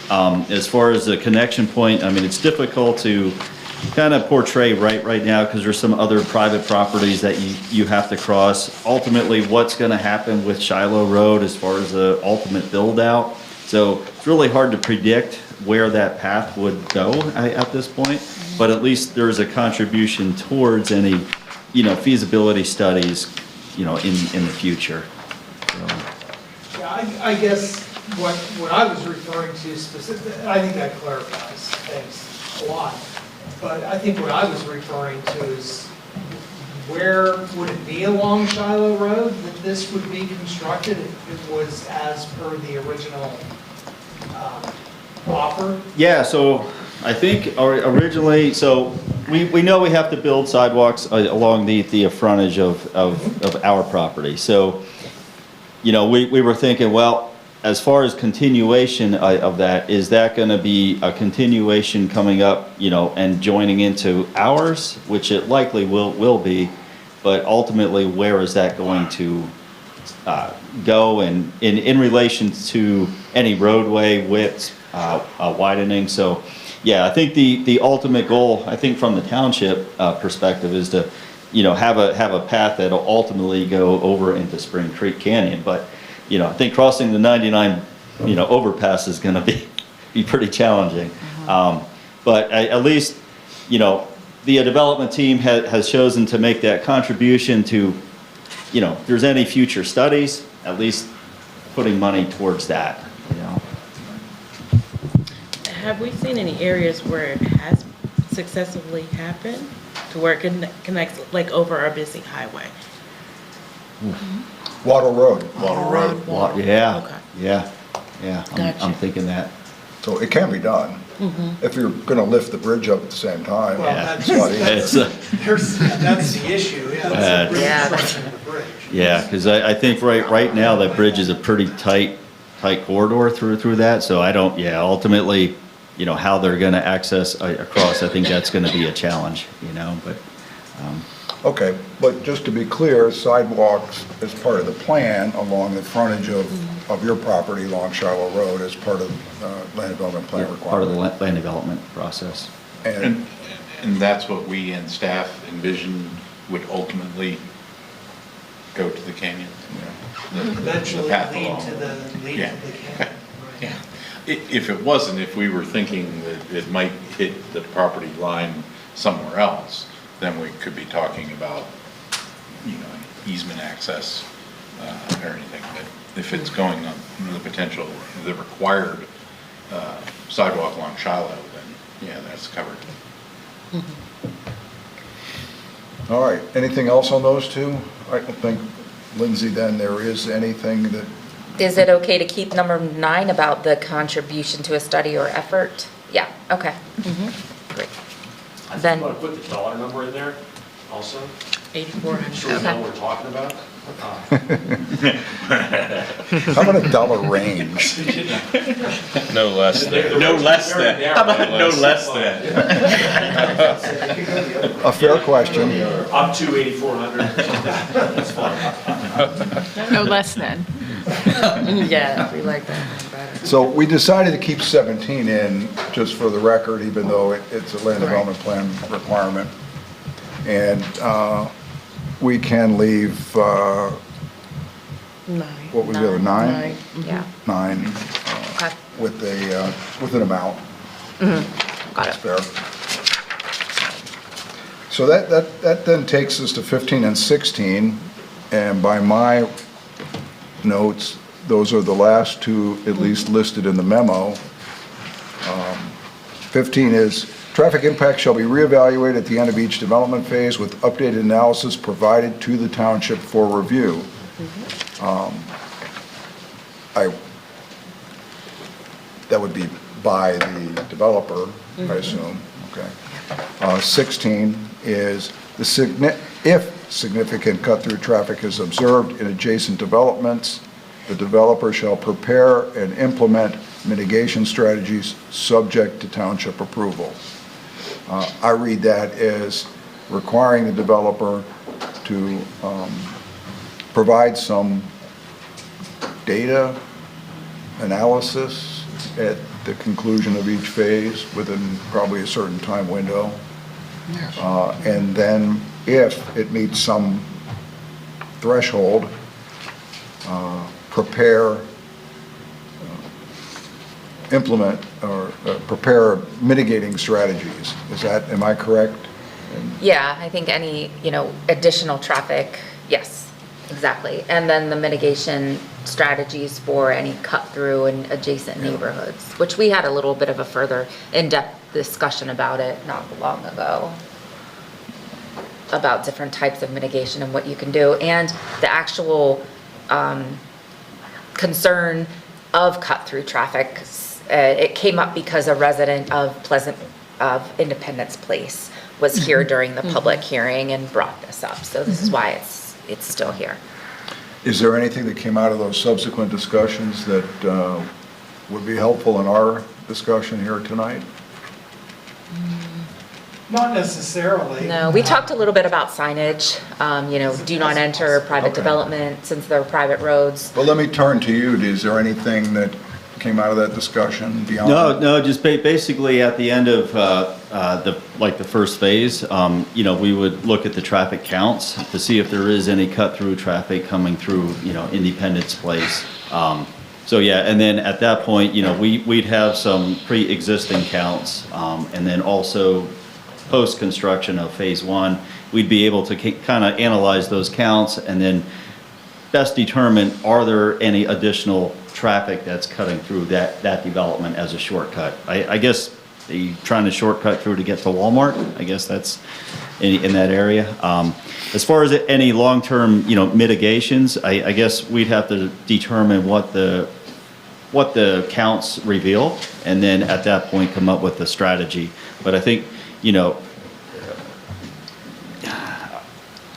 As far as the connection point, I mean, it's difficult to kind of portray right now because there's some other private properties that you have to cross. Ultimately, what's going to happen with Shiloh Road as far as the ultimate build out. So it's really hard to predict where that path would go at this point, but at least there's a contribution towards any, feasibility studies, in the future. So. Yeah, I guess what I was referring to specifically, I think that clarifies things a lot, but I think what I was referring to is where would it be along Shiloh Road that this would be constructed if it was as per the original offer? Yeah, so I think originally, so we know we have to build sidewalks along the frontage of our property. So, we were thinking, well, as far as continuation of that, is that going to be a continuation coming up, and joining into ours, which it likely will be, but ultimately, where is that going to go and in relation to any roadway widths, widening? So, yeah, I think the ultimate goal, I think from the township perspective, is to, have a path that'll ultimately go over into Spring Creek Canyon. But, I think crossing the 99, overpass is going to be pretty challenging. But at least, the development team has chosen to make that contribution to, if there's any future studies, at least putting money towards that, Have we seen any areas where it has successfully happened to where it connects, like over our busy highway? Wattle Road. Yeah, Okay. yeah. Gotcha. I'm thinking that. So it can be done. If you're going to lift the bridge up at the same time. Well, It's not easy. that's the issue, yeah. Yeah. Construction of the bridge. Yeah, because I think right now that bridge is a pretty tight corridor through that, so I don't, ultimately, how they're gonna access across, I think that's gonna be a challenge, but. Okay, but just to be clear, sidewalks is part of the plan along the frontage of your property along Shiloh Road as part of land development plan Part of the requirement. land development process. And And that's what we and staff envision would ultimately go to the canyon? Eventually The path lead along. to the Yeah. canyon. Yeah. If it wasn't, if we were thinking that it might hit the property line somewhere else, then we could be talking about, easement access or anything. But if it's going on the potential, the required sidewalk along Shiloh, then, yeah, that's covered. All right, anything else on those two? I don't think, Lindsay, then there is anything that, Is it okay to keep number 9 about the contribution to a study or effort? Yeah, okay. Great. I Then- think you want to put the dollar number in there also, 8,400. so we know what we're talking about. how about a dollar range? No less than. No less than. How about no less than? A fair question. Up to 8,400, that's fine. No less than. Yeah, we like that one better. So we decided to keep 17 in, just for the record, even though it's a land development plan requirement. And we can leave, what 9. was the other, 9? 9. Yeah, 9 okay. with an amount. Got That's it. fair. So that then takes us to 15 and 16, and by my notes, those are the last two at least listed in the memo. 15 is, traffic impact shall be reevaluated at the end of each development phase with updated analysis provided to the township for review. That would be by the developer, I assume, okay. 16 is, if significant cut-through traffic is observed in adjacent developments, the developer shall prepare and implement mitigation strategies subject to township approval. I read that as requiring the developer to provide some data analysis at the conclusion of each phase within probably a certain time window. And then if it meets some threshold, implement or prepare mitigating strategies. Am I correct? Yeah, I think any, additional traffic, yes, exactly. And then the mitigation strategies for any cut-through in adjacent neighborhoods, which we had a little bit of a further in-depth discussion about it not long ago, about different types of mitigation and what you can do, and the actual concern of cut-through traffic. It came up because a resident of Independence Place was here during the public hearing and brought this up. So this is why it's still here. Is there anything that came out of those subsequent discussions that would be helpful in our discussion here tonight? Not necessarily. No, we talked a little bit about signage, do not enter private Okay. development since they're private roads. Well, let me turn to you. Is there anything that came out of that discussion beyond? No, just basically at the end of the first phase, we would look at the traffic counts to see if there is any cut-through traffic coming through, Independence Place. So yeah, and then at that point, we'd have some pre-existing counts, and then also post-construction of phase 1, we'd be able to kind of analyze those counts and then best determine, are there any additional traffic that's cutting through that development as a shortcut. I guess trying to shortcut through to get to Walmart, I guess that's in that area. As far as any long-term, mitigations, I guess we'd have to determine what the counts reveal, and then at that point come up with a strategy. But I think,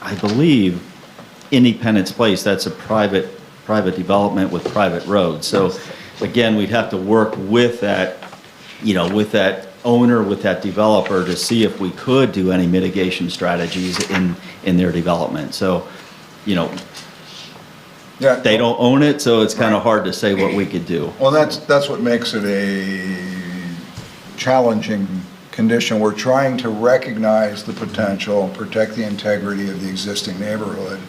I believe Independence Place, that's a private development with private roads. So again, we'd have to work with that, with that owner, with that developer to see if we could do any mitigation strategies in their development. So, Yeah. they don't own it, so it's kind of hard to say what we could do. Well, that's what makes it a challenging condition, we're trying to recognize the potential, protect the integrity of the existing neighborhood,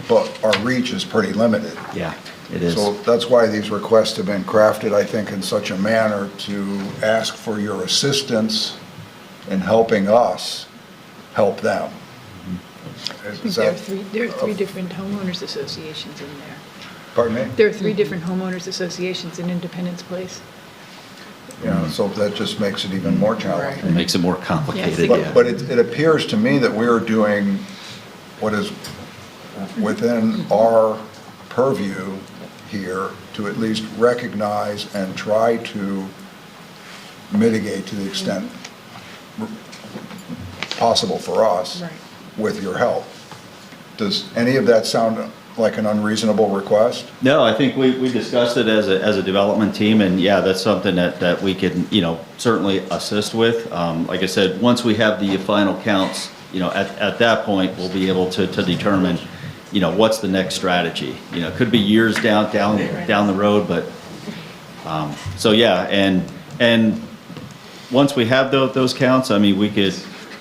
but our reach is pretty limited. Yeah, it is. So that's why these requests have been crafted, I think, in such a manner to ask for your assistance in helping us help them. I think Is there are that, three different homeowners associations in there. pardon me? There are three different homeowners associations in Independence Place. Yeah, so that just makes it even more challenging. It makes it more complicated, Yeah. yeah. But it appears to me that we're doing what is within our purview here to at least recognize and try to mitigate to the extent possible for us with your help. Does any of that sound like an unreasonable request? No, I think we discussed it as a development team, and yeah, that's something that we can, certainly assist with. Like I said, once we have the final counts, at that point, we'll be able to determine, what's the next strategy. It could be years down the road, but, so yeah, and once we have those counts, I mean, we could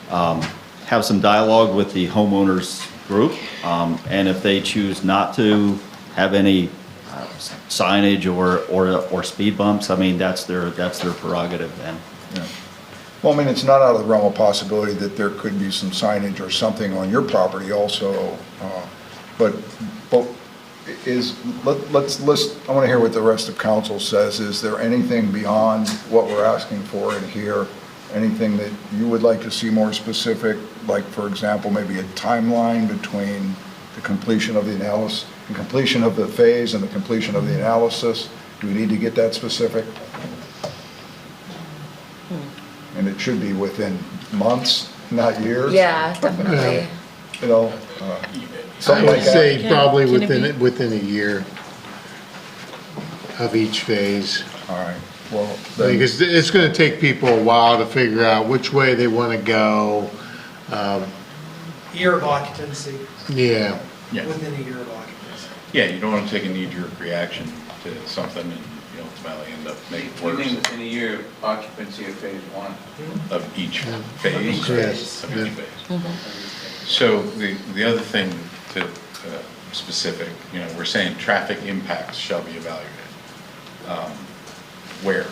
have some dialogue with the homeowners group, and if they choose not to have any signage or speed bumps, I mean, that's their prerogative then. Yeah. Well, I mean, it's not out of the realm of possibility that there could be some signage or something on your property also, but let's list, I want to hear what the rest of council says. Is there anything beyond what we're asking for in here? Anything that you would like to see more specific, like, for example, maybe a timeline between the completion of the analysis, the completion of the phase and the completion of the analysis? Do we need to get that specific? And it should be within months, not years? Yeah, definitely. Something I like would that. say probably Can it be- within a year of each phase. All right, well, then, Because it's gonna take people a while to figure out which way they wanna go. Year of occupancy, Yeah, Yeah. within a year of occupancy. Yeah, you don't want to take a knee-jerk reaction to something and you ultimately end up making it You mean worse within a year of occupancy of phase one? of each Yeah. phase. Of each phase. Of each phase. So the other thing to specific, we're saying traffic impacts shall be evaluated. Where?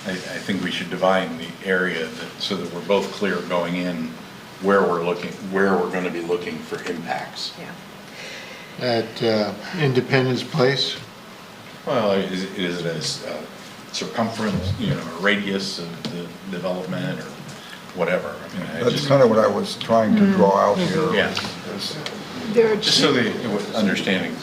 I think we should divine the area so that we're both clear going in where we're going to be looking for impacts. Yeah. at Independence Place. Well, is it a circumference, a radius of the development or whatever? I mean, that's kind of what I was trying to draw out here. Yeah. is- There are Just so the understanding.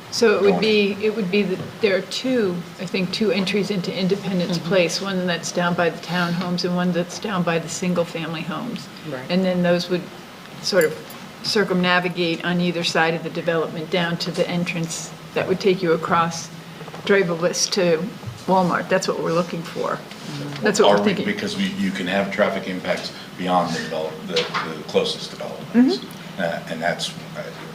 So it would be that there are two entries into Independence Place, one that's down by the townhomes and one that's down by the single-family homes. Right. And then those would sort of circumnavigate on either side of the development down to the entrance that would take you across Drapelis to Walmart. That's what we're looking for. That's what we're thinking. Because you can have traffic impacts beyond the closest developments. And that's,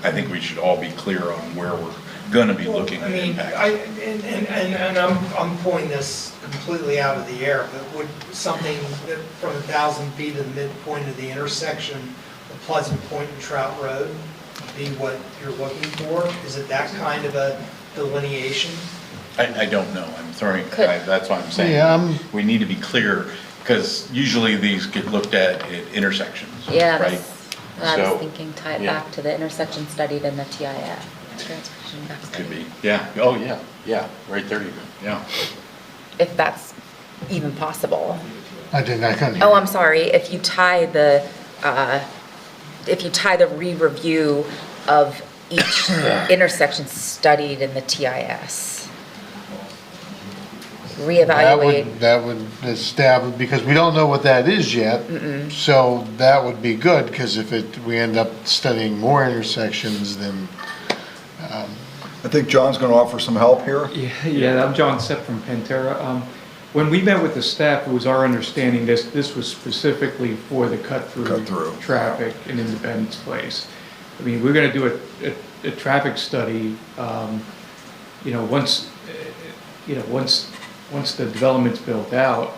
I think we should all be clear on where we're going to be looking I at mean, impacts. and I'm pulling this completely out of the air, but would something that from 1,000 feet to the midpoint of the intersection of Pleasant Point and Trout Road be what you're looking for? Is it that kind of a delineation? I don't know, I'm throwing, Could- that's why I'm saying. Yeah, We need to be clear, because usually these get looked at intersections, Yeah, right? that's what I So, was thinking, tie it yeah. back to the intersection studied in the TIF. Transportation Impact Could Study. be, yeah, oh, yeah, right there you go, yeah. If that's even possible. I couldn't hear. Oh, I'm sorry, if you tie the re-review of each intersection studied in the TIS. Reevaluate. That would establish, because we don't know what that is yet. So that would be good, because if we end up studying more intersections, then, I think John's going to offer some help here. Yeah, I'm John Sepp from Pantera. When we met with the staff, it was our understanding this was specifically for the cut-through traffic in Independence Place. I mean, we're going to do a traffic study, once the development's built out,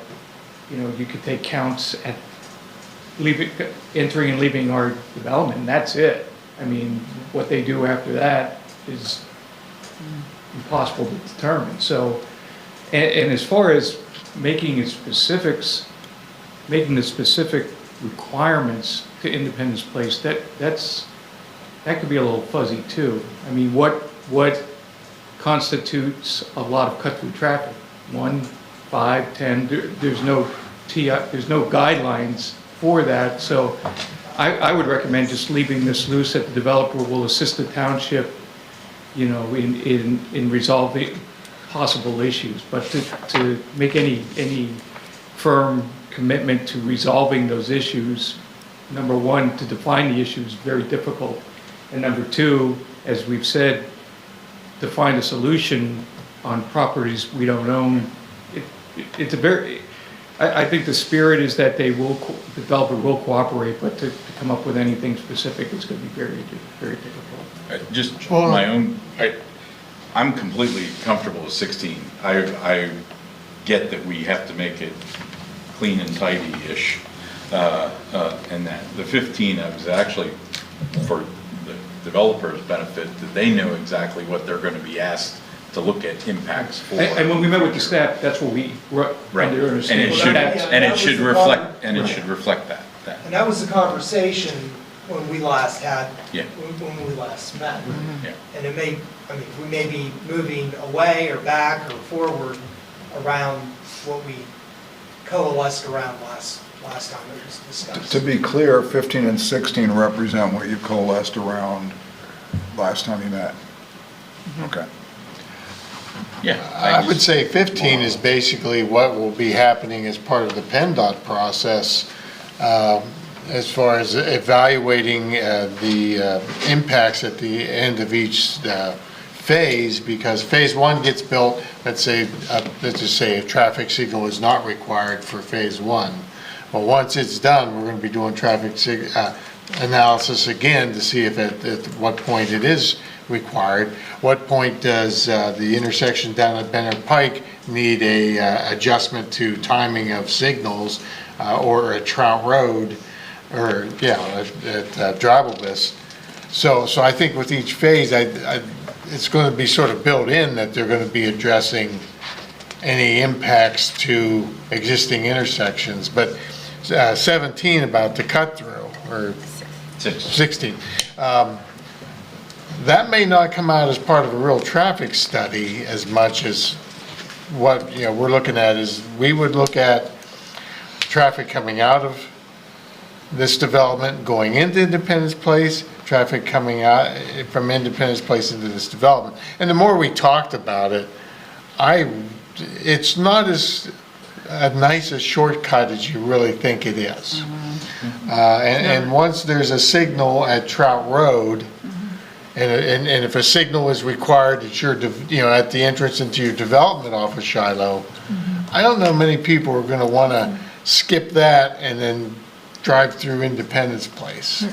you could take counts at entering and leaving our development, and that's it. I mean, what they do after that is impossible to determine. So, and as far as making the specific requirements to Independence Place, that could be a little fuzzy too. I mean, what constitutes a lot of cut-through traffic? 1, 5, 10, there's no guidelines for that. So I would recommend just leaving this loose, that the developer will assist the township, in resolving possible issues. But to make any firm commitment to resolving those issues, number one, to define the issue is very difficult. And number two, as we've said, to find a solution on properties we don't own, I think the spirit is that the developer will cooperate, but to come up with anything specific is going to be very, very difficult. Just my own, I'm completely comfortable with 16. I get that we have to make it clean and tidy-ish, and that. The 15, I was actually, for the developer's benefit, that they know exactly what they're going to be asked to look at impacts for. And when we met with the staff, that's what we were under understanding. And it should reflect that. And that was the conversation when we last had, Yeah. when we last met. Yeah. And we may be moving away or back or forward around what we coalesced around last time it was discussed. To be clear, 15 and 16 represent what you coalesced around last time you met. Okay. Yeah. I would say 15 is basically what will be happening as part of the PennDOT process, as far as evaluating the impacts at the end of each phase, because phase 1 gets built, let's just say a traffic signal is not required for phase 1. But once it's done, we're going to be doing traffic analysis again to see if at what point it is required. What point does the intersection down at Bennett Pike need a adjustment to timing of signals, or at Trout Road, or at Drabblebus. So I think with each phase, it's going to be sort of built in that they're going to be addressing any impacts to existing intersections. But 17 about the cut through, or 16. That may not come out as part of a real traffic study as much as what we're looking at is we would look at traffic coming out of this development, going into Independence Place, traffic coming out from Independence Place into this development. And the more we talked about it, it's not as nice a shortcut as you really think it is. And once there's a signal at Trout Road, and if a signal is required at at the entrance into your development off of Shiloh, I don't know many people are going to want to skip that and then drive through Independence Place.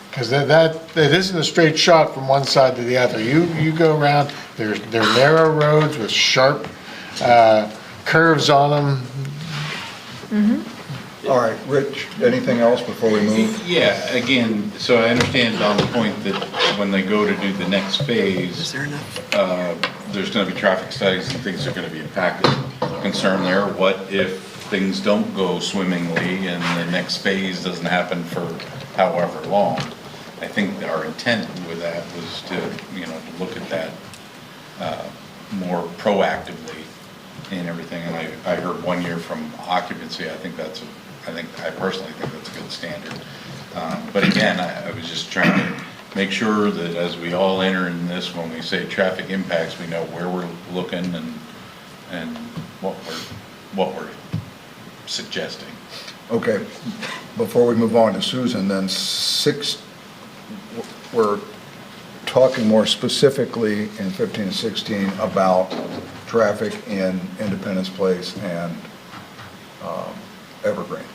Because that isn't a straight shot from one side to the other. You go around, they're narrow roads with sharp curves on them. All right, Rich, anything else before we move? Yeah, again, so I understand on the point that when they go to do the next phase, there's going to be traffic studies and things are going to be impacted. Concern there, what if things don't go swimmingly and the next phase doesn't happen for however long? I think our intent with that was to look at that more proactively and everything. And I heard 1 year from occupancy. I personally think that's a good standard. But again, I was just trying to make sure that as we all enter in this, when we say traffic impacts, we know where we're looking and what we're suggesting. Okay, before we move on to Susan, then we're talking more specifically in 15 and 16 about traffic in Independence Place and Evergreen.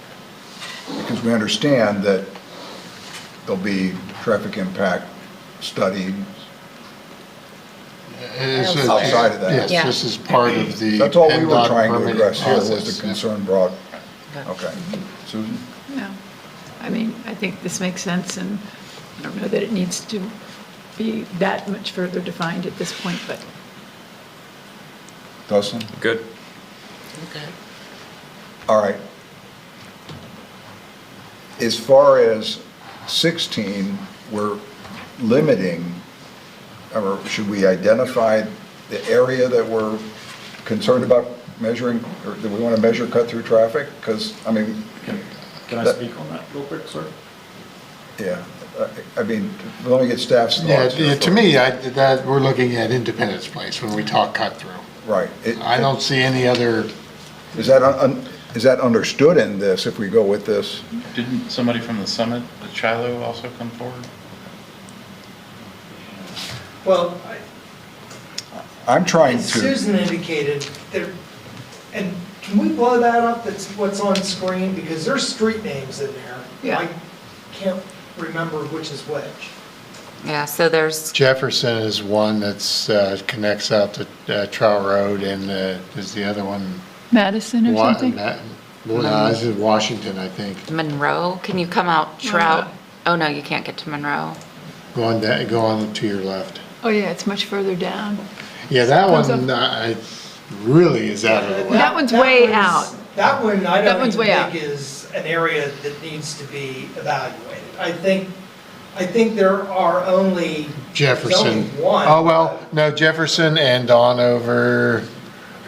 Because we understand that there'll be traffic impact studies It's just- Outside of that. Yes, this is part of the. That's all we were PennDOT trying to permitting address here was process, the yeah. concern brought. Okay. Susan? No. I mean, I think this makes sense, and I don't know that it needs to be that much further defined at this point, but Dustin? Good. All right. As far as 16, we're limiting, or should we identify the area that we're concerned about measuring, or do we want to measure cut-through traffic? Because, I mean, Can I speak on that real quick, sir? yeah, I mean, let me get staff's Yeah, thoughts. here to me, that, we're looking at Independence Place when we talk cut-through. Right. I don't see any other, Is that understood in this, if we go with this? Didn't somebody from the summit, the Shiloh, also come forward? Well, I'm trying as to, Susan indicated, there, and can we blow that up, that's what's on screen? Because there's street names in there. Yeah. I can't remember which is which. Yeah, so there's, Jefferson is one that's, connects out to Trout Road, and is the other one? Madison or something? This is Washington, I think. Monroe, can you come out Trout? Oh, no, you can't get to Monroe. Go on to your left. Oh, yeah, it's much further down. Yeah, that Comes one, really is out of the way. That one's way out. That one, I That don't one's even way out. think is an area that needs to be evaluated. I think there are only, there's only Jefferson. one. Oh, well, no, Jefferson and on over,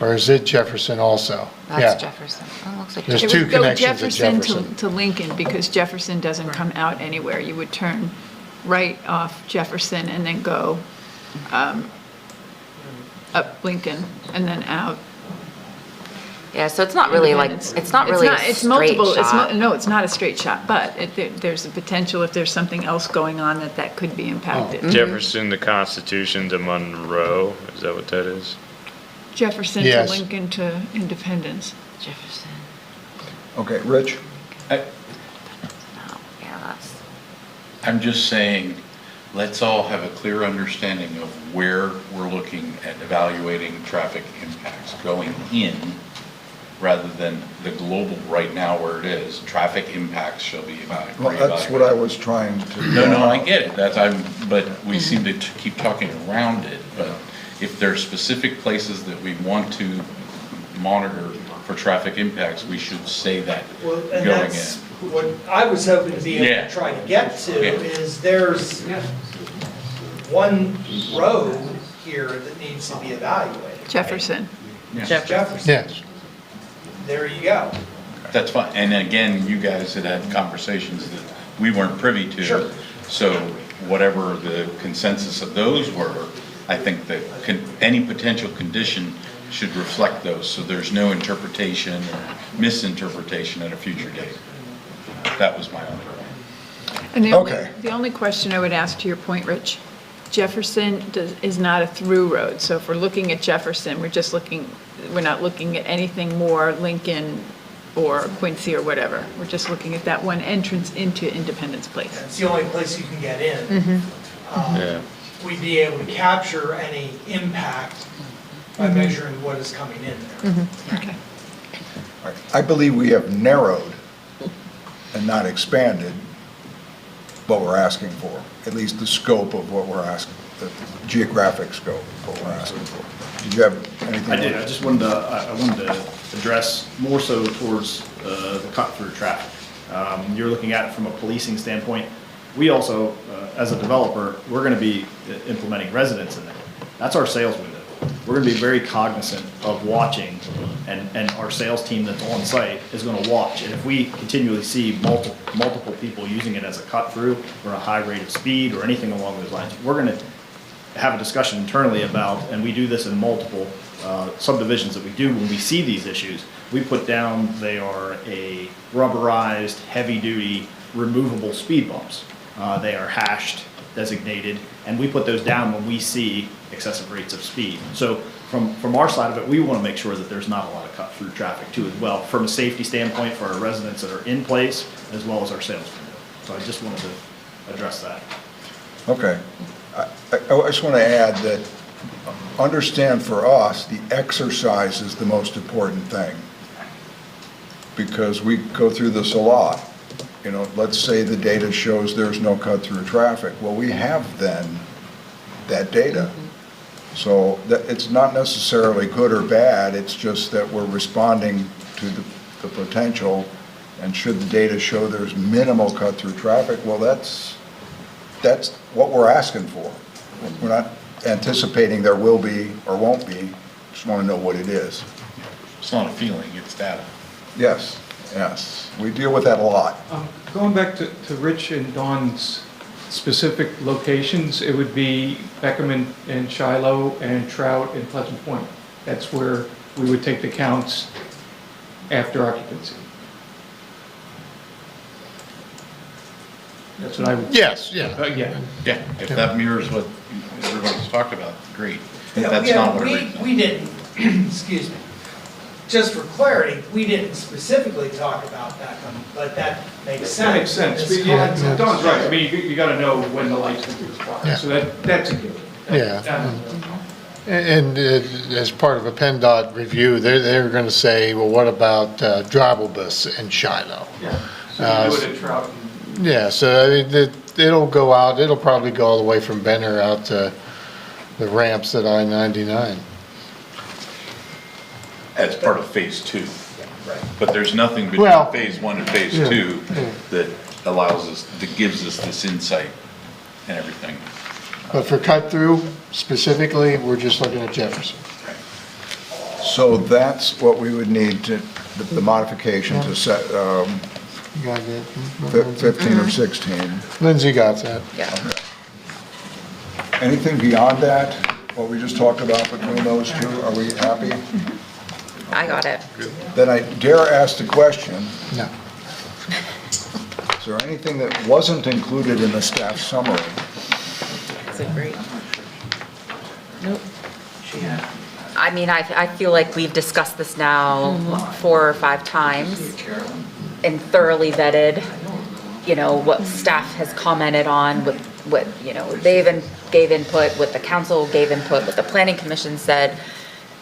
or is it Jefferson also? Yeah. That's Jefferson. Oh, looks like There's It two would go connections at Jefferson. to Lincoln, because Jefferson doesn't come out anywhere. You would turn right off Jefferson and then go up Lincoln and then out. Yeah, so it's not really like, it's not really a It's straight multiple. shot. No, it's not a straight shot, but there's a potential if there's something else going on that could be impacted. Jefferson to Constitution to Monroe, is that what that is? Jefferson to Yes. Lincoln to Independence. Jefferson, okay, Rich? no, yeah, that's, I'm just saying, let's all have a clear understanding of where we're looking at evaluating traffic impacts going in, rather than the global right now where it is. Traffic impacts shall be evaluated. Well, that's what I was trying to. No, I get it, but we seem to keep talking around it. But if there are specific places that we want to monitor for traffic impacts, we should say that Well, and going that's in. what I was hoping to be able Yeah. to try to get to, Yeah. is there's one road here that needs to be evaluated. Jefferson. Jefferson. Yes. There you go. That's fine, and again, you guys had had conversations that we weren't privy to. Sure. So whatever the consensus of those were, I think that any potential condition should reflect those, so there's no interpretation or misinterpretation at a future date. That was my only point. And Okay. the only question I would ask, to your point, Rich, Jefferson is not a through road. So if we're looking at Jefferson, we're not looking at anything more Lincoln or Quincy or whatever. We're just looking at that one entrance into Independence Place. It's the only place you can get in. Yeah. We'd be able to capture any impact by measuring what is coming in there. Okay. I believe we have narrowed and not expanded what we're asking for, at least the scope of what we're asking, the geographic scope of what we're asking for. Did you have anything? I did, I just wanted to, I wanted to address more so towards the cut-through traffic. You're looking at it from a policing standpoint. We also, as a developer, we're gonna be implementing residents in there. That's our sales window. We're gonna be very cognizant of watching, and our sales team that's on site is gonna watch. And if we continually see multiple people using it as a cut-through or a high rate of speed or anything along those lines, we're gonna have a discussion internally about, and we do this in multiple subdivisions that we do, when we see these issues, we put down, they are a rubberized, heavy-duty, removable speed bumps. They are hashed, designated, and we put those down when we see excessive rates of speed. So from our side of it, we want to make sure that there's not a lot of cut-through traffic too as well, from a safety standpoint for our residents that are in place, as well as our sales window. So I just wanted to address that. Okay. I just want to add that understand for us, the exercise is the most important thing. Because we go through this a lot. You know, let's say the data shows there's no cut-through traffic. Well, we have then that data. So that, it's not necessarily good or bad, it's just that we're responding to the potential, and should the data show there's minimal cut-through traffic, well, that's what we're asking for. We're not anticipating there will be or won't be, just want to know what it is. It's not a feeling, it's data. Yes, yes, we deal with that a lot. Going back to Rich and Dawn's specific locations, it would be Beckham and Shiloh and Trout and Pleasant Point. That's where we would take the counts after occupancy. That's what I would. Yes, yeah. Yeah. Yeah, if that mirrors what everybody's talked about, great. Yeah, That's not what we didn't, excuse me, just for clarity, we didn't specifically talk about Beckham, but that makes sense. That makes sense. in this But yeah, context. Dawn's right. I mean, you got to know when the light's going to be required. Yeah. So that's a given. Yeah. And as part of a PennDOT review, they're going to say, well, what about Drivabus in Shiloh? Yeah. So you do it at Trout. Yeah, so I mean, it'll go out, it'll probably go all the way from Benner out to the ramps at I-99. As part of phase 2. Right. But there's nothing between Well, phase 1 and phase yeah, 2 yeah. that allows us, that gives us this insight and everything. But for cut-through specifically, we're just looking at Jefferson. So that's what we would need to, the modification to set, You got that? 15 or 16. Lindsay got that. Yeah. Anything beyond that, what we just talked about between those two, are we happy? I got it. Then I dare ask the question, No. is there anything that wasn't included in the staff summary? That's great. Nope. I mean, I feel like we've discussed this now 4 or 5 times and thoroughly vetted, you know, what staff has commented on, what, you know, they even gave input, what the council gave input, what the planning commission said.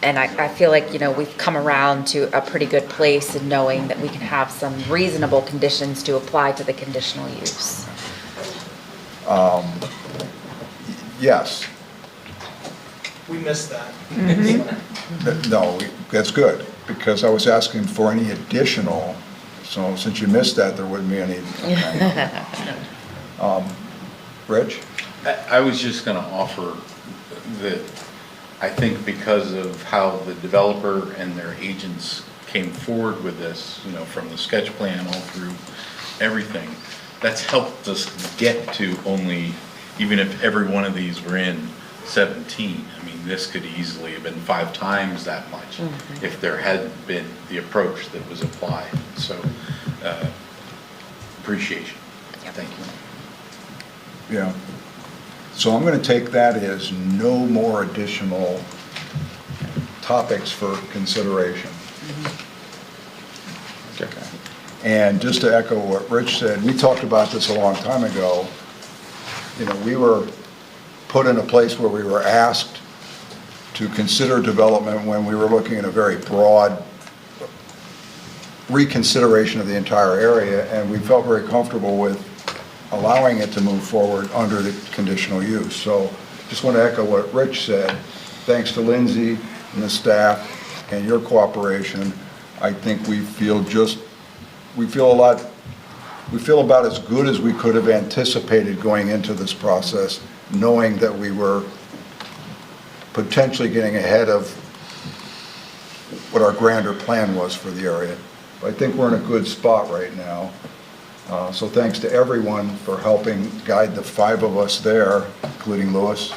And I feel like, you know, we've come around to a pretty good place in knowing that we can have some reasonable conditions to apply to the conditional use. Yes. We missed that. No, that's good, because I was asking for any additional, so since you missed that, there wouldn't be any. Rich? I was just gonna offer that I think because of how the developer and their agents came forward with this, you know, from the sketch plan all through everything, that's helped us get to only, even if every one of these were in 17, I mean, this could easily have been 5 times that much if there hadn't been the approach that was applied. So, appreciation. Thank you. Yeah. So I'm going to take that as no more additional topics for consideration. Okay. And just to echo what Rich said, we talked about this a long time ago. You know, we were put in a place where we were asked to consider development when we were looking at a very broad reconsideration of the entire area, and we felt very comfortable with allowing it to move forward under the conditional use. So just want to echo what Rich said. Thanks to Lindsay and the staff and your cooperation, I think we feel about as good as we could have anticipated going into this process, knowing that we were potentially getting ahead of what our grander plan was for the area. I think we're in a good spot right now. So thanks to everyone for helping guide the 5 of us there, including Louis.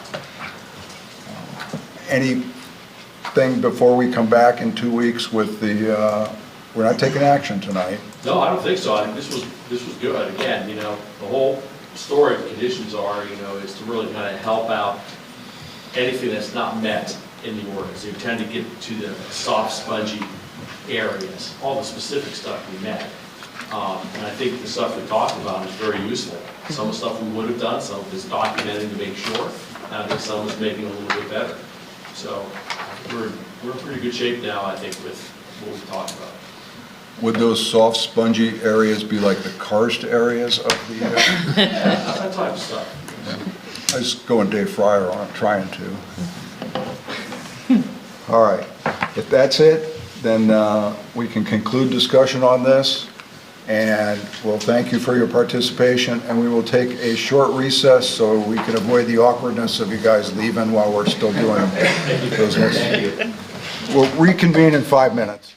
Anything before we come back in 2 weeks with the, we're not taking action tonight. No, I don't think so. I think this was good. Again, you know, the whole story of conditions are, you know, is to really kind of help out anything that's not met in the ordinance. You tend to get to the soft, spongy areas, all the specific stuff we met. And I think the stuff we talked about is very useful. Some of the stuff we would have done, some of it's documented to make sure, and I think some is making it a little bit better. So we're in pretty good shape now, I think, with what we talked about. Would those soft spongy areas be like the karst areas of the, That type of stuff. I was going Dave Fryer on it, trying to. All right, if that's it, then we can conclude discussion on this, and we'll thank you for your participation, and we will take a short recess so we can avoid the awkwardness of you guys leaving while we're still doing business. We'll reconvene in 5 minutes.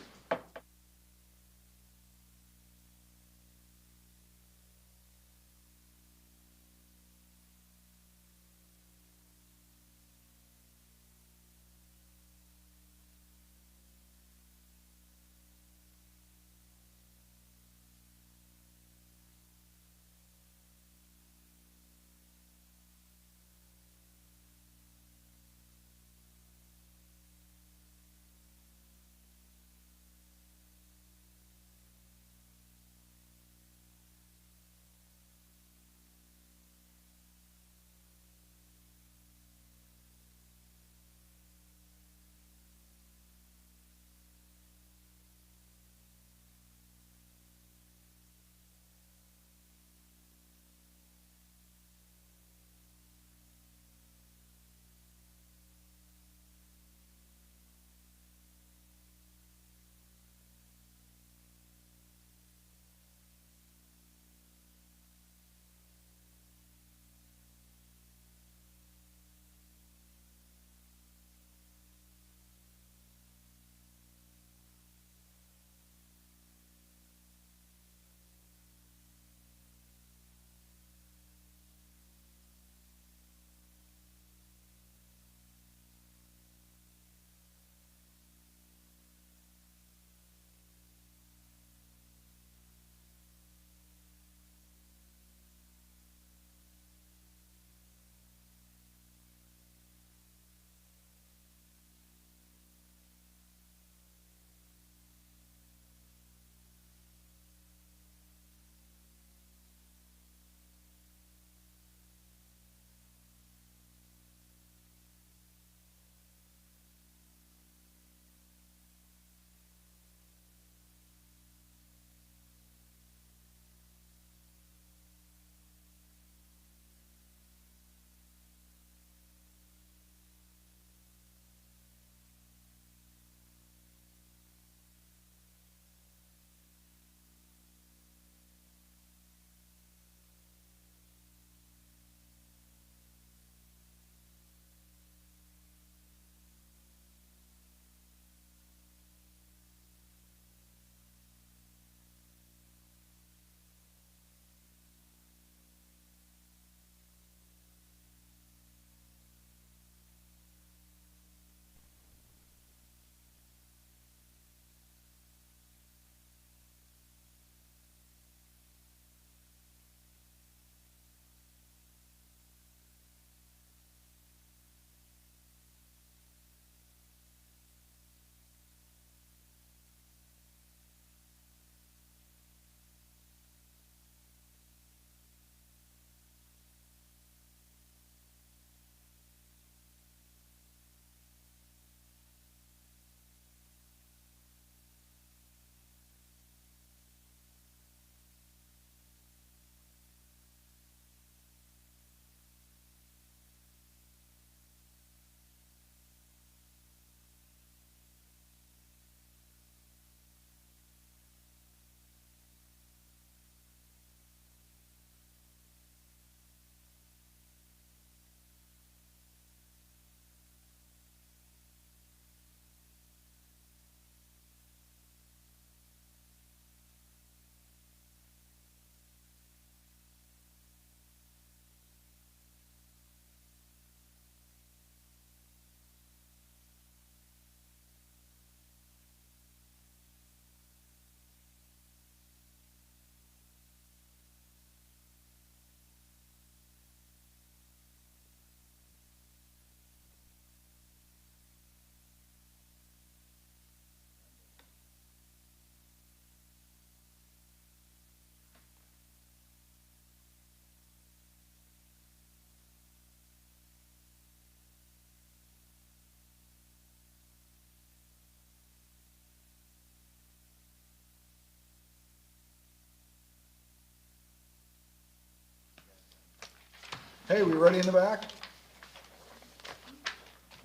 Hey, we ready in the back?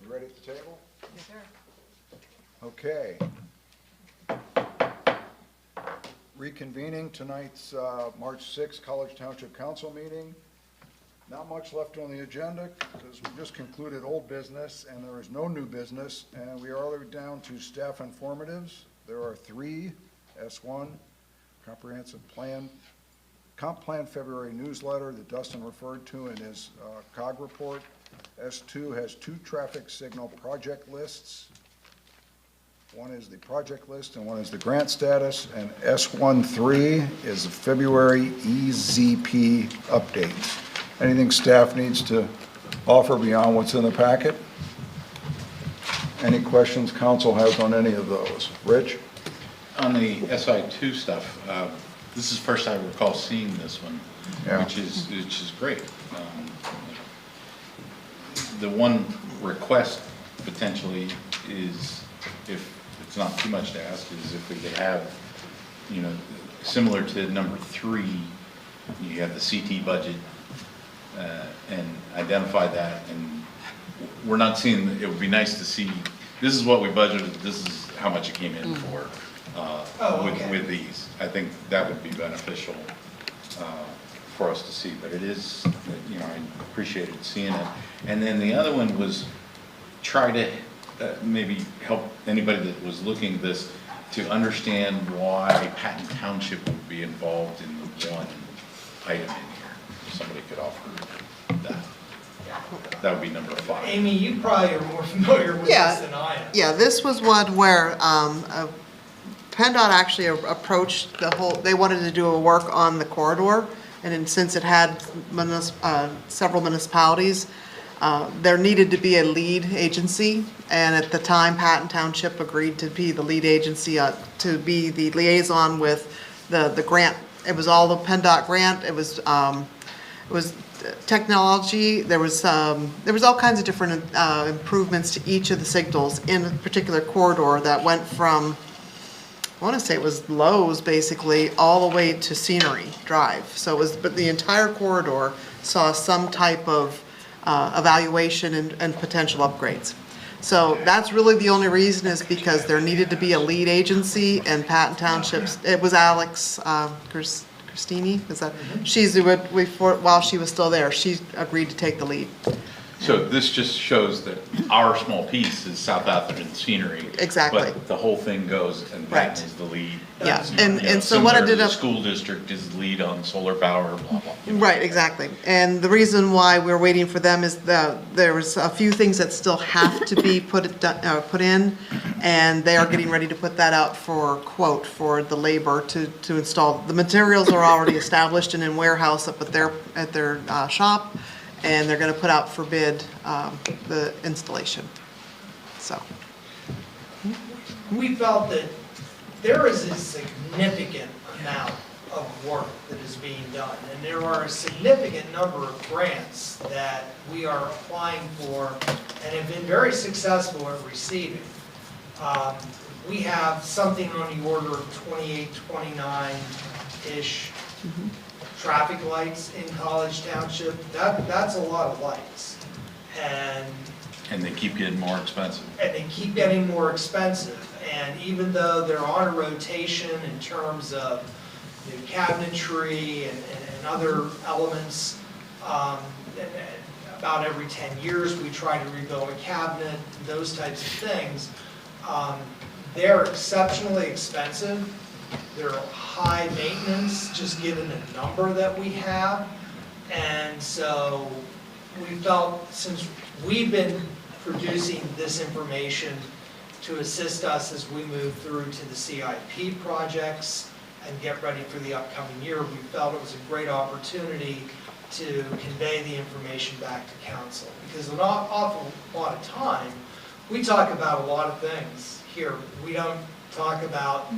We ready at the table? Yes, sir. Okay. Reconvening tonight's March 6th College Township Council meeting. Not much left on the agenda because we just concluded old business and there is no new business, and we are down to staff informatives. There are 3. S1, comprehensive plan, comp plan February newsletter that Dustin referred to in his COG report. S2 has 2 traffic signal project lists. One is the project list and one is the grant status, and S13 is the February EZP updates. Anything staff needs to offer beyond what's in the packet? Any questions council has on any of those? Rich? On the SI2 stuff, this is the first I recall seeing this one, Yeah. which is great. The one request potentially is, if it's not too much to ask, is if we could have, you know, similar to number 3, you have the CT budget, and identify that, and we're not seeing, it would be nice to see, this is what we budgeted, this is how much it came in for, with these. I think that would be beneficial for us to see, but it is, you know, I appreciated seeing it. And then the other one was try to maybe help anybody that was looking at this to understand why Patton Township would be involved in the one item in here. If somebody could offer that. That would be number 5. Amy, you probably are more familiar with this than I am. Yeah, this was one where PennDOT actually approached the whole, they wanted to do a work on the corridor, and then since it had several municipalities, there needed to be a lead agency, and at the time, Patton Township agreed to be the lead agency, to be the liaison with the grant. It was all the PennDOT grant. It was technology. There was all kinds of different improvements to each of the signals in a particular corridor that went from, I want to say it was Lowe's basically, all the way to Scenery Drive. So it was, but the entire corridor saw some type of evaluation and potential upgrades. So that's really the only reason, is because there needed to be a lead agency, and Patton Township's, it was Alex Christini, is that, she's, while she was still there, she agreed to take the lead. So this just shows that our small piece is South Atherton Scenery. Exactly. But the whole thing goes, and Patton is the lead. Yeah, You know, and so what I did similar to the up. school district is lead on solar power, blah, blah. you know. Right, exactly. And the reason why we're waiting for them is there was a few things that still have to be put in, and they are getting ready to put that out for quote for the labor to install. The materials are already established and in warehouse up at their shop, and they're going to put out for bid the installation. So. We felt that there is a significant amount of work that is being done, and there are a significant number of grants that we are applying for and have been very successful at receiving. We have something on the order of 28, 29-ish traffic lights in College Township. That's a lot of lights. And they keep getting more expensive. And they keep getting more expensive. And even though they're on a rotation in terms of the cabinetry and other elements, about every 10 years we try to rebuild a cabinet, those types of things, they're exceptionally expensive. They're high maintenance, just given the number that we have. And so we felt, since we've been producing this information to assist us as we move through to the CIP projects and get ready for the upcoming year, we felt it was a great opportunity to convey the information back to council. Because an awful lot of time, we talk about a lot of things here. We don't talk about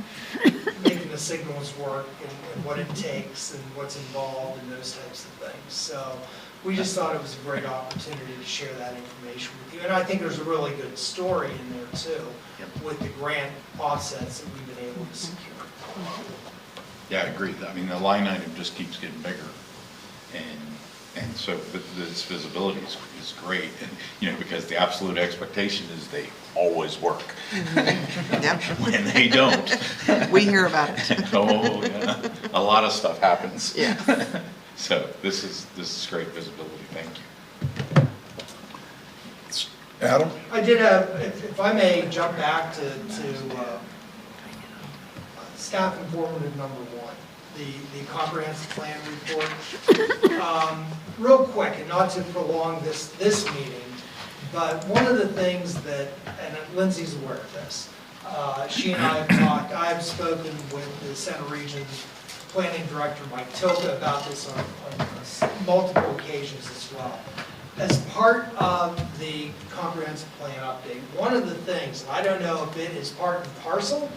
making the signals work and what it takes and what's involved and those types of things. So we just thought it was a great opportunity to share that information with you. And I think there's a really good story in there too, with the grant offsets that we've been able to secure. Yeah, I agree. I mean, the line item just keeps getting bigger. And so this visibility is great, and, you know, because the absolute expectation is they always work. When they don't. We hear about it. Oh, yeah, a lot of stuff happens. Yeah. So this is great visibility, thank you. Adam? I did have, if I may jump back to staff informative number one, the comprehensive plan report. Real quick, and not to prolong this meeting, but one of the things that, and Lindsay's aware of this, she and I have talked, I've spoken with the Center Region Planning Director, Mike Tilka, about this on multiple occasions as well. As part of the comprehensive plan update, one of the things, and I don't know if it is part and parcel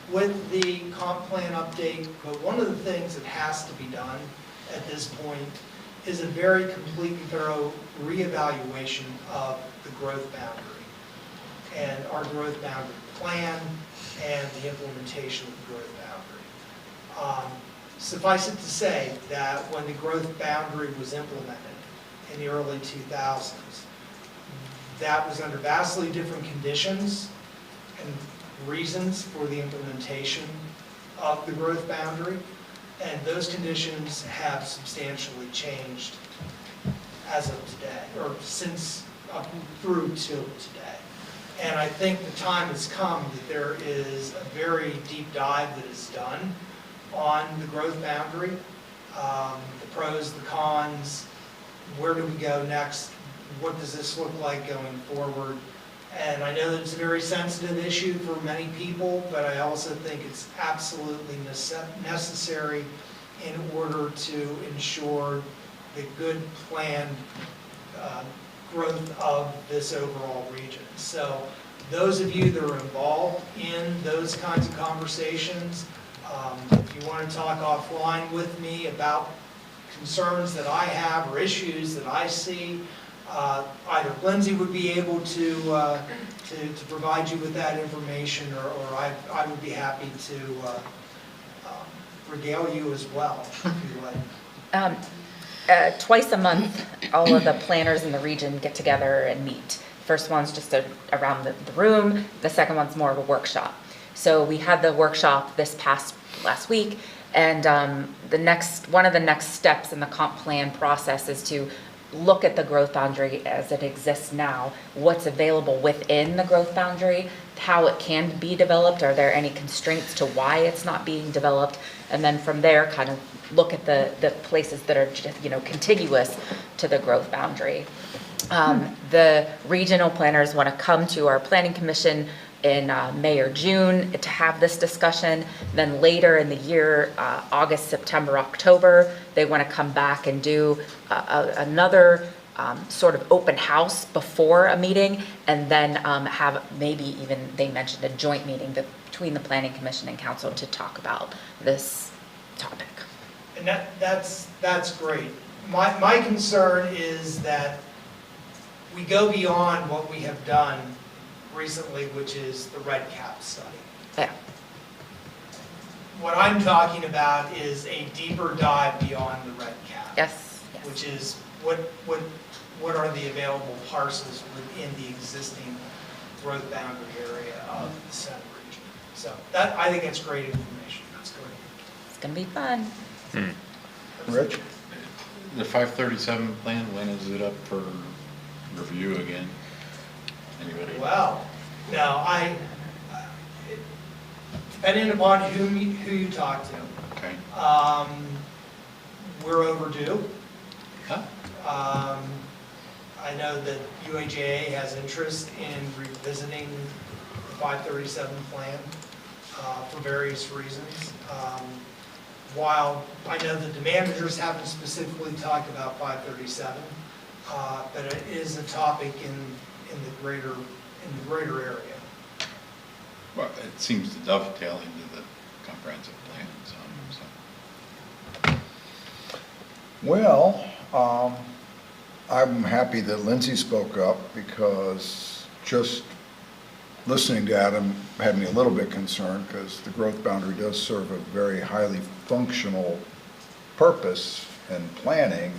with the comp plan update, but one of the things that has to be done at this point is a very complete and thorough reevaluation of the growth boundary and our growth boundary plan and the implementation of the growth boundary. Suffice it to say that when the growth boundary was implemented in the early 2000s, that was under vastly different conditions and reasons for the implementation of the growth boundary, and those conditions have substantially changed as of today, or since up through till today. And I think the time has come that there is a very deep dive that is done on the growth boundary, the pros, the cons, where do we go next, what does this look like going forward. And I know that it's a very sensitive issue for many people, but I also think it's absolutely necessary in order to ensure the good planned growth of this overall region. So those of you that are involved in those kinds of conversations, if you want to talk offline with me about concerns that I have or issues that I see, either Lindsay would be able to provide you with that information, or I would be happy to regale you as well, if you like. Twice a month, all of the planners in the region get together and meet. First one's just around the room. The second one's more of a workshop. So we had the workshop last week, and one of the next steps in the comp plan process is to look at the growth boundary as it exists now, what's available within the growth boundary, how it can be developed, are there any constraints to why it's not being developed, and then from there kind of look at the places that are just, contiguous to the growth boundary. The regional planners want to come to our planning commission in May or June to have this discussion. Then later in the year, August, September, October, they want to come back and do another sort of open house before a meeting, and then have maybe even, they mentioned a joint meeting between the planning commission and council to talk about this topic. And that's great. My concern is that we go beyond what we have done recently, which is the red cap study. Yeah. What I'm talking about is a deeper dive beyond the red cap. Yes. Which is what are the available parcels within the existing growth boundary area of the center region. So that, I think that's great information. That's great. It's gonna be fun. Rich? The 537 plan, when is it up for review again? Anybody? Well, now depending upon who you talk to, Okay. we're overdue. Huh? I know that UAJA has interest in revisiting the 537 plan for various reasons. While I know the managers haven't specifically talked about 537, but it is a topic in the greater area. Well, it seems to dovetail into the comprehensive plan, so. Well, I'm happy that Lindsay spoke up, because just listening to Adam had me a little bit concerned, because the growth boundary does serve a very highly functional purpose in planning.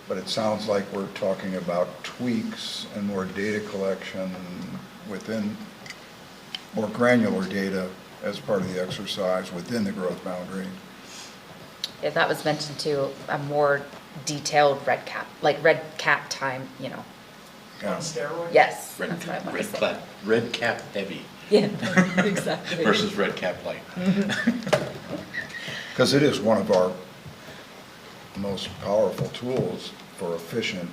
but it sounds like we're talking about tweaks and more data collection within, more granular data as part of the exercise within the growth boundary. Yeah, that was mentioned too, a more detailed red cap time, you know. Yeah. On steroids? Yes, Red, that's what I wanted to say. red cap heavy Yeah, exactly. versus red cap light. Because it is one of our most powerful tools for efficient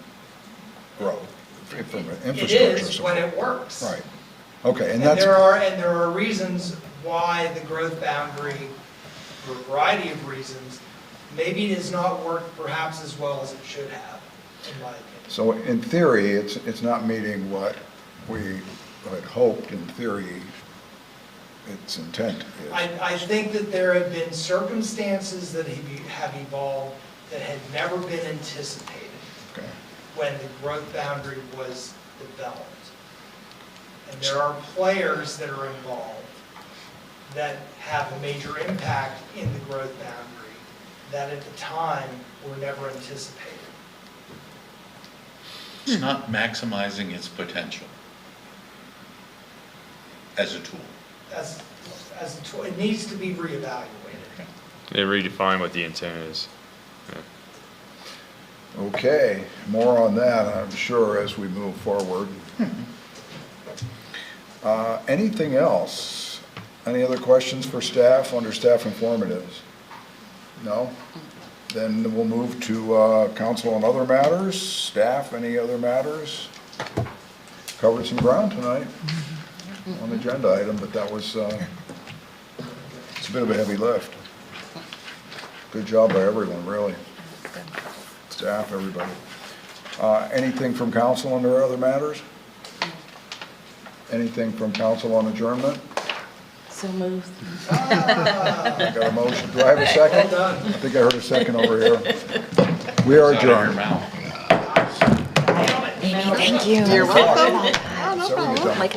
growth from an infrastructure. It is when support. it works. Right. Okay, And that's. there are reasons why the growth boundary, for a variety of reasons, maybe does not work perhaps as well as it should have, in my opinion. So in theory, it's not meeting what we had hoped in theory its intent is. I think that there have been circumstances that have evolved that had never been anticipated Okay. when the growth boundary was developed. And there are players that are involved that have a major impact in the growth boundary that at the time were never anticipated. It's not maximizing its potential as a tool. As a tool, it needs to be reevaluated. They redefine what the intent is. Okay, more on that, I'm sure, as we move forward. Anything else? Any other questions for staff under staff informatives? No? Then we'll move to council on other matters. Staff, any other matters? Covered some ground tonight on the agenda item, but that was, it's a bit of a heavy lift. Good job by everyone, really. Staff, everybody. Anything from council under other matters? Anything from council on adjournment? So moved. I got a motion. Do I have a second? I think I heard a second over here. We are adjourned. Amy, thank you. You're welcome. Like,